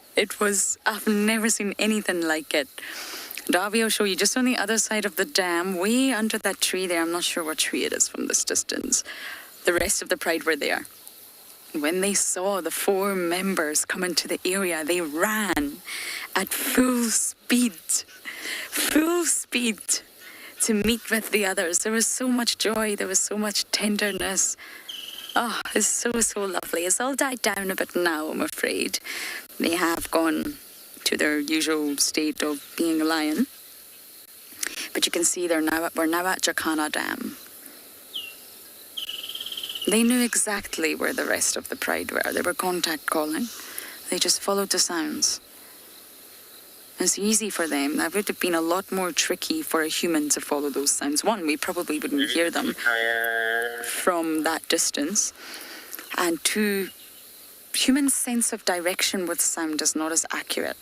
I've never seen anything like it. Darby will show you just on the other side of the dam, way under that tree there. I'm not sure what tree it is from this distance. The rest of the pride were there. When they saw the 4 members come into the area, they ran at full speed to meet with the others. There was so much joy, there was so much tenderness. Oh, it's so, so lovely. It's all died down a bit now, I'm afraid. They have gone to their usual state of being a lion. But you can see we're now at Jacana Dam. They knew exactly where the rest of the pride were. They were contact calling. They just followed the sounds. It's easy for them. That would have been a lot more tricky for a human to follow those sounds. One, we probably wouldn't hear them from that distance. And 2, human sense of direction with sound is not as accurate.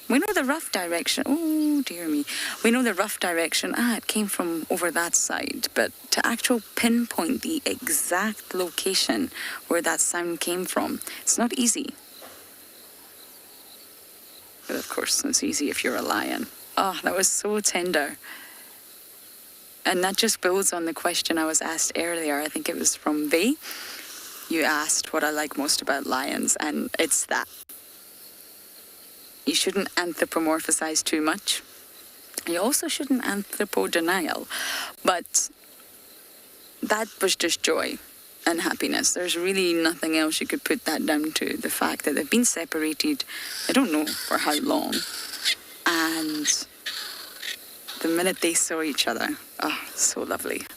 We know the rough direction. Oh, dear me. We know the rough direction. It came from over that side. But to actually pinpoint the exact location where that sound came from, it's not easy. But of course, it's easy if you're a lion. Oh, that was so tender. And that just builds on the question I was asked earlier. I think it was from V. You asked what I like most about lions, and it's that. You shouldn't anthropomorphize too much. You also shouldn't anthropo-denial. But that was just joy and happiness. There's really nothing else you could put that down to. The fact that they've been separated, I don't know for how long. And the minute they saw each other, oh, so lovely.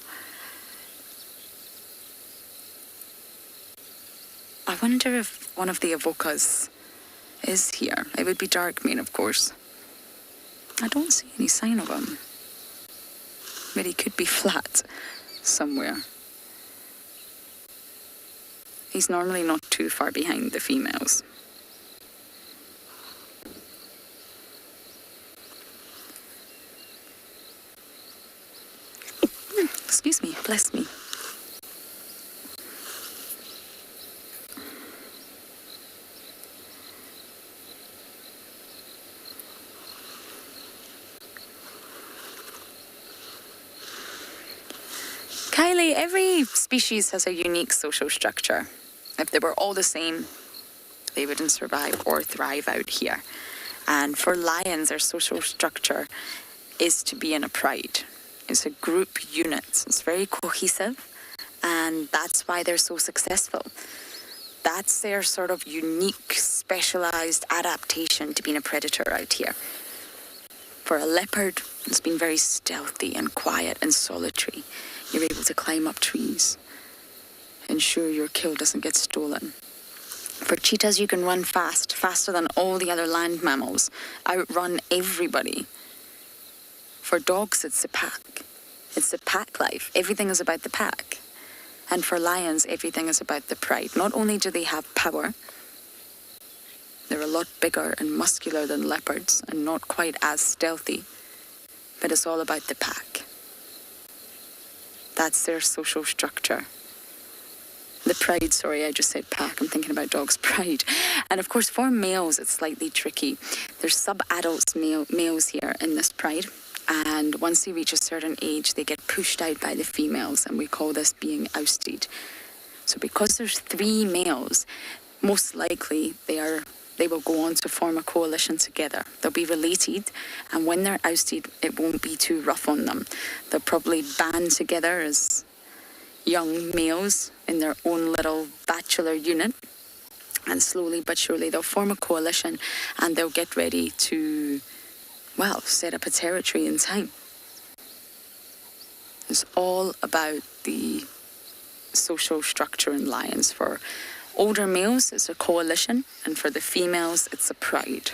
I wonder if one of the Avokas is here. It would be Darkmane, of course. I don't see any sign of him. But he could be flat somewhere. He's normally not too far behind the females. Excuse me, bless me. Kylie, every species has a unique social structure. If they were all the same, they wouldn't survive or thrive out here. And for lions, their social structure is to be in a pride. It's a group unit. It's very cohesive, and that's why they're so successful. That's their sort of unique, specialized adaptation to being a predator out here. For a leopard, it's been very stealthy and quiet and solitary. You're able to climb up trees, ensure your kill doesn't get stolen. For cheetahs, you can run fast, faster than all the other land mammals, outrun everybody. For dogs, it's the pack. It's the pack life. Everything is about the pack. And for lions, everything is about the pride. Not only do they have power, they're a lot bigger and muscular than leopards and not quite as stealthy, but it's all about the pack. That's their social structure. The pride, sorry, I just said pack. I'm thinking about dogs' pride. And of course, for males, it's slightly tricky. There's sub-adults males here in this pride. And once they reach a certain age, they get pushed out by the females. And we call this being ousted. So because there's 3 males, most likely they will go on to form a coalition together. They'll be related. And when they're ousted, it won't be too rough on them. They'll probably band together as young males in their own little bachelor unit, and slowly but surely they'll form a coalition and they'll get ready to, well, set up a territory in time. It's all about the social structure in lions. For older males, it's a coalition, and for the females, it's a pride.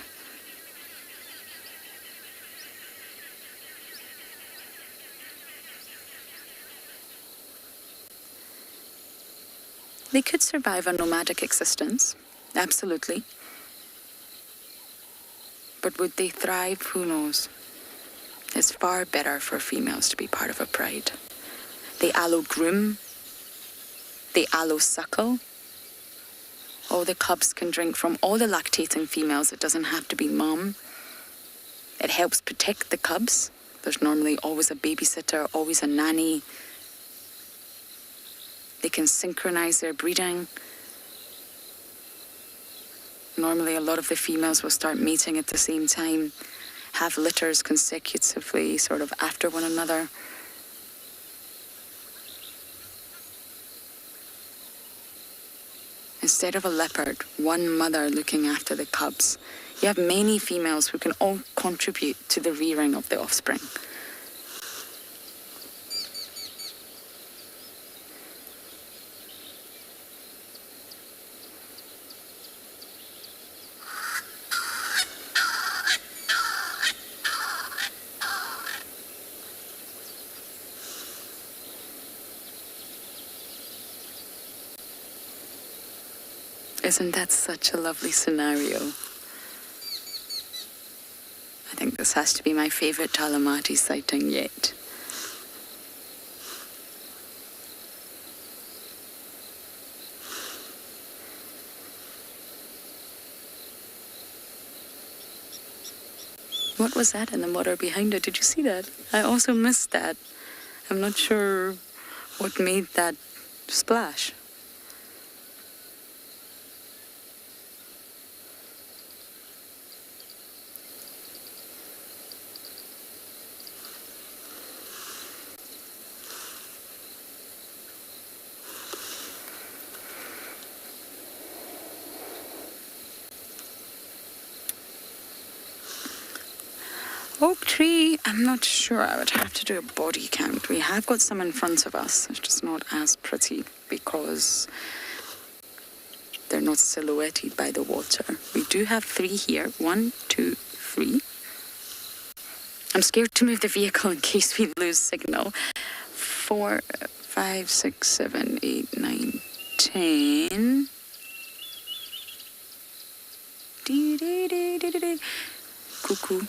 They could survive a nomadic existence, absolutely. But would they thrive? Who knows? It's far better for females to be part of a pride. They allo-groom, they allo-suckle. All the cubs can drink from all the lactating females. It doesn't have to be mom. It helps protect the cubs. There's normally always a babysitter, always a nanny. They can synchronize their breeding. Normally, a lot of the females will start mating at the same time, have litters consecutively, sort of after one another. Instead of a leopard, one mother looking after the cubs, you have many females who can all contribute to the rearing of the offspring. Isn't that such a lovely scenario? I think this has to be my favorite Talamati sighting yet. What was that in the water behind it? Did you see that? I also missed that. I'm not sure what made that splash. Oak tree, I'm not sure. I would have to do a body count. We have got some in front of us. It's just not as pretty because they're not silhouetted by the water. We do have 3 here. 1, 2, 3. I'm scared to move the vehicle in case we lose signal. 4, 5, 6, 7, 8, 9, 10. Cuckoo.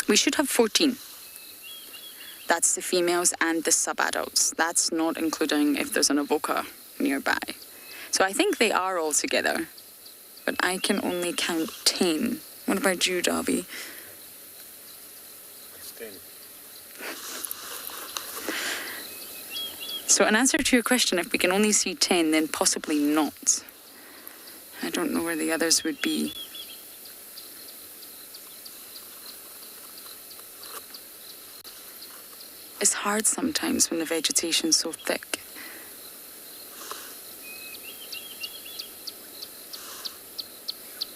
We should have 14. That's the females and the sub-adults. That's not including if there's an avoca nearby. So I think they are all together. But I can only count 10. What about you, Darby? 10. So in answer to your question, if we can only see 10, then possibly not. I don't know where the others would be. It's hard sometimes when the vegetation's so thick.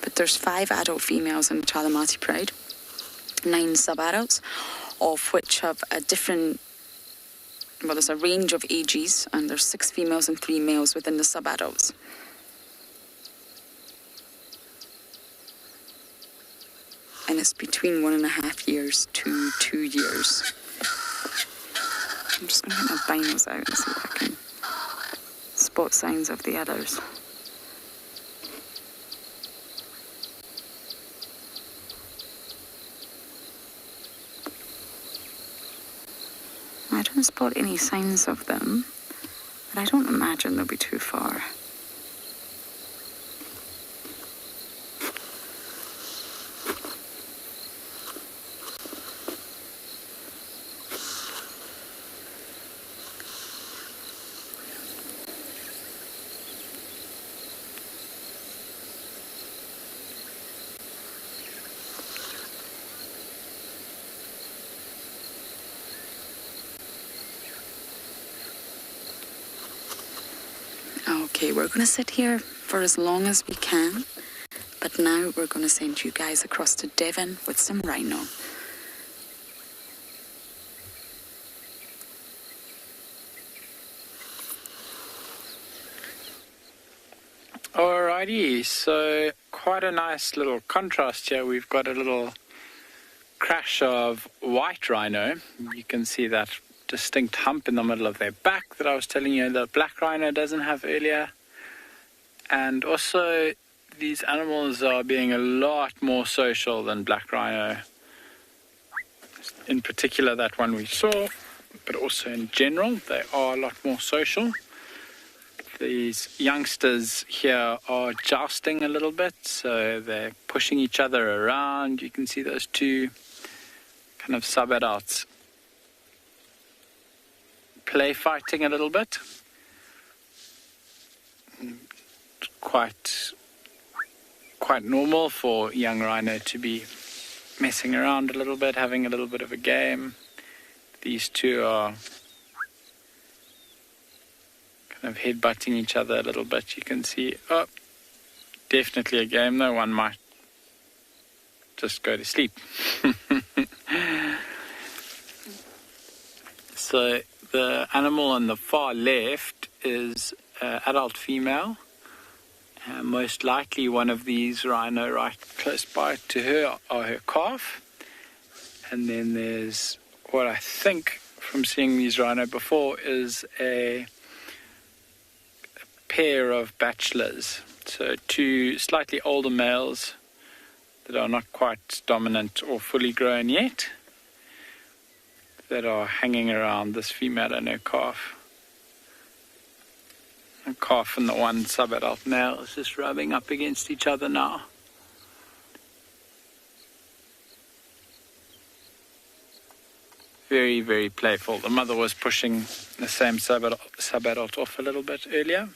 But There's 5 adult females in the Chalamati Pride, 9 sub-adults, of which have a different, well, there's a range of ages, and there's 6 females and 3 males within the sub-adults. And it's between 1.5 years to 2 years. I'm just going to get my binos out and see if I can spot signs of the others. I don't spot any signs of them, but I don't imagine they'll be too far. Okay, we're going to sit here for as long as we can, but now we're going to send you guys across to Devon with some rhino. Alrighty, so quite a nice little contrast here. We've got a little crash of white rhino. You can see that distinct hump in the middle of their back that I was telling you the black rhino doesn't have earlier. And also these animals are being a lot more social than black rhino. In particular that one we saw, but also in general they are a lot more social. These youngsters here are jousting a little bit, so they're pushing each other around. You can see those two kind of sub-adults play fighting a little bit. Quite normal for young rhino to be messing around a little bit, having a little bit of a game. These two are kind of headbutting each other a little bit. You can see, oh, definitely a game though. One might just go to sleep. So the animal on the far left is adult female. Most likely one of these rhino right close by to her are her calf. And then there's what I think from seeing these rhino before is a pair of bachelors. So 2 slightly older males that are not quite dominant or fully grown yet, that are hanging around this female and her calf. The calf and the one sub-adult male is just rubbing up against each other now. Very, very playful. The mother was pushing the same sub-adult off a little bit earlier.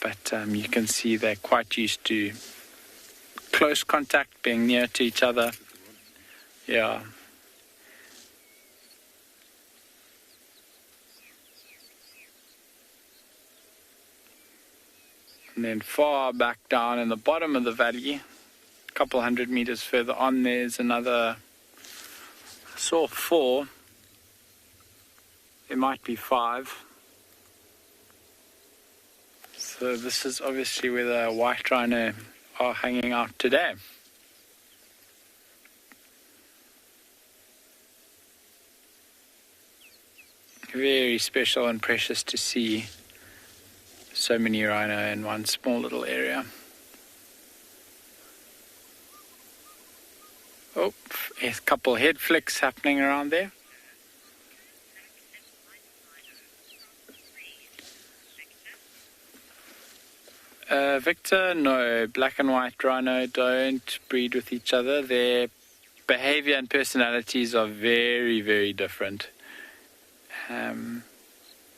But you can see they're quite used to close contact, being near to each other. Yeah. And then far back down in the bottom of the valley, a couple 100 meters further on, there's another, I saw 4. There might be 5. So this is obviously where the white rhino are hanging out today. Very special and precious to see so many rhino in one small little area. Oh, a couple head flicks happening around there. Victor, no, black and white rhino don't breed with each other. Their behavior and personalities are very, very different.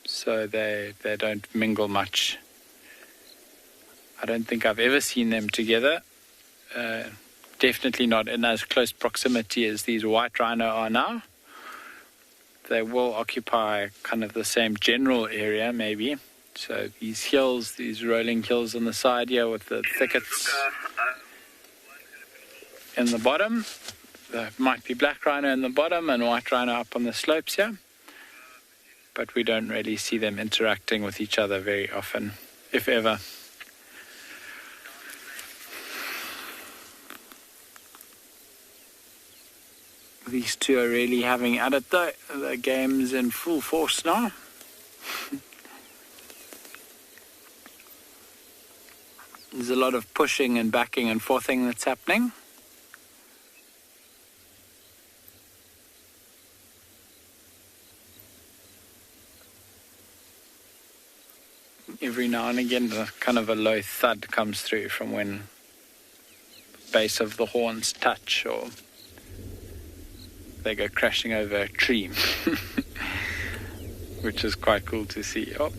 So they don't mingle much. I don't think I've ever seen them together. Definitely not in as close proximity as these white rhino are now. They will occupy kind of the same general area, maybe So these hills, these rolling hills on the side here with the thickets in the bottom. There might be black rhino in the bottom and white rhino up on the slopes here. But we don't really see them interacting with each other very often, if ever. These two are really having at it though. The game's in full force now. There's a lot of pushing and backing and forthing that's happening. Every now and again, kind of a low thud comes through from when the base of the horns touch or they go crashing over a tree, which is quite cool to see. Oh.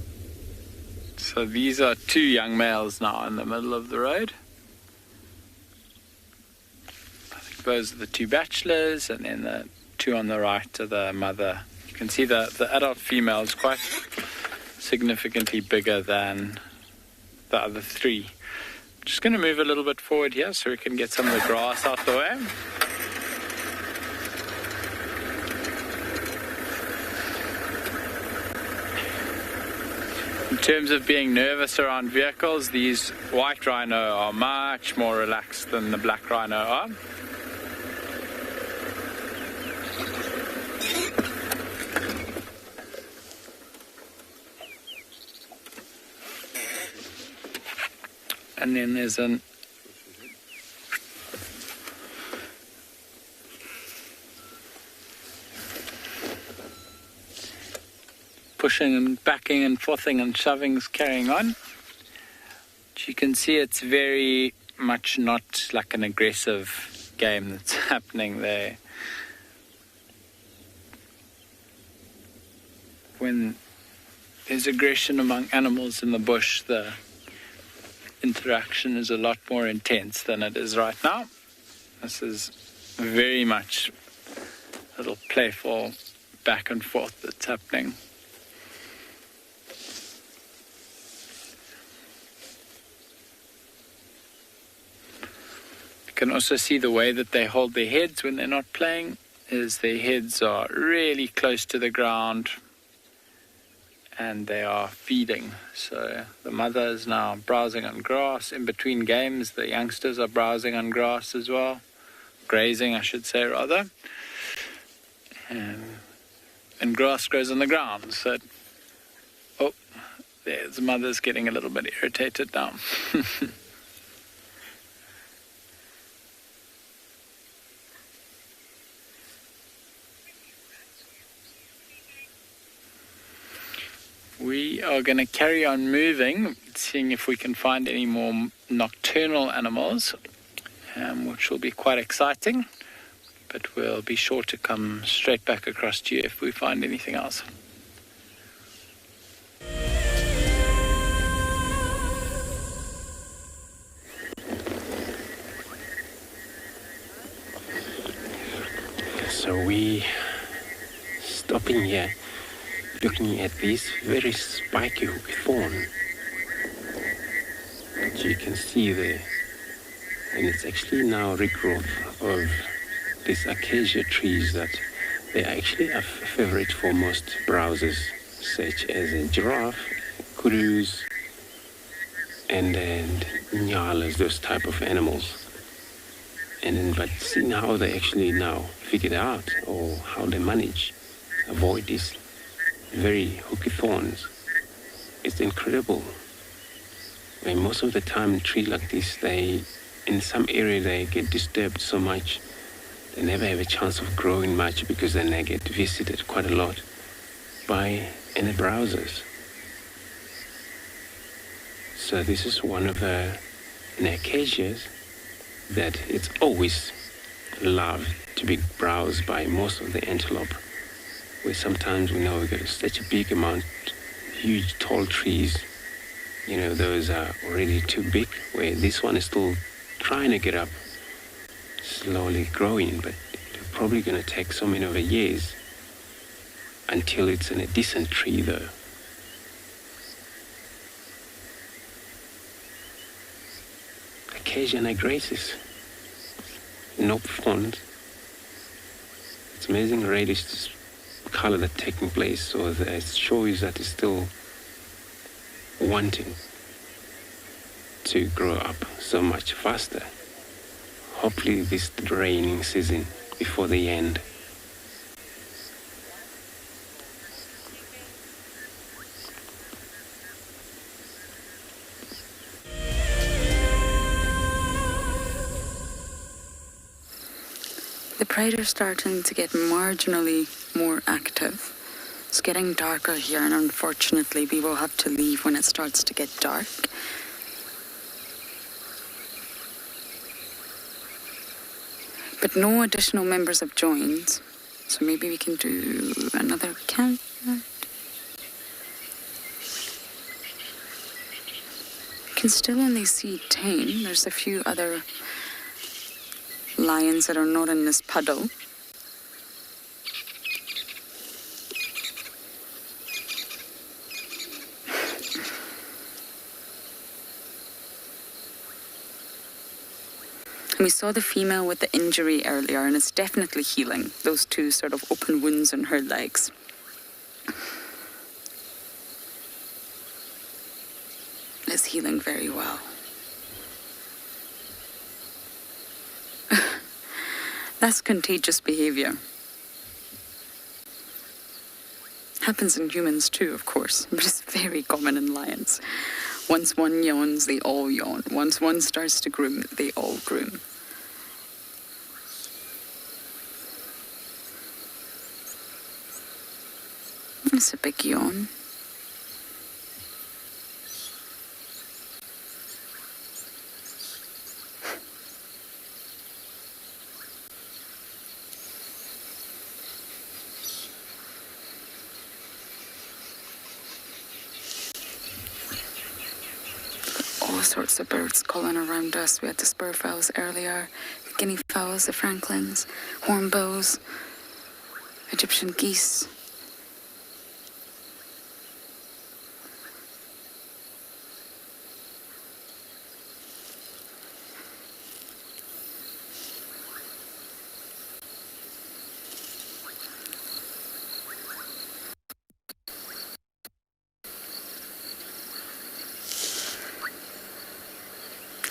So these are two young males now in the middle of the road. I think those are the two bachelors, and then the two on the right are the mother. You can see the adult female is quite significantly bigger than the other three. Just going to move a little bit forward here so we can get some of the grass out the way. In terms of being nervous around vehicles, these white rhino are much more relaxed than the black rhino are. And then there's an pushing and backing and forthing and shoving's carrying on. But you can see it's very much not like an aggressive game that's happening there. When there's aggression among animals in the bush, the interaction is a lot more intense than it is right now. This is very much a little playful back and forth that's happening. You can also see the way that they hold their heads when they're not playing is their heads are really close to the ground and they are feeding. So the mother is now browsing on grass. In between games, the youngsters are browsing on grass as well. Grazing, I should say, rather. And grass grows on the ground. So, oh, there's the mother's getting a little bit irritated now. We are going to carry on moving, seeing if we can find any more nocturnal animals, which will be quite exciting. But we'll be sure to come straight back across to you if we find anything else. So we stopping here, looking at this very spiky hook thorn that you can see there, and it's actually now regrowth of these acacia trees that they are actually a favorite for most browsers, such as a giraffe, kurus, and nyalas, those type of animals. And then, but seeing how they actually now figured out, or how they manage avoid these very hooky thorns, it's incredible. I mean, most of the time, trees like this, they, in some area, they get disturbed so much, they never have a chance of growing much because then they get visited quite a lot by any browsers. So this is one of the acacias that it's always loved to be browsed by most of the antelope, where sometimes we know we've got such a big amount, huge tall trees, you know, those are already too big, where this one is still trying to get up, slowly growing, but it's probably going to take so many over years until it's in a decent tree though. acacia nigritis. Nope font. It's amazing reddish color that's taking place, so it shows that it's still wanting to grow up so much faster. Hopefully this raining season before the end. The pride are starting to get marginally more active. It's getting darker here, and unfortunately we will have to leave when it starts to get dark. But no additional members have joined, so maybe we can do another count. You can still only see 10. There's a few other lions that are not in this puddle. We saw the female with the injury earlier, and it's definitely healing. Those two sort of open wounds on her legs. It's healing very well. That's contagious behavior. Happens in humans too, of course, but it's very common in lions. Once one yawns, they all yawn. Once one starts to groom, they all groom. It's a big yawn. All sorts of birds calling around us. We had the spur fowls earlier, the guinea fowls, the francolins, hornbills, Egyptian geese.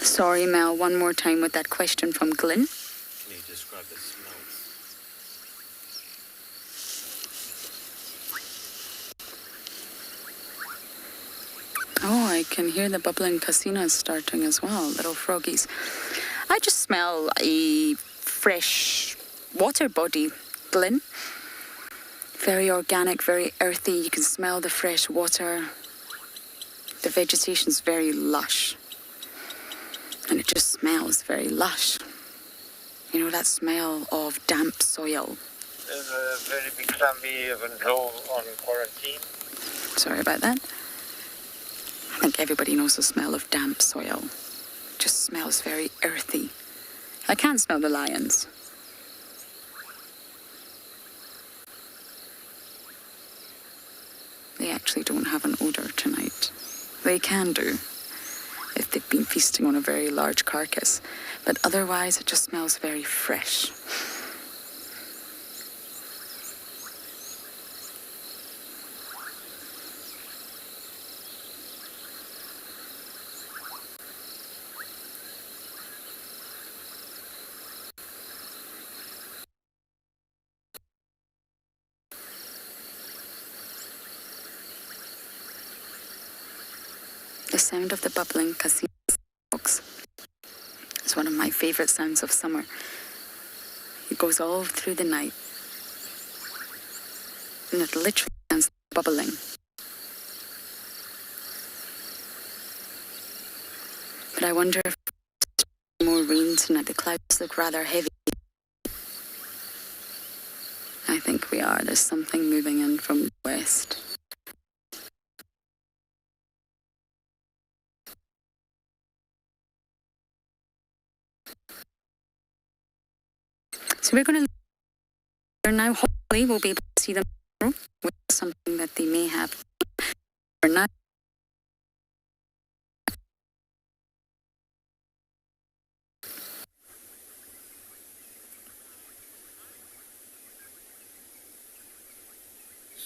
Sorry, Mel, one more time with that question from Glenn. Can you describe the smell? Oh, I can hear the bubbling casinas starting as well, little froggies. I just smell a fresh water body, Glenn. Very organic, very earthy. You can smell the fresh water. The vegetation's very lush. And it just smells very lush. You know, that smell of damp soil. There's a very big family of Anglo on quarantine. Sorry about that. I think everybody knows the smell of damp soil. It just smells very earthy. I can't smell the lions. They actually don't have an odour tonight. They can do, if they've been feasting on a very large carcass. But otherwise, it just smells very fresh. The sound of the bubbling casino box is one of my favourite sounds of summer. It goes all through the night. And it literally sounds like bubbling. But I wonder if more rain tonight. The clouds look rather heavy. I think we are. There's something moving in from the west. So we're going to now, hopefully we'll be able to see them with something that they may have. For now,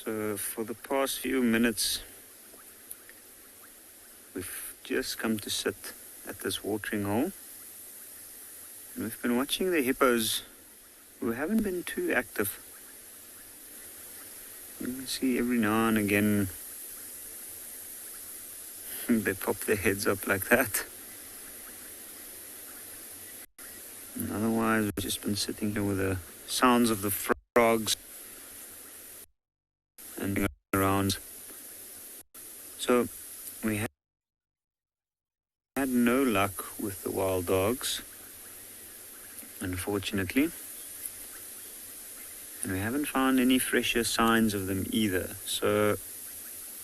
So for the past few minutes, we've just come to sit at this watering hole. And we've been watching the hippos who haven't been too active. You can see every now and again they pop their heads up like that. And otherwise, we've just been sitting here with the sounds of the frogs and around. So we had no luck with the wild dogs, unfortunately. And we haven't found any fresher signs of them either. So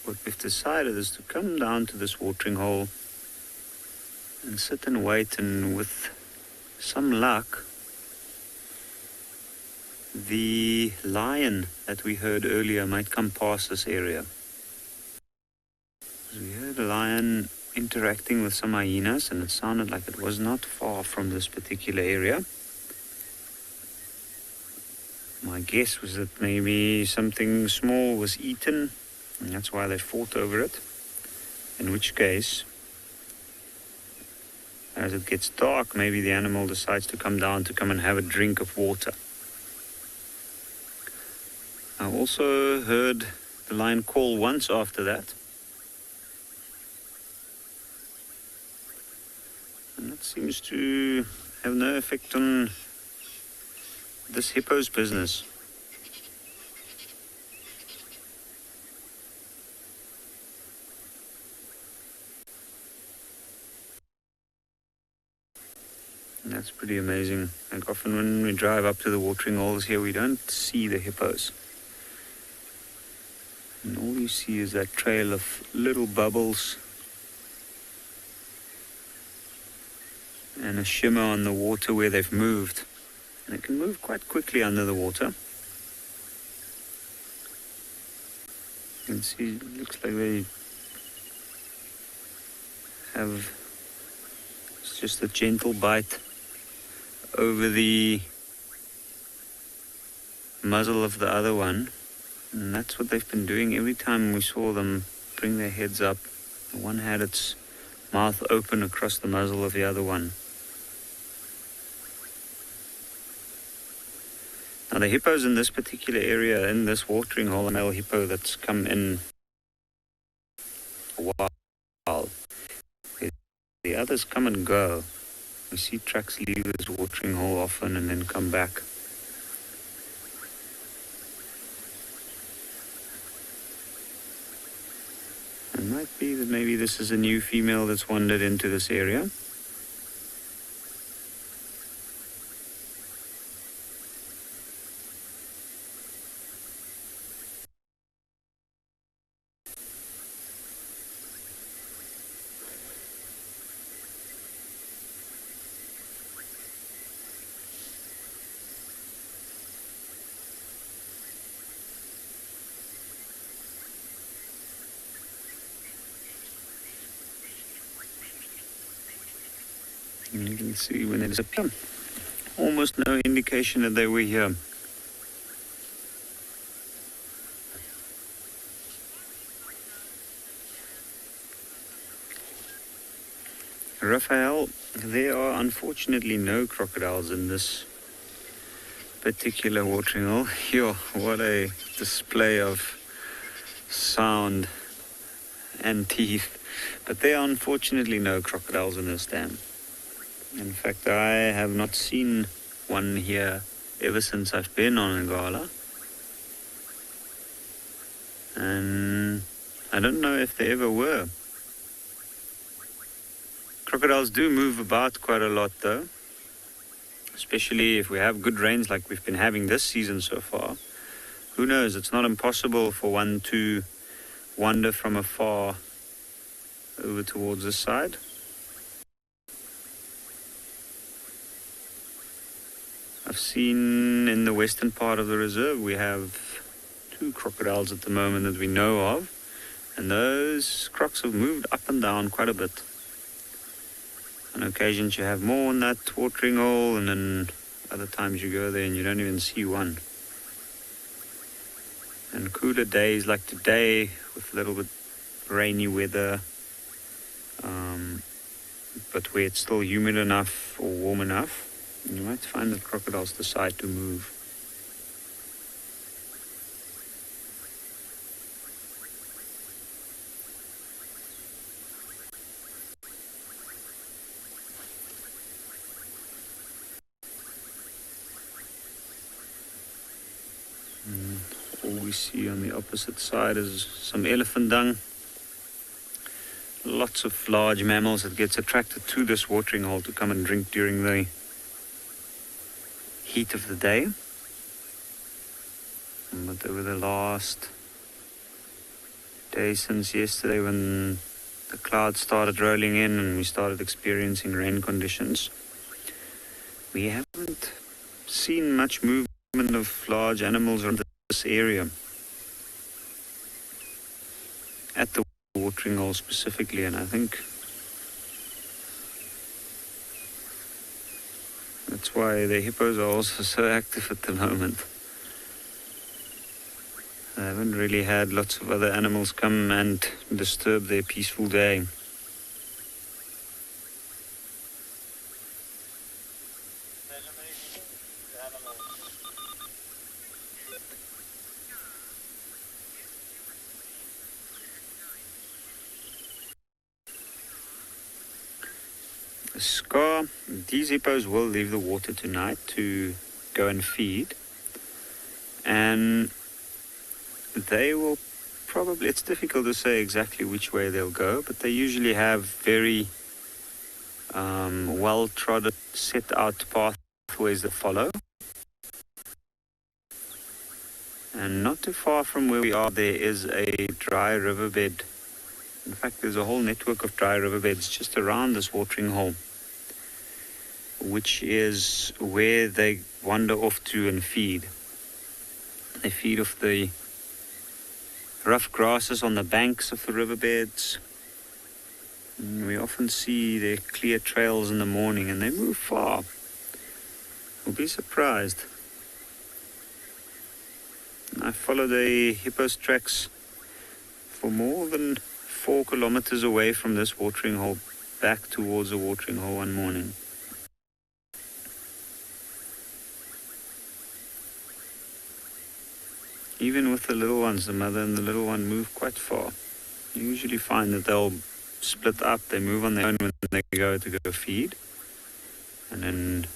what we've decided is to come down to this watering hole and sit and wait, and with some luck, the lion that we heard earlier might come past this area. We heard a lion interacting with some hyenas, and it sounded like it was not far from this particular area. My guess was that maybe something small was eaten, and that's why they fought over it. In which case, as it gets dark, maybe the animal decides to come down to come and have a drink of water. I also heard the lion call once after that. And that seems to have no effect on this hippo's business. And that's pretty amazing. Like often when we drive up to the watering holes here, we don't see the hippos. And all you see is that trail of little bubbles and a shimmer on the water where they've moved. And they can move quite quickly under the water. You can see it looks like they have just a gentle bite over the muzzle of the other one. And that's what they've been doing every time we saw them bring their heads up. The one had its mouth open across the muzzle of the other one. Now the hippos in this particular area, in this watering hole, a male hippo that's come in a while. The others come and go. We see tracks leave this watering hole often and then come back. It might be that maybe this is a new female that's wandered into this area. And you can see when they disappear, almost no indication that they were here. Raphael, there are unfortunately no crocodiles in this particular watering hole. Yo, what a display of sound and teeth. But there are unfortunately no crocodiles in this dam. In fact, I have not seen one here ever since I've been on Ngala. And I don't know if there ever were. Crocodiles do move about quite a lot though, especially if we have good rains like we've been having this season so far. Who knows, it's not impossible for one to wander from afar over towards this side. I've seen in the western part of the reserve we have 2 crocodiles at the moment that we know of, and those crocs have moved up and down quite a bit. On occasions you have more in that watering hole, and then other times you go there and you don't even see one. And cooler days like today with a little bit rainy weather, but where it's still humid enough or warm enough, you might find that crocodiles decide to move. All we see on the opposite side is some elephant dung. Lots of large mammals that gets attracted to this watering hole to come and drink during the heat of the day. But over the last day since yesterday, when the clouds started rolling in and we started experiencing rain conditions, we haven't seen much movement of large animals around this area. At the watering hole specifically, and I think that's why the hippos are also so active at the moment. I haven't really had lots of other animals come and disturb their peaceful day. Scar, these hippos will leave the water tonight to go and feed, and they will probably, it's difficult to say exactly which way they'll go, but they usually have very well-trodden, set-out pathways that follow. And not too far from where we are, there is a dry riverbed. In fact, there's a whole network of dry riverbeds just around this watering hole, which is where they wander off to and feed. They feed off the rough grasses on the banks of the riverbeds. And we often see their clear trails in the morning, and they move far. You'll be surprised. I followed a hippo's tracks for more than 4 kilometers away from this watering hole, back towards the watering hole one morning. Even with the little ones, the mother and the little one move quite far. You usually find that they'll split up, they move on their own when they go feed. And then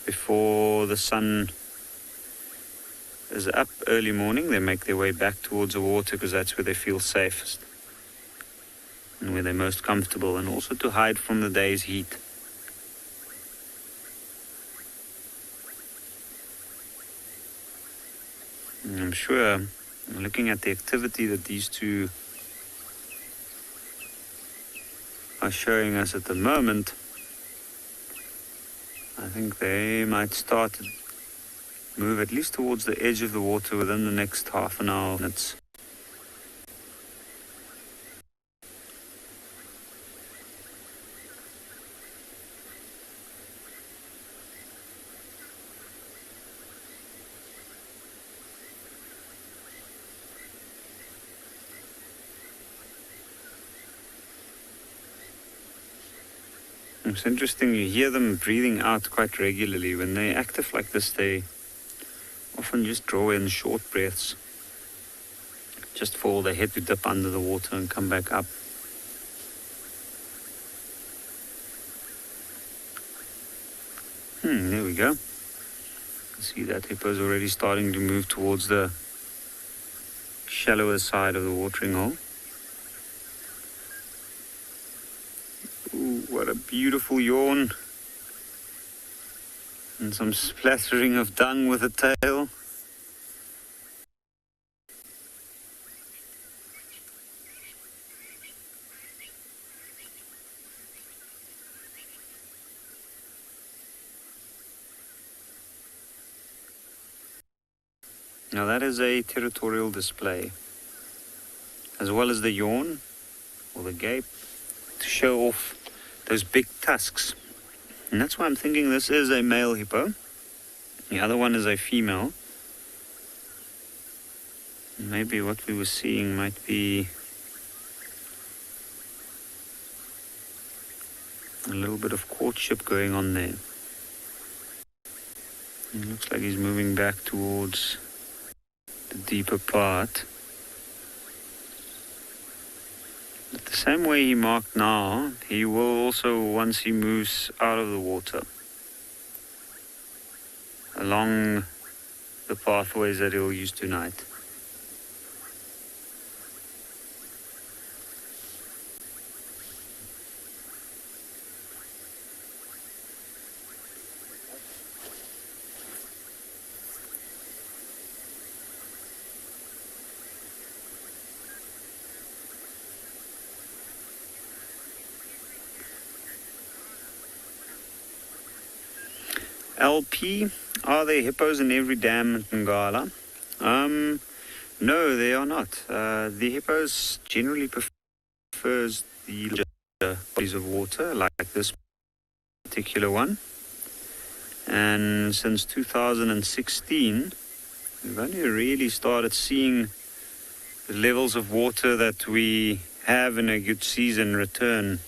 before the sun is up early morning, they make their way back towards the water because that's where they feel safest and where they're most comfortable, and also to hide from the day's heat. And I'm sure, looking at the activity that these two are showing us at the moment, I think they might start to move at least towards the edge of the water within the next half an hour. Minutes. It's interesting, you hear them breathing out quite regularly. When they're active like this, they often just draw in short breaths, just for their head to dip under the water and come back up. There we go. See that hippo's already starting to move towards the shallower side of the watering hole. What a beautiful yawn. And some splattering of dung with a tail. Now that is a territorial display, as well as the yawn or the gape, to show off those big tusks. And that's why I'm thinking this is a male hippo. The other one is a female. Maybe what we were seeing might be a little bit of courtship going on there. It looks like he's moving back towards the deeper part. But the same way he marked now, he will also, once he moves out of the water, along the pathways that he'll use tonight. LP, are there hippos in every dam in Ngala? No, they are not. The hippos generally prefers the larger bodies of water, like this particular one. And since 2016, we've only really started seeing the levels of water that we have in a good season return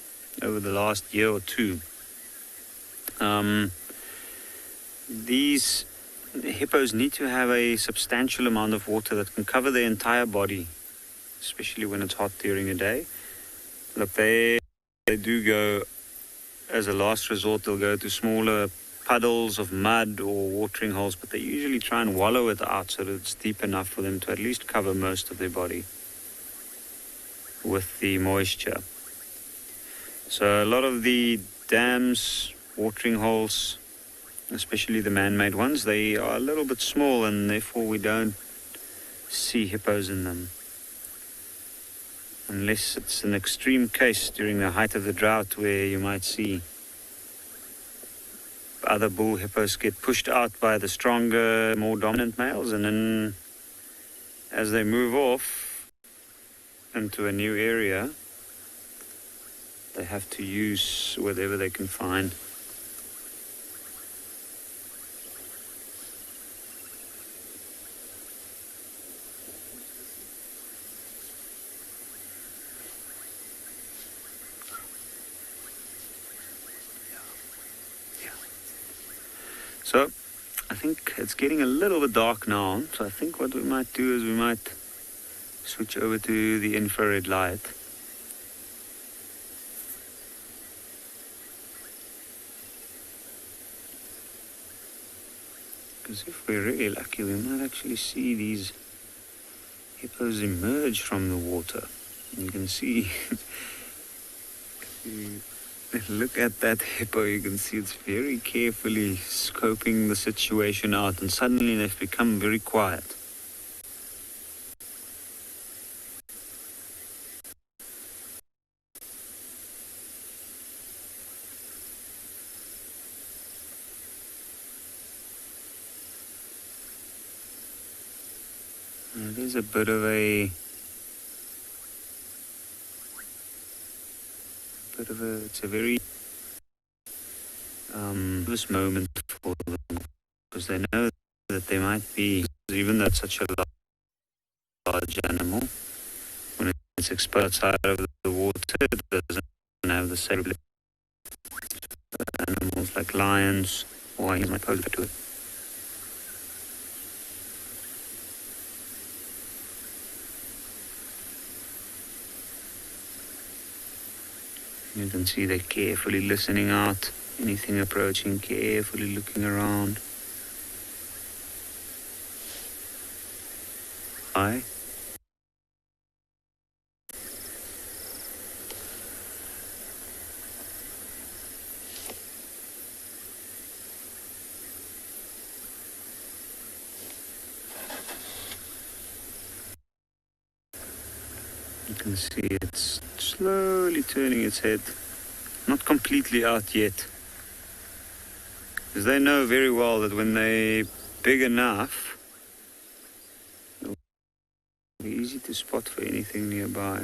over the last year or two. These hippos need to have a substantial amount of water that can cover their entire body, especially when it's hot during the day. Look, they do go, as a last resort, they'll go to smaller puddles of mud or watering holes, but they usually try and wallow it out so that it's deep enough for them to at least cover most of their body with the moisture. So a lot of the dams, watering holes, especially the man-made ones, they are a little bit small and therefore we don't see hippos in them. Unless it's an extreme case during the height of the drought where you might see other bull hippos get pushed out by the stronger, more dominant males, and then as they move off into a new area, they have to use whatever they can find. So, I think it's getting a little bit dark now, so I think what we might do is we might switch over to the infrared light. Because if we're really lucky, we might actually see these hippos emerge from the water. And you can see... Look at that hippo, you can see it's very carefully scoping the situation out, and suddenly they've become very quiet. There's a bit of it's a very this moment for them, because they know that they might be, even though it's such a large animal, when it's exposed outside of the water, it doesn't have the same animals like lions or hyenas might pose to it. You can see they're carefully listening out, anything approaching, carefully looking around. Hi. You can see it's slowly turning its head, not completely out yet, because they know very well that when they're big enough, it'll be easy to spot for anything nearby.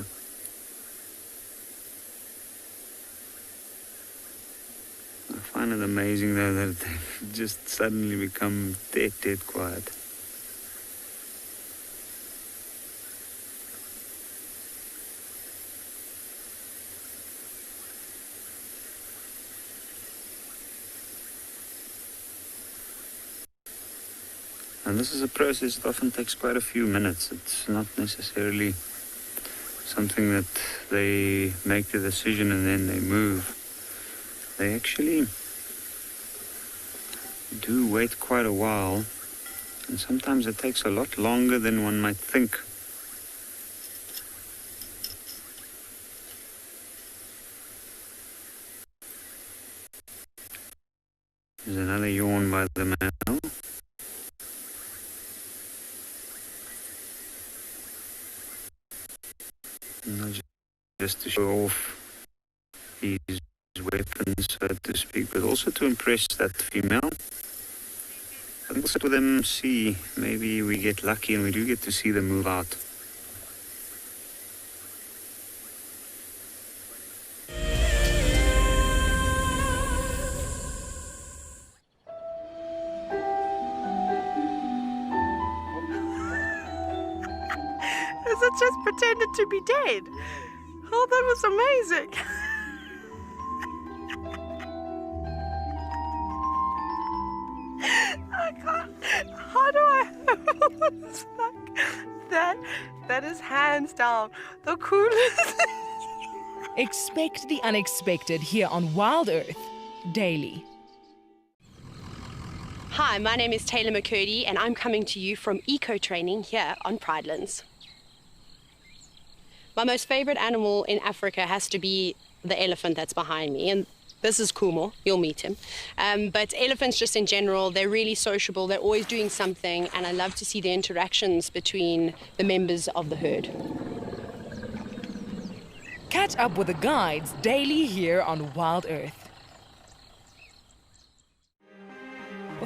I find it amazing though that they've just suddenly become dead quiet. And this is a process that often takes quite a few minutes. It's not necessarily something that they make the decision and then they move. They actually do wait quite a while, and sometimes it takes a lot longer than one might think. There's another yawn by the male. Just to show off his weapons, so to speak, but also to impress that female. I think also to them see, maybe we get lucky and we do get to see them move out. Is it just pretended to be dead? Oh, that was amazing. I can't. How do I handle this? That is hands down the coolest. Expect the unexpected here on WildEarth Daily. Hi, my name is Taylor McCurdy and I'm coming to you from eco training here on Pridelands. My most favorite animal in Africa has to be the elephant that's behind me, and this is Kumo, you'll meet him. But elephants just in general, they're really sociable, they're always doing something, and I love to see the interactions between the members of the herd. Catch up with the guides daily here on WildEarth.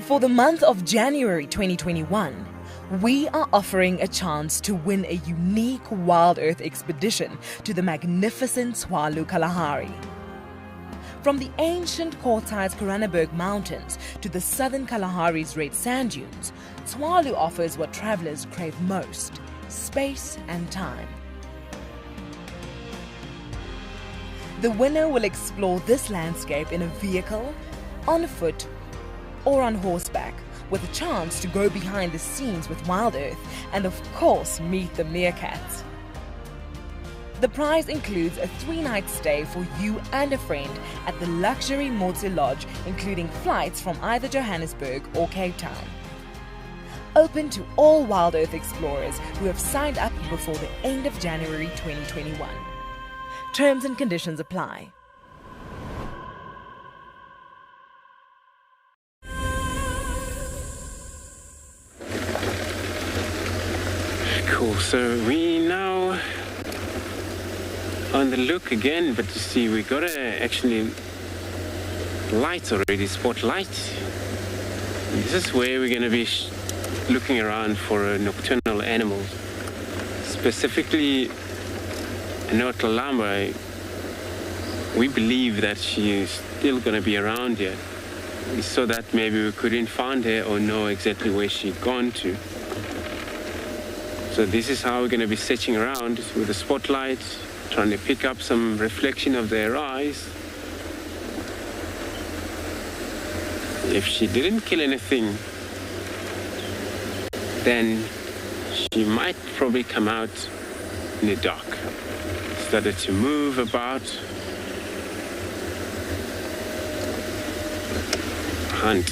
For the month of January 2021, we are offering a chance to win a unique WildEarth expedition to the magnificent Tswalu Kalahari. From the ancient Kortai's Kruger Mountains to the southern Kalahari's red sand dunes, Tswalu offers what travelers crave most: space and time. The winner will explore this landscape in a vehicle, on foot, or on horseback, with a chance to go behind the scenes with WildEarth and of course meet the meerkats. The prize includes a 3-night stay for you and a friend at the luxury Motse Lodge, including flights from either Johannesburg or Cape Town. Open to all WildEarth explorers who have signed up before the end of January 2021. Terms and conditions apply. Cool, so we now on the look again, but you see we got a actually light already, spotlight. And this is where we're going to be looking around for nocturnal animals, specifically Notalamba. We believe that she is still going to be around here, so that maybe we couldn't find her or know exactly where she'd gone to. So this is how we're going to be searching around with the spotlight, trying to pick up some reflection of their eyes. If she didn't kill anything, then she might probably come out in the dark. Started to move about, hunt.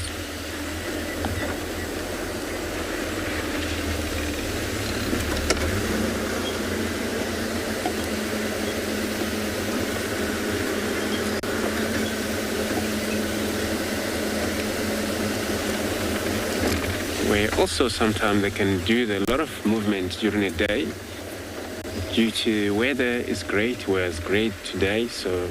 Where also sometimes they can do a lot of movement during the day due to weather is great, whereas great today, so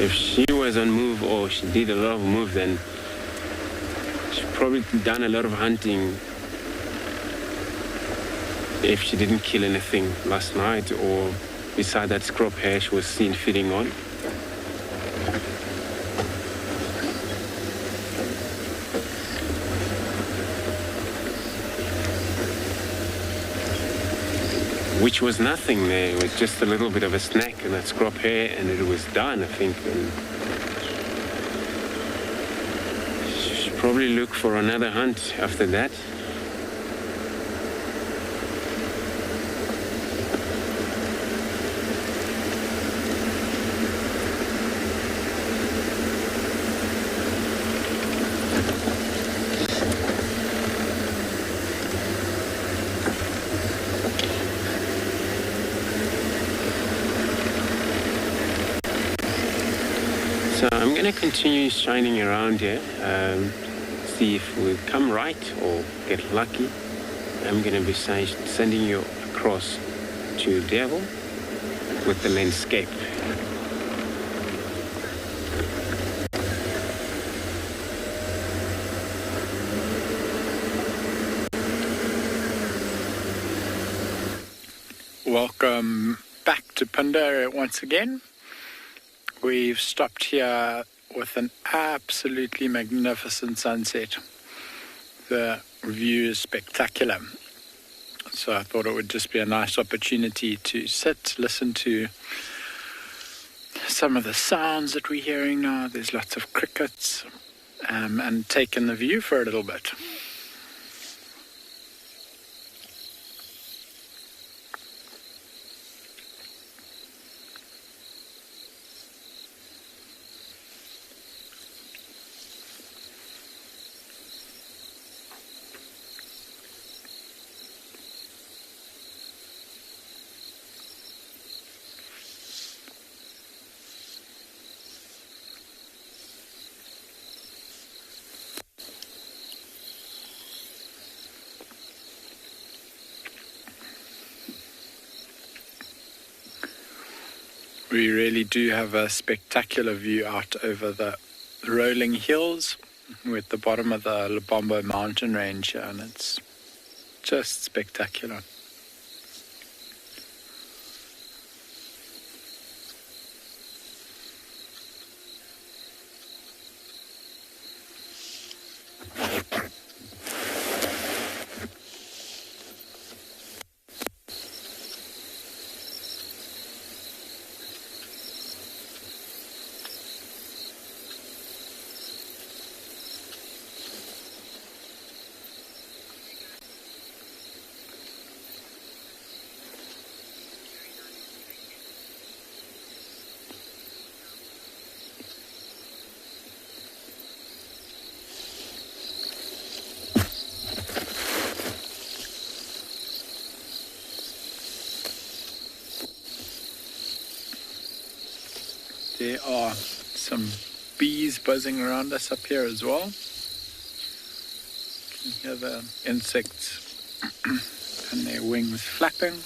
if she was on move or she did a lot of move, then she probably done a lot of hunting if she didn't kill anything last night, or beside that scrub hare she was seen feeding on. Which was nothing there, it was just a little bit of a snack and that scrub hare, and it was done, I think. And probably look for another hunt after that. So I'm going to continue shining around here, see if we come right or get lucky. I'm going to be sending you across to Devil with the landscape. Welcome back to Panda once again. We've stopped here with an absolutely magnificent sunset. The view is spectacular. So I thought it would just be a nice opportunity to sit, listen to some of the sounds that we're hearing now. There's lots of crickets, and take in the view for a little bit. We really do have a spectacular view out over the rolling hills with the bottom of the Lubombo mountain range here, and it's just spectacular. There are some bees buzzing around us up here as well. You can hear the insects and their wings flapping.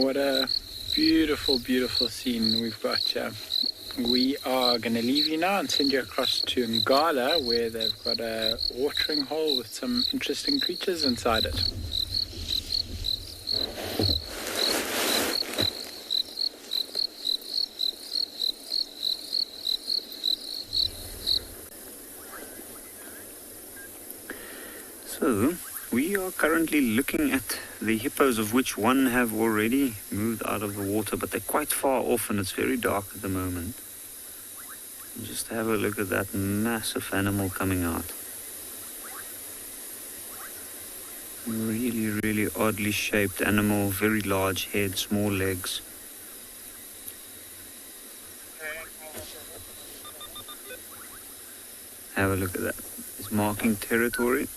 What a beautiful, beautiful scene we've got here. We are going to leave you now and send you across to Ngala, where they've got a watering hole with some interesting creatures inside it. So, we are currently looking at the hippos, of which one have already moved out of the water, but they're quite far off and it's very dark at the moment. Just have a look at that massive animal coming out. Really, really oddly shaped animal, very large head, small legs. Have a look at that. It's marking territory.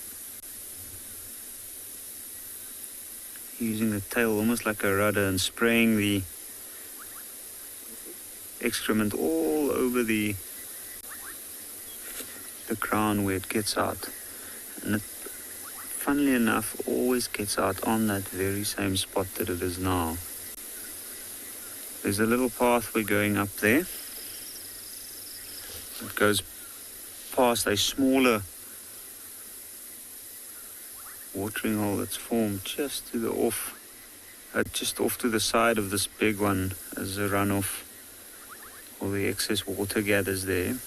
Using the tail almost like a rudder and spraying the excrement all over the crown where it gets out. And it, funnily enough, always gets out on that very same spot that it is now. There's a little pathway going up there. It goes past a smaller watering hole that's formed just to the just off to the side of this big one as a runoff. All the excess water gathers there.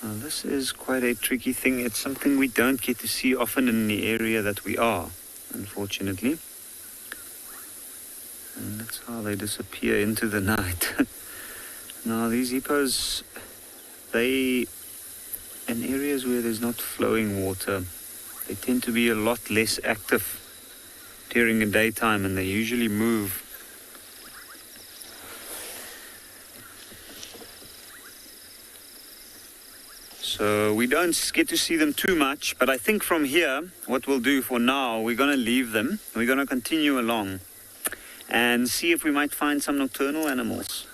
Now this is quite a tricky thing. It's something we don't get to see often in the area that we are, unfortunately. And that's how they disappear into the night. Now these hippos, in areas where there's not flowing water, they tend to be a lot less active during the daytime, and they usually move so we don't get to see them too much. But I think from here, what we'll do for now, we're going to leave them. We're going to continue along and see if we might find some nocturnal animals.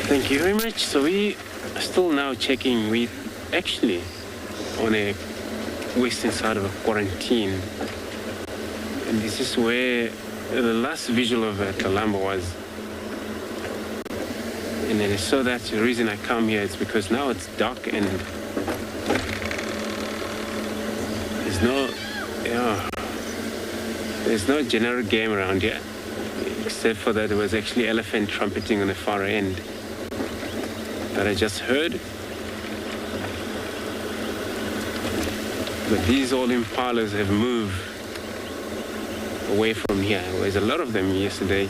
Thank you very much. So we are still now checking. We actually on a western side of a quarantine, and this is where the last visual of Kalamba was. And then so that's the reason I come here. It's because now it's dark and there's no generic game around here, except for that there was actually elephant trumpeting on the far end that I just heard. But these old impalas have moved away from here. There was a lot of them yesterday.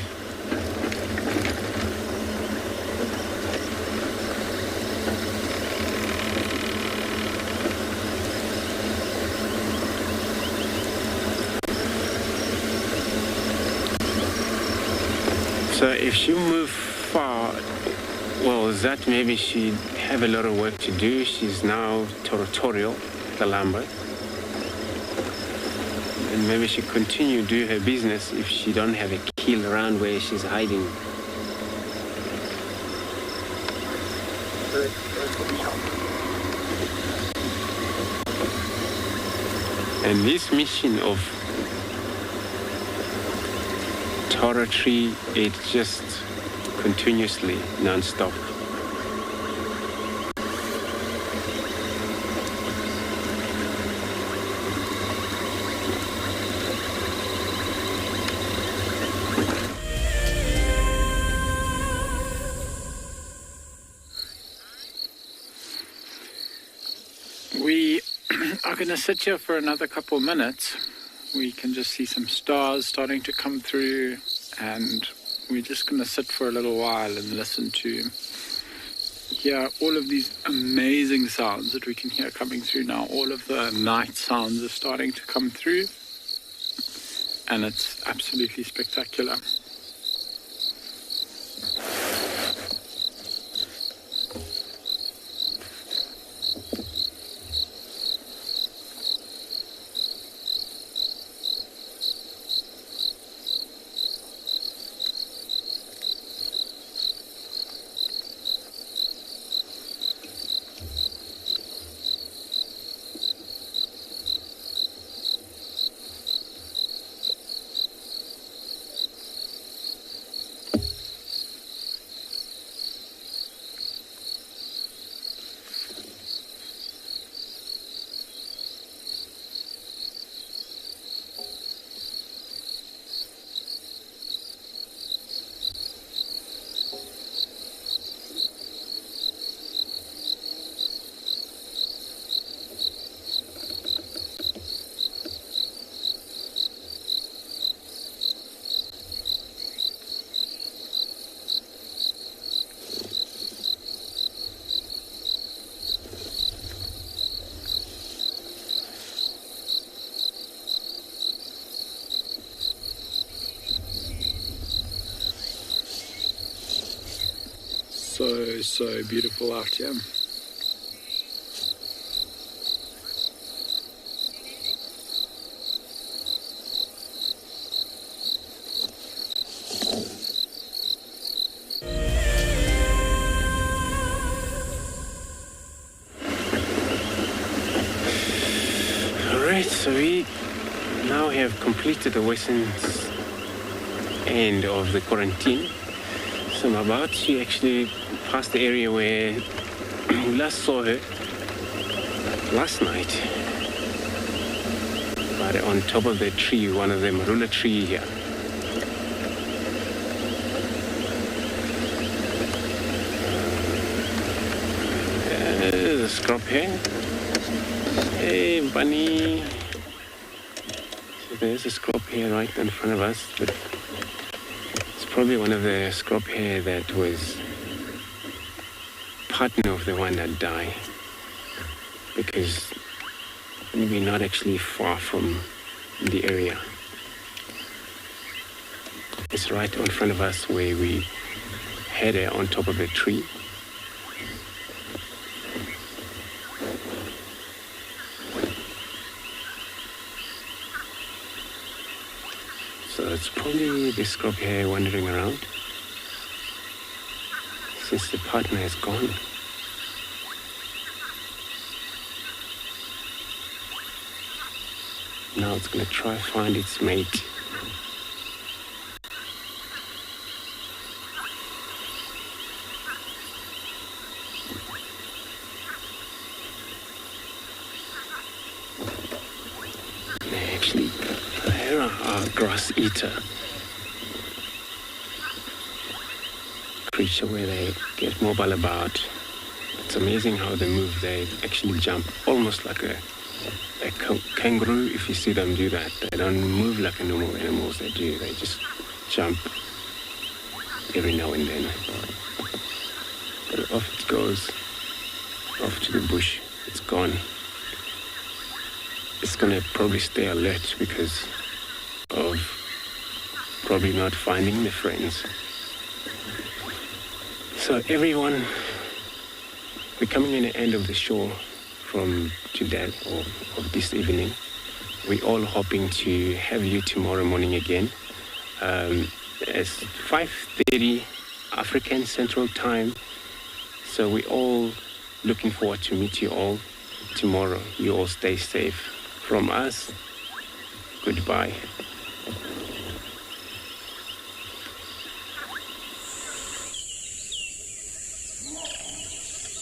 So if she moved far, well, that maybe she'd have a lot of work to do. She's now territorial, Kalamba. And maybe she continue do her business if she don't have a kill around where she's hiding. And this mission of territory, it's just continuously non-stop. We are going to sit here for another couple of minutes. We can just see some stars starting to come through, and we're just going to sit for a little while and listen to hear all of these amazing sounds that we can hear coming through now. All of the night sounds are starting to come through, and it's absolutely spectacular. so beautiful out here. Alright, so we now have completed the western end of the quarantine. So I'm about to actually pass the area where we last saw her last night. But on top of the tree, one of the marula tree here. There's a scrub here. Hey, bunny. So there's a scrub here right in front of us. But it's probably one of the scrub hare that was partner of the one that died. Because we're not actually far from the area. It's right in front of us where we had her on top of the tree. So it's probably the scrub hare wandering around since the partner has gone. Now it's going to try to find its mate. Actually, here are our grass eater creature where they get mobile about. It's amazing how they move. They actually jump almost like a kangaroo. If you see them do that, they don't move like a normal animals. They do. They just jump every now and then. But off it goes, off to the bush. It's gone. It's gonna probably stay alert because of probably not finding the friends. So everyone, we're coming in the end of the show from today or of this evening. We're all hoping to have you tomorrow morning again. It's 5:30 African Central Time. So we're all looking forward to meet you all tomorrow. You all stay safe. From us, goodbye.